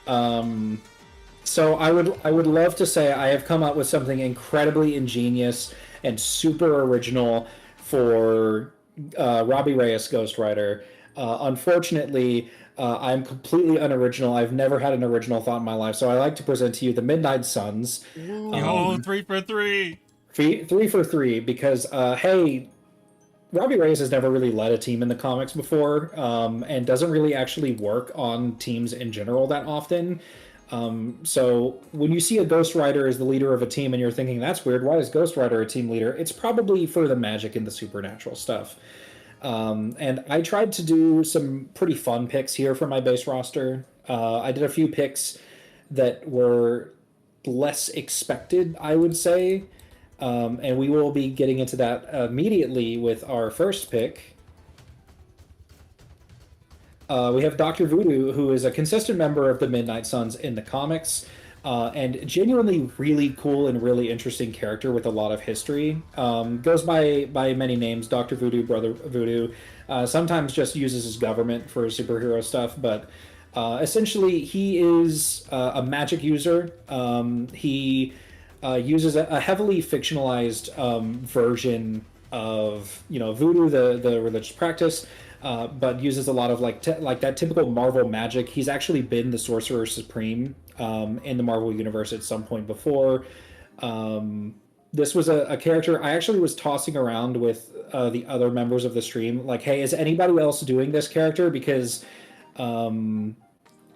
So I would love to say I have come up with something incredibly ingenious and super original for Robbie Reyes Ghost Rider. Unfortunately, I'm completely unoriginal. I've never had an original thought in my life, so I like to present to you the Midnight Suns.
Yo, 3 for 3.
3 for 3 because hey, Robbie Reyes has never really led a team in the comics before, and doesn't really actually work on teams in general that often. So when you see a Ghost Rider as the leader of a team and you're thinking, that's weird, why is Ghost Rider a team leader? It's probably for the magic and the supernatural stuff. And I tried to do some pretty fun picks here for my base roster. I did a few picks that were less expected, I would say. And we will be getting into that immediately with our first pick. We have Dr. Voodoo, who is a consistent member of the Midnight Suns in the comics, and genuinely really cool and really interesting character with a lot of history. Goes by many names, Dr. Voodoo, Brother Voodoo. Sometimes just uses his government for superhero stuff, but essentially he is a magic user. He uses a heavily fictionalized version of voodoo, the religious practice, but uses a lot of like that typical Marvel magic. He's actually been the Sorcerer Supreme in the Marvel universe at some point before. This was a character I actually was tossing around with the other members of the stream, like, hey, is anybody else doing this character? Because I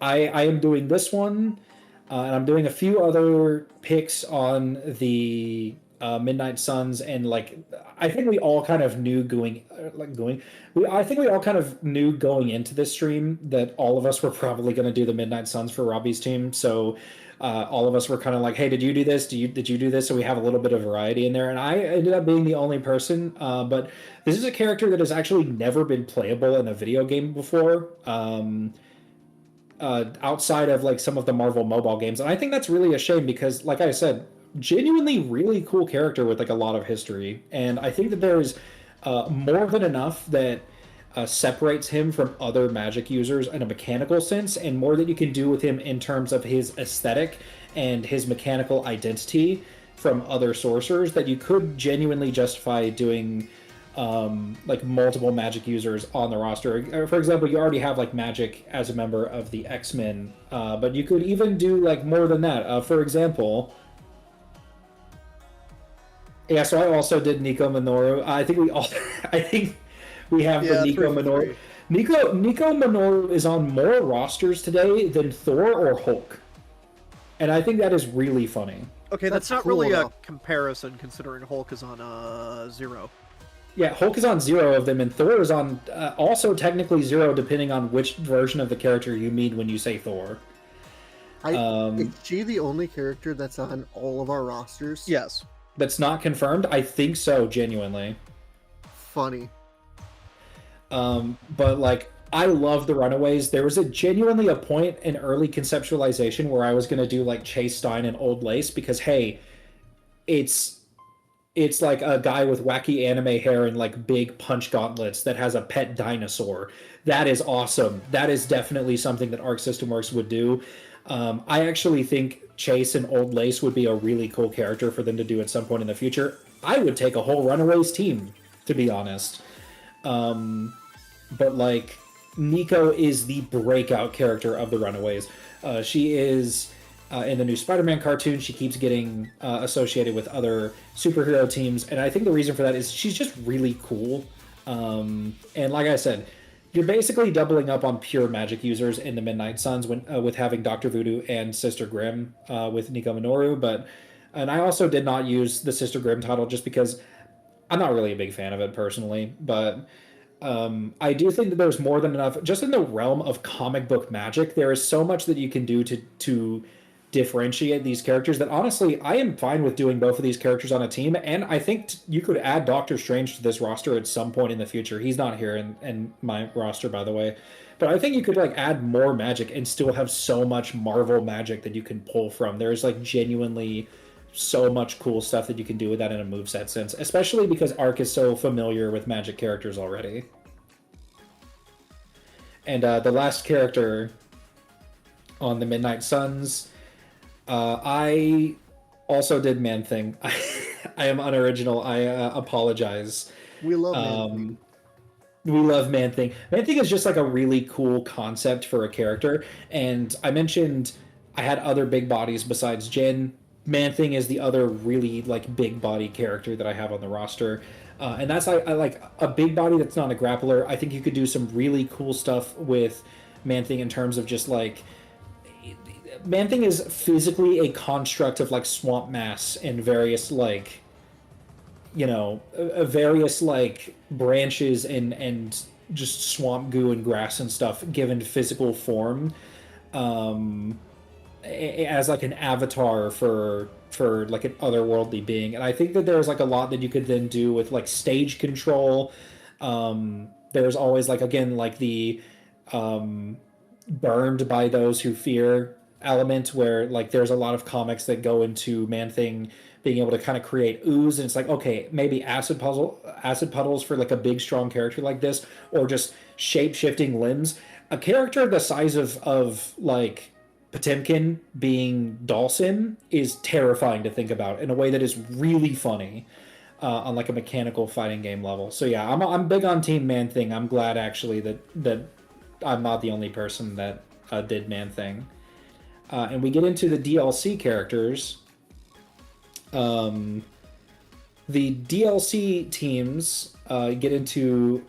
am doing this one. And I'm doing a few other picks on the Midnight Suns, and like I think we all kind of knew going into this stream that all of us were probably going to do the Midnight Suns for Robbie's team. So all of us were kind of like, hey, did you do this? Did you do this? So we have a little bit of variety in there, and I ended up being the only person. But this is a character that has actually never been playable in a video game before. Outside of like some of the Marvel mobile games, and I think that's really a shame because, like I said, genuinely really cool character with like a lot of history, and I think that there is more than enough that separates him from other magic users in a mechanical sense, and more that you can do with him in terms of his aesthetic and his mechanical identity from other sorcerers, that you could genuinely justify doing like multiple magic users on the roster. For example, you already have like magic as a member of the X-Men, but you could even do like more than that. For example, yeah, so I also did Nico Minoru. I think we have the Nico Minoru. Nico Minoru is on more rosters today than Thor or Hulk, and I think that is really funny.
Okay, that's not
cool
really
though.
a comparison considering Hulk is on 0.
Yeah, Hulk is on 0 of them, and Thor is on also technically 0, depending on which version of the character you mean when you say Thor.
Is she the only character that's on all of our rosters?
Yes.
That's not confirmed? I think so, genuinely.
Funny.
But, like, I love the Runaways. There was genuinely a point in early conceptualization where I was going to do, like, Chase Stein and Old Lace, because, hey, it's like a guy with wacky anime hair and like big punch gauntlets that has a pet dinosaur. That is awesome. That is definitely something that Arc System Works would do. I actually think Chase and Old Lace would be a really cool character for them to do at some point in the future. I would take a whole Runaways team, to be honest. But like, Nico is the breakout character of the Runaways. She is... in the new Spider-Man cartoon, she keeps getting associated with other superhero teams, and I think the reason for that is she's just really cool. And like I said, you're basically doubling up on pure magic users in the Midnight Suns with having Dr. Voodoo and Sister Grimm with Nico Minoru, and I also did not use the Sister Grimm title just because I'm not really a big fan of it personally, but I do think that there's more than enough, just in the realm of comic book magic, there is so much that you can do to differentiate these characters that honestly, I am fine with doing both of these characters on a team, and I think you could add Doctor Strange to this roster at some point in the future. He's not here in my roster, by the way. But I think you could like add more magic and still have so much Marvel magic that you can pull from. There's like genuinely so much cool stuff that you can do with that in a moveset sense, especially because Arc is so familiar with magic characters already. And the last character on the Midnight Suns, I also did Man-Thing. I am unoriginal. I apologize.
We love Man-Thing.
We love Man-Thing. Man-Thing is just like a really cool concept for a character. And I mentioned I had other big bodies besides Jin. Man-Thing is the other really like big body character that I have on the roster. And that's I like a big body that's not a grappler. I think you could do some really cool stuff with Man-Thing in terms of just like Man-Thing is physically a construct of like swamp mass and various like various like branches and just swamp goo and grass and stuff given physical form as like an avatar for like an otherworldly being. And I think that there's like a lot that you could then do with like stage control. There's always like, again, like the burned by those who fear element where like there's a lot of comics that go into Man-Thing being able to kind of create ooze, and it's like, okay, maybe acid puddles for like a big strong character like this, or just shape-shifting limbs. A character the size of like Potemkin being Dhalsim is terrifying to think about in a way that is really funny on like a mechanical fighting game level. So yeah, I'm big on Team Man-Thing. I'm glad actually that I'm not the only person that did Man-Thing. And we get into the DLC characters. The DLC teams get into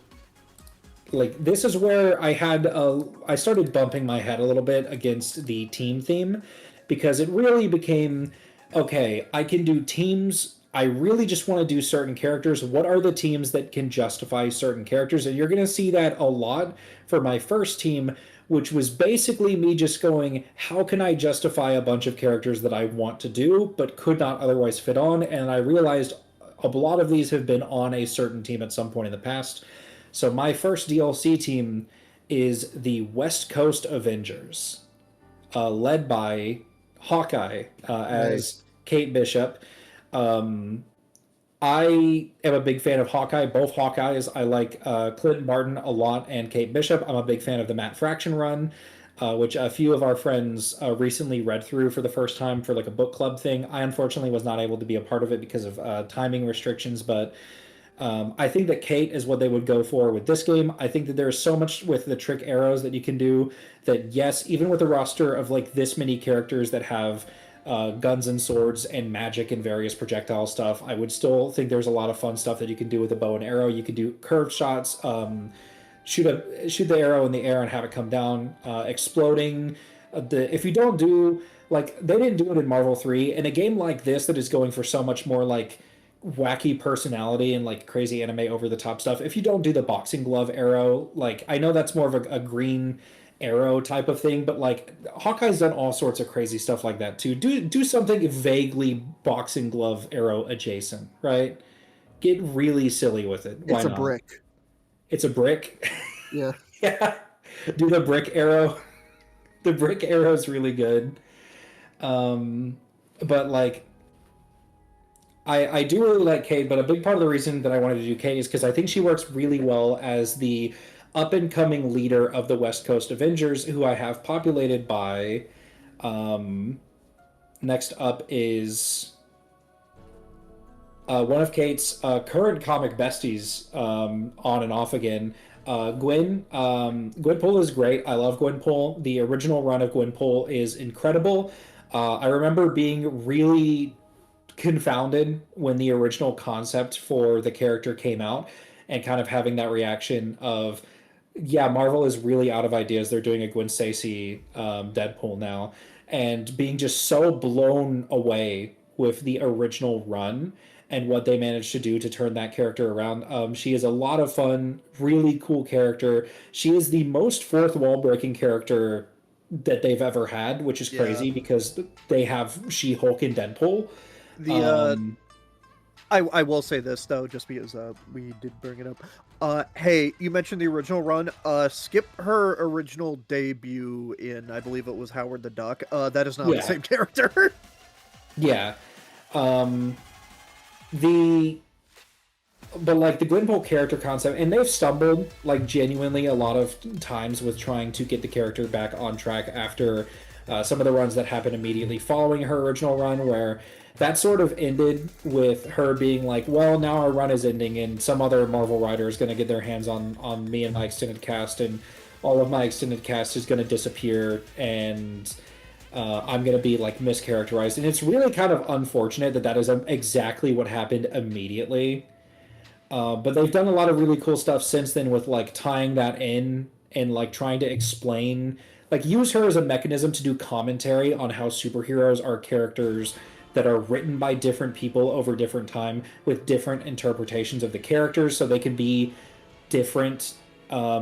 like this is where I started bumping my head a little bit against the team theme, because it really became okay, I can do teams. I really just want to do certain characters. What are the teams that can justify certain characters? And you're going to see that a lot for my first team, which was basically me just going, how can I justify a bunch of characters that I want to do but could not otherwise fit on? And I realized a lot of these have been on a certain team at some point in the past. So my first DLC team is the West Coast Avengers, led by Hawkeye as Kate Bishop. I am a big fan of Hawkeye, both Hawkeyes. I like Clinton Barton a lot and Kate Bishop. I'm a big fan of the Matt Fraction run, which a few of our friends recently read through for the first time for like a book club thing. I unfortunately was not able to be a part of it because of timing restrictions, but I think that Kate is what they would go for with this game. I think that there's so much with the trick arrows that you can do that, yes, even with a roster of like this many characters that have guns and swords and magic and various projectile stuff, I would still think there's a lot of fun stuff that you can do with a bow and arrow. You can do curved shots, shoot the arrow in the air and have it come down, exploding. If you don't do like they didn't do it in Marvel 3, in a game like this that is going for so much more like wacky personality and like crazy anime over the top stuff, if you don't do the boxing glove arrow, like I know that's more of a green arrow type of thing, but like Hawkeye's done all sorts of crazy stuff like that too. Do something vaguely boxing glove arrow adjacent, right? Get really silly with it. Why
It's a
not?
brick.
It's a brick.
Yeah.
Yeah. Do the brick arrow. The brick arrow is really good. But like I do really like Kate, but a big part of the reason that I wanted to do Kate is because I think she works really well as the up-and-coming leader of the West Coast Avengers, who I have populated by... next up is one of Kate's current comic besties, on and off again, Gwen. Gwenpool is great. I love Gwenpool. The original run of Gwenpool is incredible. I remember being really confounded when the original concept for the character came out and kind of having that reaction of, yeah, Marvel is really out of ideas. They're doing a Gwen Stacy Deadpool now, and being just so blown away with the original run and what they managed to do to turn that character around. She is a lot of fun, really cool character. She is the most fourth wall breaking character that they've ever had, which is crazy because they have She-Hulk and Deadpool.
I will say this though, just because we did bring it up. Hey, you mentioned the original run. Skip her original debut in, I believe it was Howard the Duck. That is not the same character.
Yeah. But like the Gwenpool character concept, and they've stumbled like genuinely a lot of times with trying to get the character back on track after some of the runs that happened immediately following her original run, where that sort of ended with her being like, well, now our run is ending and some other Marvel writer is going to get their hands on me and my extended cast, and all of my extended cast is going to disappear, and I'm going to be like mischaracterized. And it's really kind of unfortunate that is exactly what happened immediately. But they've done a lot of really cool stuff since then with like tying that in and like trying to explain, like use her as a mechanism to do commentary on how superheroes are characters that are written by different people over different time with different interpretations of the characters, so they can be different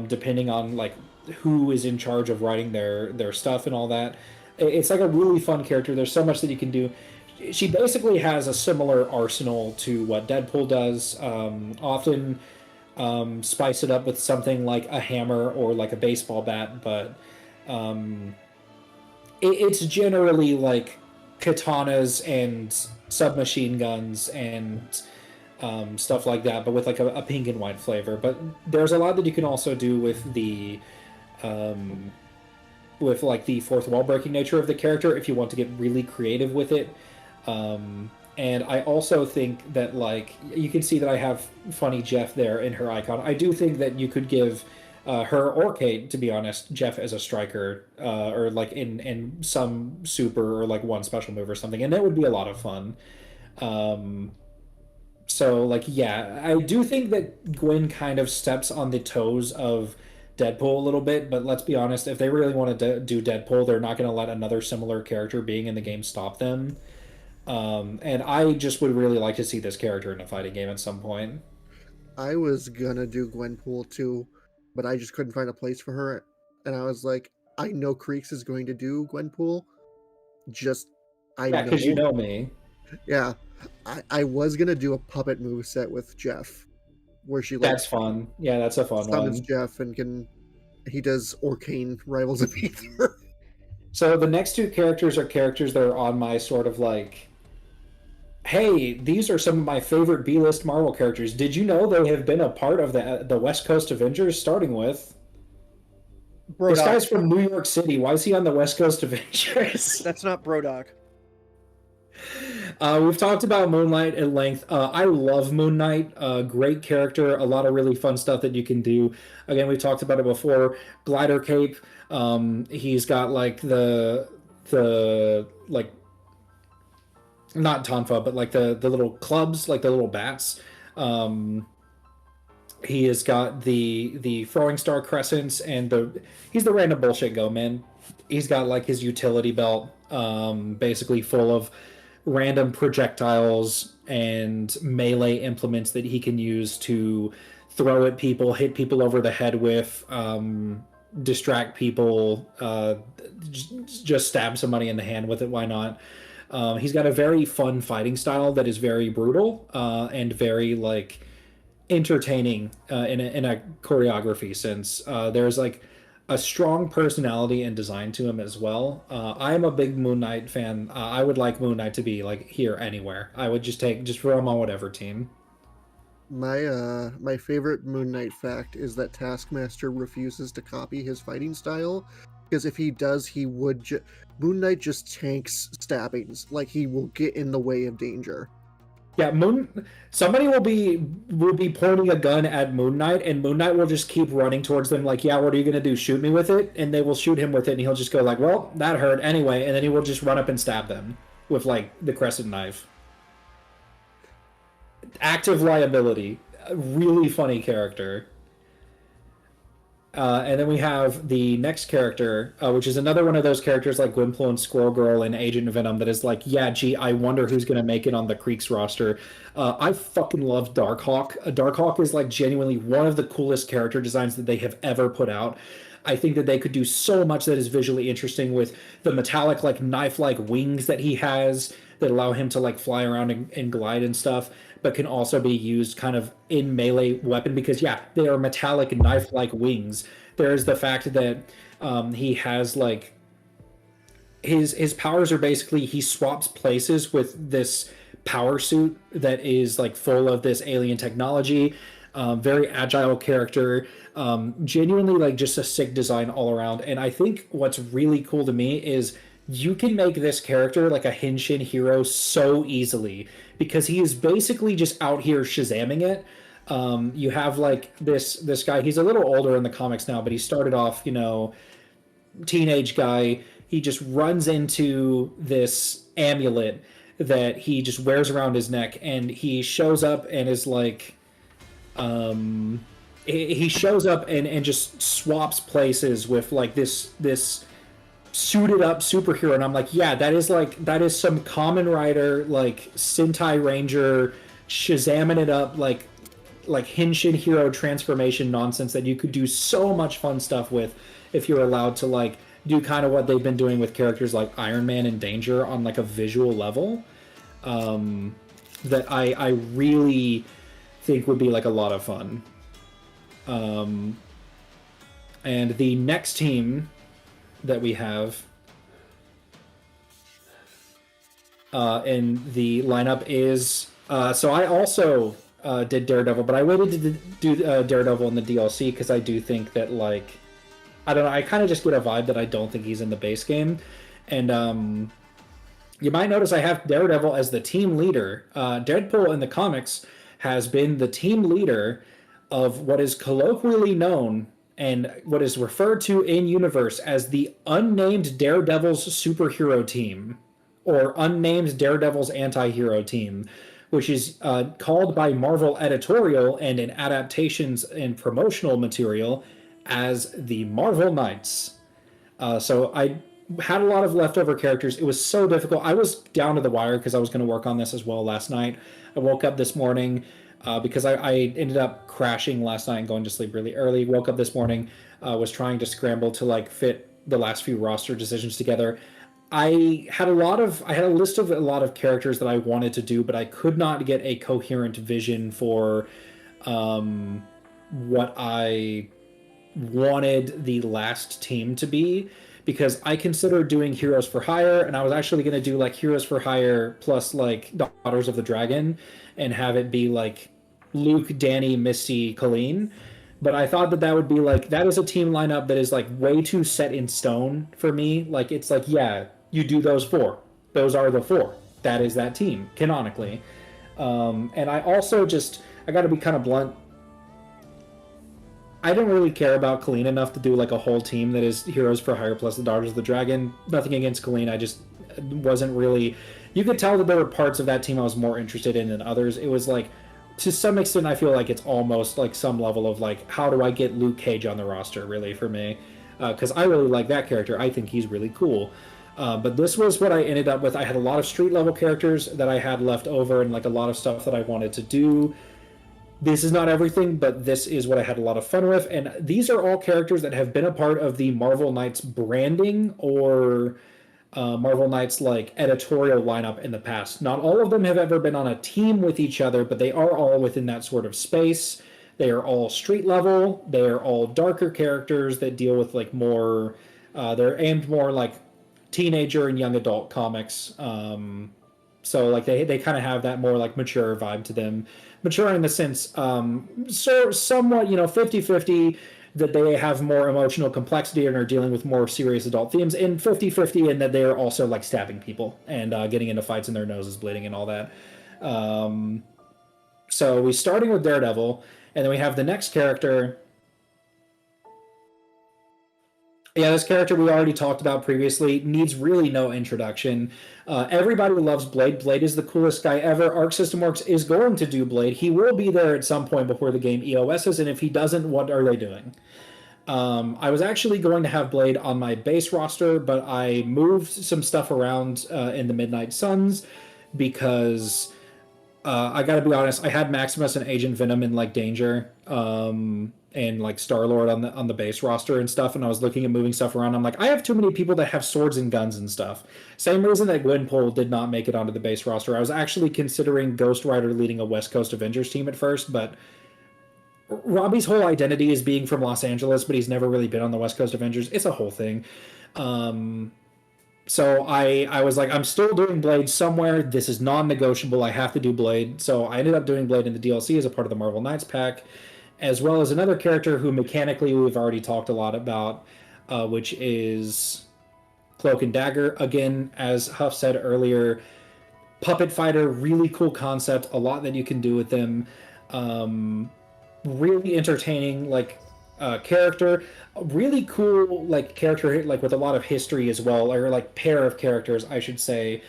depending on like who is in charge of writing their stuff and all that. It's like a really fun character. There's so much that you can do. She basically has a similar arsenal to what Deadpool does. Often spice it up with something like a hammer or like a baseball bat, but it's generally like katanas and submachine guns and stuff like that, but with like a pink and white flavor. But there's a lot that you can also do with the like the fourth wall breaking nature of the character if you want to get really creative with it. And I also think that like you can see that I have funny Jeff there in her icon. I do think that you could give her or Kate, to be honest, Jeff as a striker, or like in some super or like one special move or something, and that would be a lot of fun. So like yeah, I do think that Gwen kind of steps on the toes of Deadpool a little bit, but let's be honest, if they really want to do Deadpool, they're not going to let another similar character being in the game stop them. And I just would really like to see this character in a fighting game at some point.
I was gonna do Gwenpool too, but I just couldn't find a place for her. And I was like, I know Creeks is going to do Gwenpool.
Yeah, because you know me.
Yeah. I was gonna do a puppet moveset with Jeff, where she like
that's fun. Yeah, that's a fun
summons
one.
Jeff and he does Orcane Rivals of Ether.
So the next two characters are characters that are on my sort of like, hey, these are some of my favorite B-list Marvel characters. Did you know they have been a part of the West Coast Avengers, starting with... This guy's from New York City. Why is he on the West Coast Avengers?
That's not Brodock.
We've talked about Moon Knight at length. I love Moon Knight. Great character. A lot of really fun stuff that you can do. Again, we've talked about it before. Glider cape. He's got like the like, not tonfa, but like the little clubs, like the little bats. He has got the throwing star crescents, and he's the random bullshit go man. He's got like his utility belt, basically full of random projectiles and melee implements that he can use to throw at people, hit people over the head with, distract people, just stab somebody in the hand with it. Why not? He's got a very fun fighting style that is very brutal and very like entertaining in a choreography sense. There's like a strong personality and design to him as well. I am a big Moon Knight fan. I would like Moon Knight to be like here anywhere. I would just throw him on whatever team.
My favorite Moon Knight fact is that Taskmaster refuses to copy his fighting style, because if he does, he would Moon Knight just tanks stabbings. Like, he will get in the way of danger.
Yeah, somebody will be pointing a gun at Moon Knight, and Moon Knight will just keep running towards them like, yeah, what are you going to do, shoot me with it? And they will shoot him with it, and he'll just go like, well, that hurt anyway, and then he will just run up and stab them with like the crescent knife. Active liability. A really funny character. And then we have the next character, which is another one of those characters like Gwenpool and Squirrel Girl and Agent Venom that is like, yeah, gee, I wonder who's going to make it on the Creeks roster. I fucking love Darkhawk. Darkhawk is like genuinely one of the coolest character designs that they have ever put out. I think that they could do so much that is visually interesting with the metallic, like knife-like wings that he has that allow him to like fly around and glide and stuff, but can also be used kind of in melee weapon because yeah, they are metallic knife-like wings. There's the fact that he has like his powers are basically he swaps places with this power suit that is like full of this alien technology. Very agile character, genuinely like just a sick design all around. And I think what's really cool to me is you can make this character like a Henshin hero so easily because he is basically just out here shazamming it. You have like this guy, he's a little older in the comics now, but he started off, you know, teenage guy. He just runs into this amulet that he just wears around his neck, and he shows up and is like, he shows up and just swaps places with like this suited up superhero, and I'm like, yeah, that is some Kamen Rider like Sentai Ranger shazamming it up like Henshin hero transformation nonsense that you could do so much fun stuff with if you're allowed to like do kind of what they've been doing with characters like Iron Man and Danger on like a visual level, that I really think would be like a lot of fun. And the next team that we have in the lineup is so I also did Daredevil, but I waited to do Daredevil in the DLC because I do think that like I don't know, I kind of just get a vibe that I don't think he's in the base game. And you might notice I have Daredevil as the team leader. Deadpool in the comics has been the team leader of what is colloquially known and what is referred to in universe as the unnamed Daredevil's superhero team, or unnamed Daredevil's anti-hero team, which is called by Marvel editorial and in adaptations and promotional material as the Marvel Knights. So I had a lot of leftover characters. It was so difficult. I was down to the wire because I was going to work on this as well last night. I woke up this morning because I ended up crashing last night and going to sleep really early. Woke up this morning, was trying to scramble to like fit the last few roster decisions together. I had a list of a lot of characters that I wanted to do, but I could not get a coherent vision for what I wanted the last team to be, because I considered doing Heroes for Hire, and I was actually going to do like Heroes for Hire plus like Daughters of the Dragon and have it be like Luke, Danny, Misty, Colleen. But I thought that would be like, that is a team lineup that is like way too set in stone for me. Like, it's like, yeah, you do those four. Those are the four. That is that team, canonically. And I also I got to be kind of blunt. I don't really care about Colleen enough to do like a whole team that is Heroes for Hire plus the Daughters of the Dragon. Nothing against Colleen. I just wasn't really... You could tell that there were parts of that team I was more interested in than others. It was like, to some extent, I feel like it's almost like some level of like, how do I get Luke Cage on the roster, really, for me? Because I really like that character. I think he's really cool. But this was what I ended up with. I had a lot of street level characters that I had left over and like a lot of stuff that I wanted to do. This is not everything, but this is what I had a lot of fun with. And these are all characters that have been a part of the Marvel Knights branding or Marvel Knights like editorial lineup in the past. Not all of them have ever been on a team with each other, but they are all within that sort of space. They are all street level. They are all darker characters that deal with like more, they're aimed more like teenager and young adult comics. So like they kind of have that more like mature vibe to them. Mature in the sense, so somewhat, 50-50, that they have more emotional complexity and are dealing with more serious adult themes, and 50-50 in that they are also like stabbing people and getting into fights and their noses bleeding and all that. So we're starting with Daredevil, and then we have the next character. Yeah, this character we already talked about previously, needs really no introduction. Everybody loves Blade. Blade is the coolest guy ever. Arc System Works is going to do Blade. He will be there at some point before the game EOS's, and if he doesn't, what are they doing? I was actually going to have Blade on my base roster, but I moved some stuff around in the Midnight Suns because I gotta be honest, I had Maximus and Agent Venom in like Danger, and like Star-Lord on the base roster and stuff, and I was looking at moving stuff around. I'm like, I have too many people that have swords and guns and stuff. Same reason that Gwenpool did not make it onto the base roster. I was actually considering Ghost Rider leading a West Coast Avengers team at first, but Robbie's whole identity is being from Los Angeles, but he's never really been on the West Coast Avengers. It's a whole thing. So I was like, I'm still doing Blade somewhere. This is non-negotiable. I have to do Blade. So I ended up doing Blade in the DLC as a part of the Marvel Knights pack, as well as another character who mechanically we've already talked a lot about, which is Cloak and Dagger. Again, as Huff said earlier, puppet fighter, really cool concept, a lot that you can do with them. Really entertaining, like, character, really cool, like, character, like, with a lot of history as well, or like pair of characters, I should say,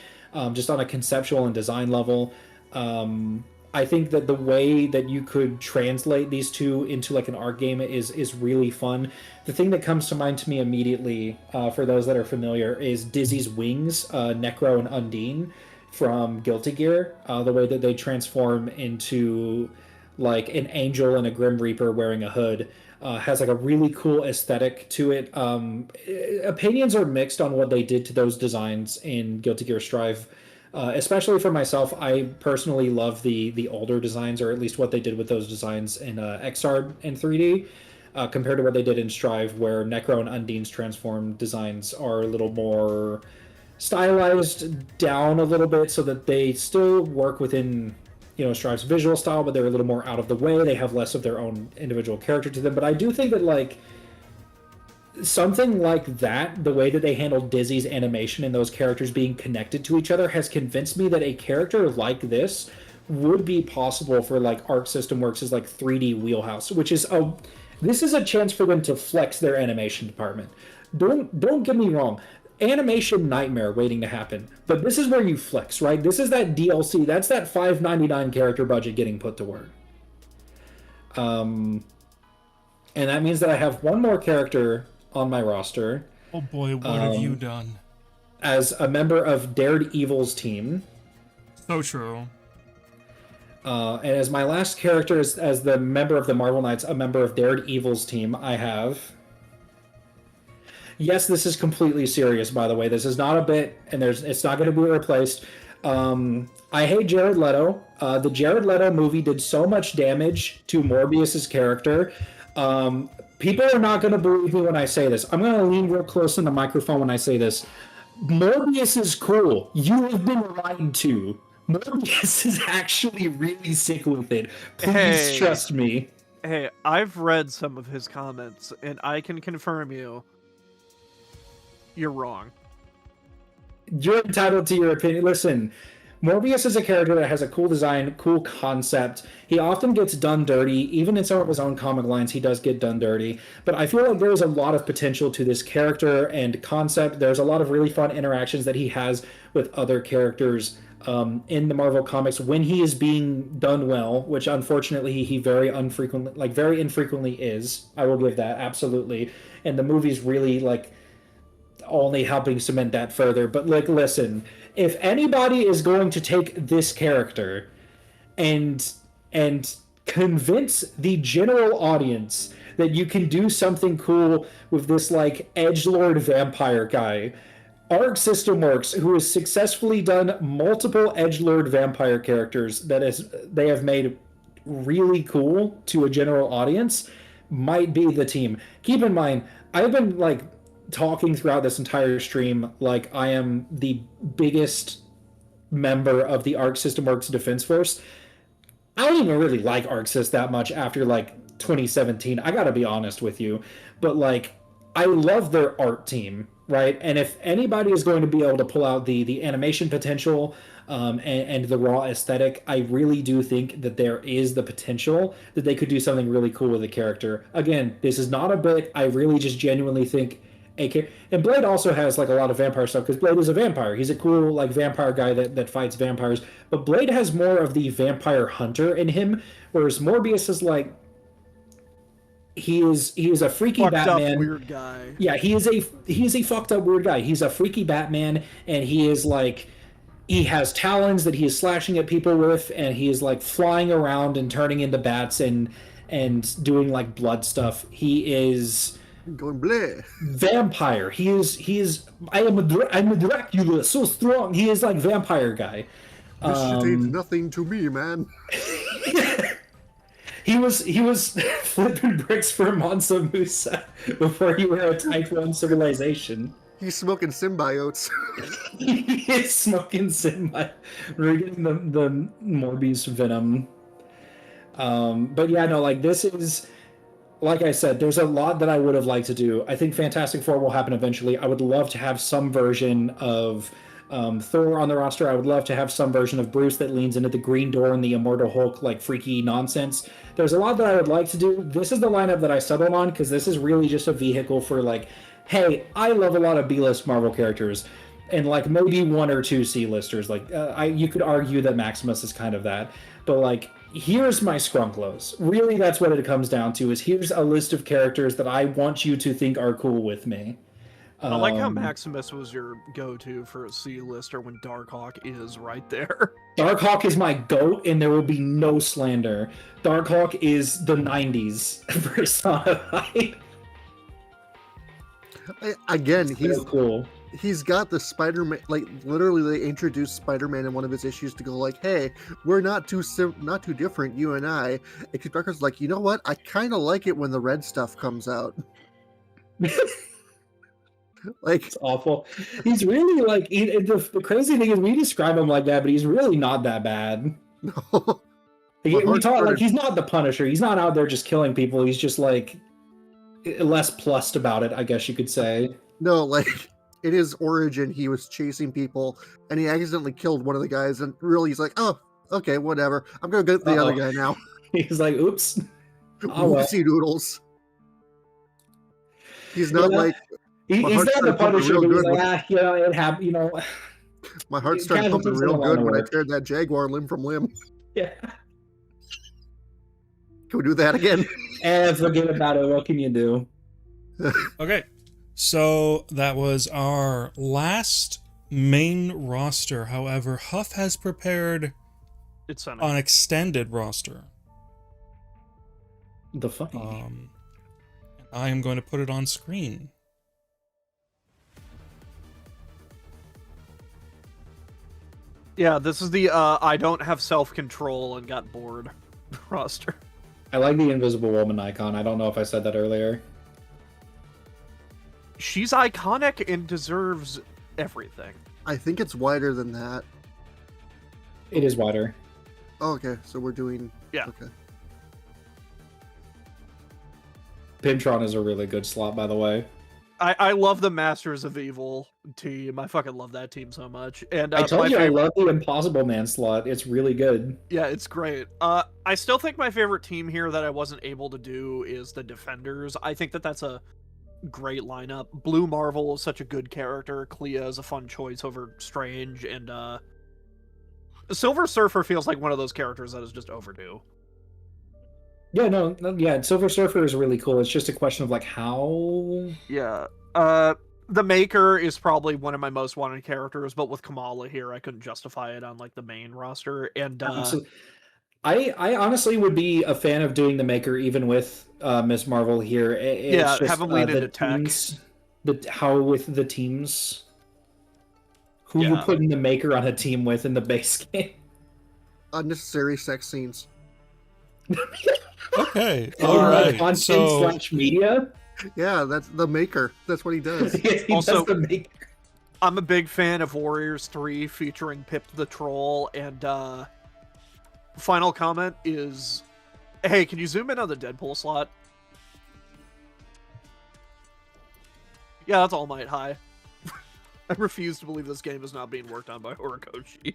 just on a conceptual and design level. I think that the way that you could translate these two into like an art game is really fun. The thing that comes to mind to me immediately, for those that are familiar, is Dizzy's wings, Necro and Undine from Guilty Gear. The way that they transform into like an angel and a Grim Reaper wearing a hood, has like a really cool aesthetic to it. Opinions are mixed on what they did to those designs in Guilty Gear Strive. Especially for myself, I personally love the older designs, or at least what they did with those designs in Xrd in 3D, compared to what they did in Strive, where Necro and Undine's transformed designs are a little more stylized down a little bit, so that they still work within, you know, Strive's visual style, but they're a little more out of the way. They have less of their own individual character to them. But I do think that, like, something like that, the way that they handled Dizzy's animation and those characters being connected to each other, has convinced me that a character like this would be possible for like Arc System Works' like 3D wheelhouse, which is this is a chance for them to flex their animation department. Don't get me wrong, animation nightmare waiting to happen, but this is where you flex, right? This is that DLC, that's that $5.99 character budget getting put to work. And that means that I have one more character on my roster.
Oh boy, what have you done?
As a member of Daredevil's team.
So true.
And as my last character, as the member of the Marvel Knights, a member of Daredevil's team, I have... Yes, this is completely serious, by the way. This is not a bit, and it's not going to be replaced. I hate Jared Leto. The Jared Leto movie did so much damage to Morbius's character. People are not going to believe me when I say this. I'm going to lean real close in the microphone when I say this. Morbius is cool. You have been lied to. Morbius is actually really sick with it. Please trust me.
Hey, I've read some of his comments, and I can confirm you're wrong.
You're entitled to your opinion. Listen, Morbius is a character that has a cool design, cool concept. He often gets done dirty. Even in some of his own comic lines, he does get done dirty. But I feel like there's a lot of potential to this character and concept. There's a lot of really fun interactions that he has with other characters in the Marvel comics when he is being done well, which unfortunately he very infrequently is. I will give that, absolutely. And the movie's really like only helping cement that further. But like, listen, if anybody is going to take this character and convince the general audience that you can do something cool with this like edgelord vampire guy, Arc System Works, who has successfully done multiple edgelord vampire characters they have made really cool to a general audience, might be the team. Keep in mind, I've been like talking throughout this entire stream like I am the biggest member of the Arc System Works Defense Force. I don't even really like ArcSys that much after like 2017. I gotta be honest with you, but like I love their art team, right? And if anybody is going to be able to pull out the animation potential and the raw aesthetic, I really do think that there is the potential that they could do something really cool with the character. Again, this is not a bit. I really just genuinely think and Blade also has like a lot of vampire stuff because Blade is a vampire. He's a cool like vampire guy that fights vampires. But Blade has more of the vampire hunter in him, whereas Morbius is like he is a freaky
Fucked
Batman.
up weird guy.
Yeah, he is a fucked up weird guy. He's a freaky Batman, and he is like, he has talons that he is slashing at people with, and he is like flying around and turning into bats and doing like blood stuff. He is
Going bleh.
vampire. He is. I'm a Dracula, so strong. He is like vampire guy.
This shit ain't nothing to me, man.
He was flipping bricks for Mansa Musa before you were a Type 1 civilization.
He's smoking symbiotes.
He is smoking symbiote. We're getting the Morbius venom. But yeah, no, like this is, like I said, there's a lot that I would have liked to do. I think Fantastic Four will happen eventually. I would love to have some version of Thor on the roster. I would love to have some version of Bruce that leans into the Green Door and the Immortal Hulk, like freaky nonsense. There's a lot that I would like to do. This is the lineup that I settled on because this is really just a vehicle for like, hey, I love a lot of B-list Marvel characters and like maybe one or two C-listers. Like you could argue that Maximus is kind of that, but like here's my Skrunklos. Really, that's what it comes down to. Is here's a list of characters that I want you to think are cool with me.
I like how Maximus was your go-to for a C-lister when Darkhawk is right there.
Darkhawk is my goat, and there will be no slander. Darkhawk is the 90s personified.
Again,
He's cool.
He's got the Spider-Man, like literally they introduced Spider-Man in one of his issues to go like, hey, we're not too different, you and I. Except Dark's like, you know what? I kind of like it when the red stuff comes out. Like,
It's awful. He's really like, the crazy thing is we describe him like that, but he's really not that bad.
no.
We talk like he's not the Punisher. He's not out there just killing people. He's just like less plussed about it, I guess you could say.
No, like in his origin, he was chasing people and he accidentally killed one of the guys, and really he's like, oh, okay, whatever. I'm gonna get the other guy now.
He's like, oops. Oh, well.
Whoopsie doodles. He's not like
he's
my
not
heart
the
started pumping
Punisher,
real
but he's
good
like, you know, it happened, you know.
my heart started pumping real good when I teared that jaguar limb from limb.
Yeah.
Can we do that again?
And forget about it. What can you do?
Okay, so that was our last main roster. However, Huff has prepared
It's
an extended roster.
The fuck?
I am going to put it on screen.
Yeah, this is the I don't have self-control and got bored roster.
I like the Invisible Woman icon. I don't know if I said that earlier.
She's iconic and deserves everything.
I think it's wider than that.
It is wider.
Oh, okay, so we're doing...
Yeah.
Okay.
Pimtron is a really good slot, by the way.
I love the Masters of Evil team. I fucking love that team so much. And
I told you I love the Impossible Man slot. It's really good.
Yeah, it's great. I still think my favorite team here that I wasn't able to do is the Defenders. I think that that's a great lineup. Blue Marvel is such a good character. Clea is a fun choice over Strange, and Silver Surfer feels like one of those characters that is just overdue.
Yeah, yeah, Silver Surfer is really cool. It's just a question of like how.
Yeah. The Maker is probably one of my most wanted characters, but with Kamala here, I couldn't justify it on like the main roster. And
I honestly would be a fan of doing the Maker even with Miss Marvel here. It's
yeah,
just,
have them lean into tech.
How with the teams, who you putting the Maker on a team with in the base game?
Unnecessary sex scenes.
Okay, all right.
Content / media.
Yeah, that's the Maker. That's what he does.
He
Also,
does the Maker.
I'm a big fan of Warriors 3 featuring Pip the Troll, and final comment is, hey, can you zoom in on the Deadpool slot? Yeah, that's All Might High. I refuse to believe this game is not being worked on by Horikoshi.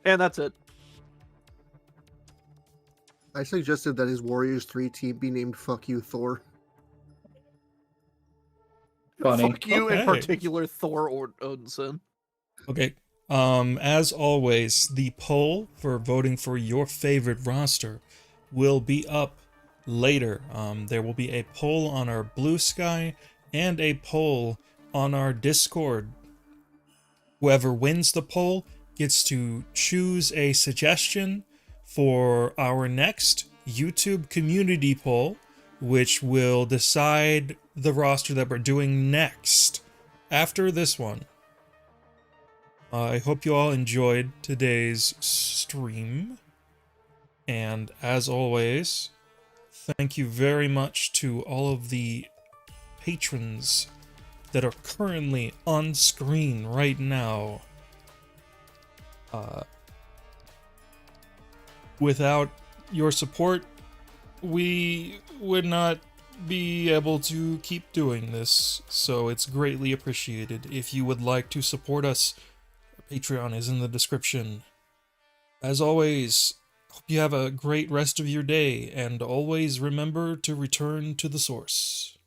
And that's it.
I suggested that his Warriors 3 team be named Fuck You Thor.
Funny.
Fuck you, in particular, Thor Odinson.
Okay. As always, the poll for voting for your favorite roster will be up later. There will be a poll on our Blue Sky and a poll on our Discord. Whoever wins the poll gets to choose a suggestion for our next YouTube community poll, which will decide the roster that we're doing next after this one. I hope you all enjoyed today's stream. And as always, thank you very much to all of the patrons that are currently on screen right now. Without your support, we would not be able to keep doing this, so it's greatly appreciated. If you would like to support us, Patreon is in the description. As always, hope you have a great rest of your day, and always remember to return to the source.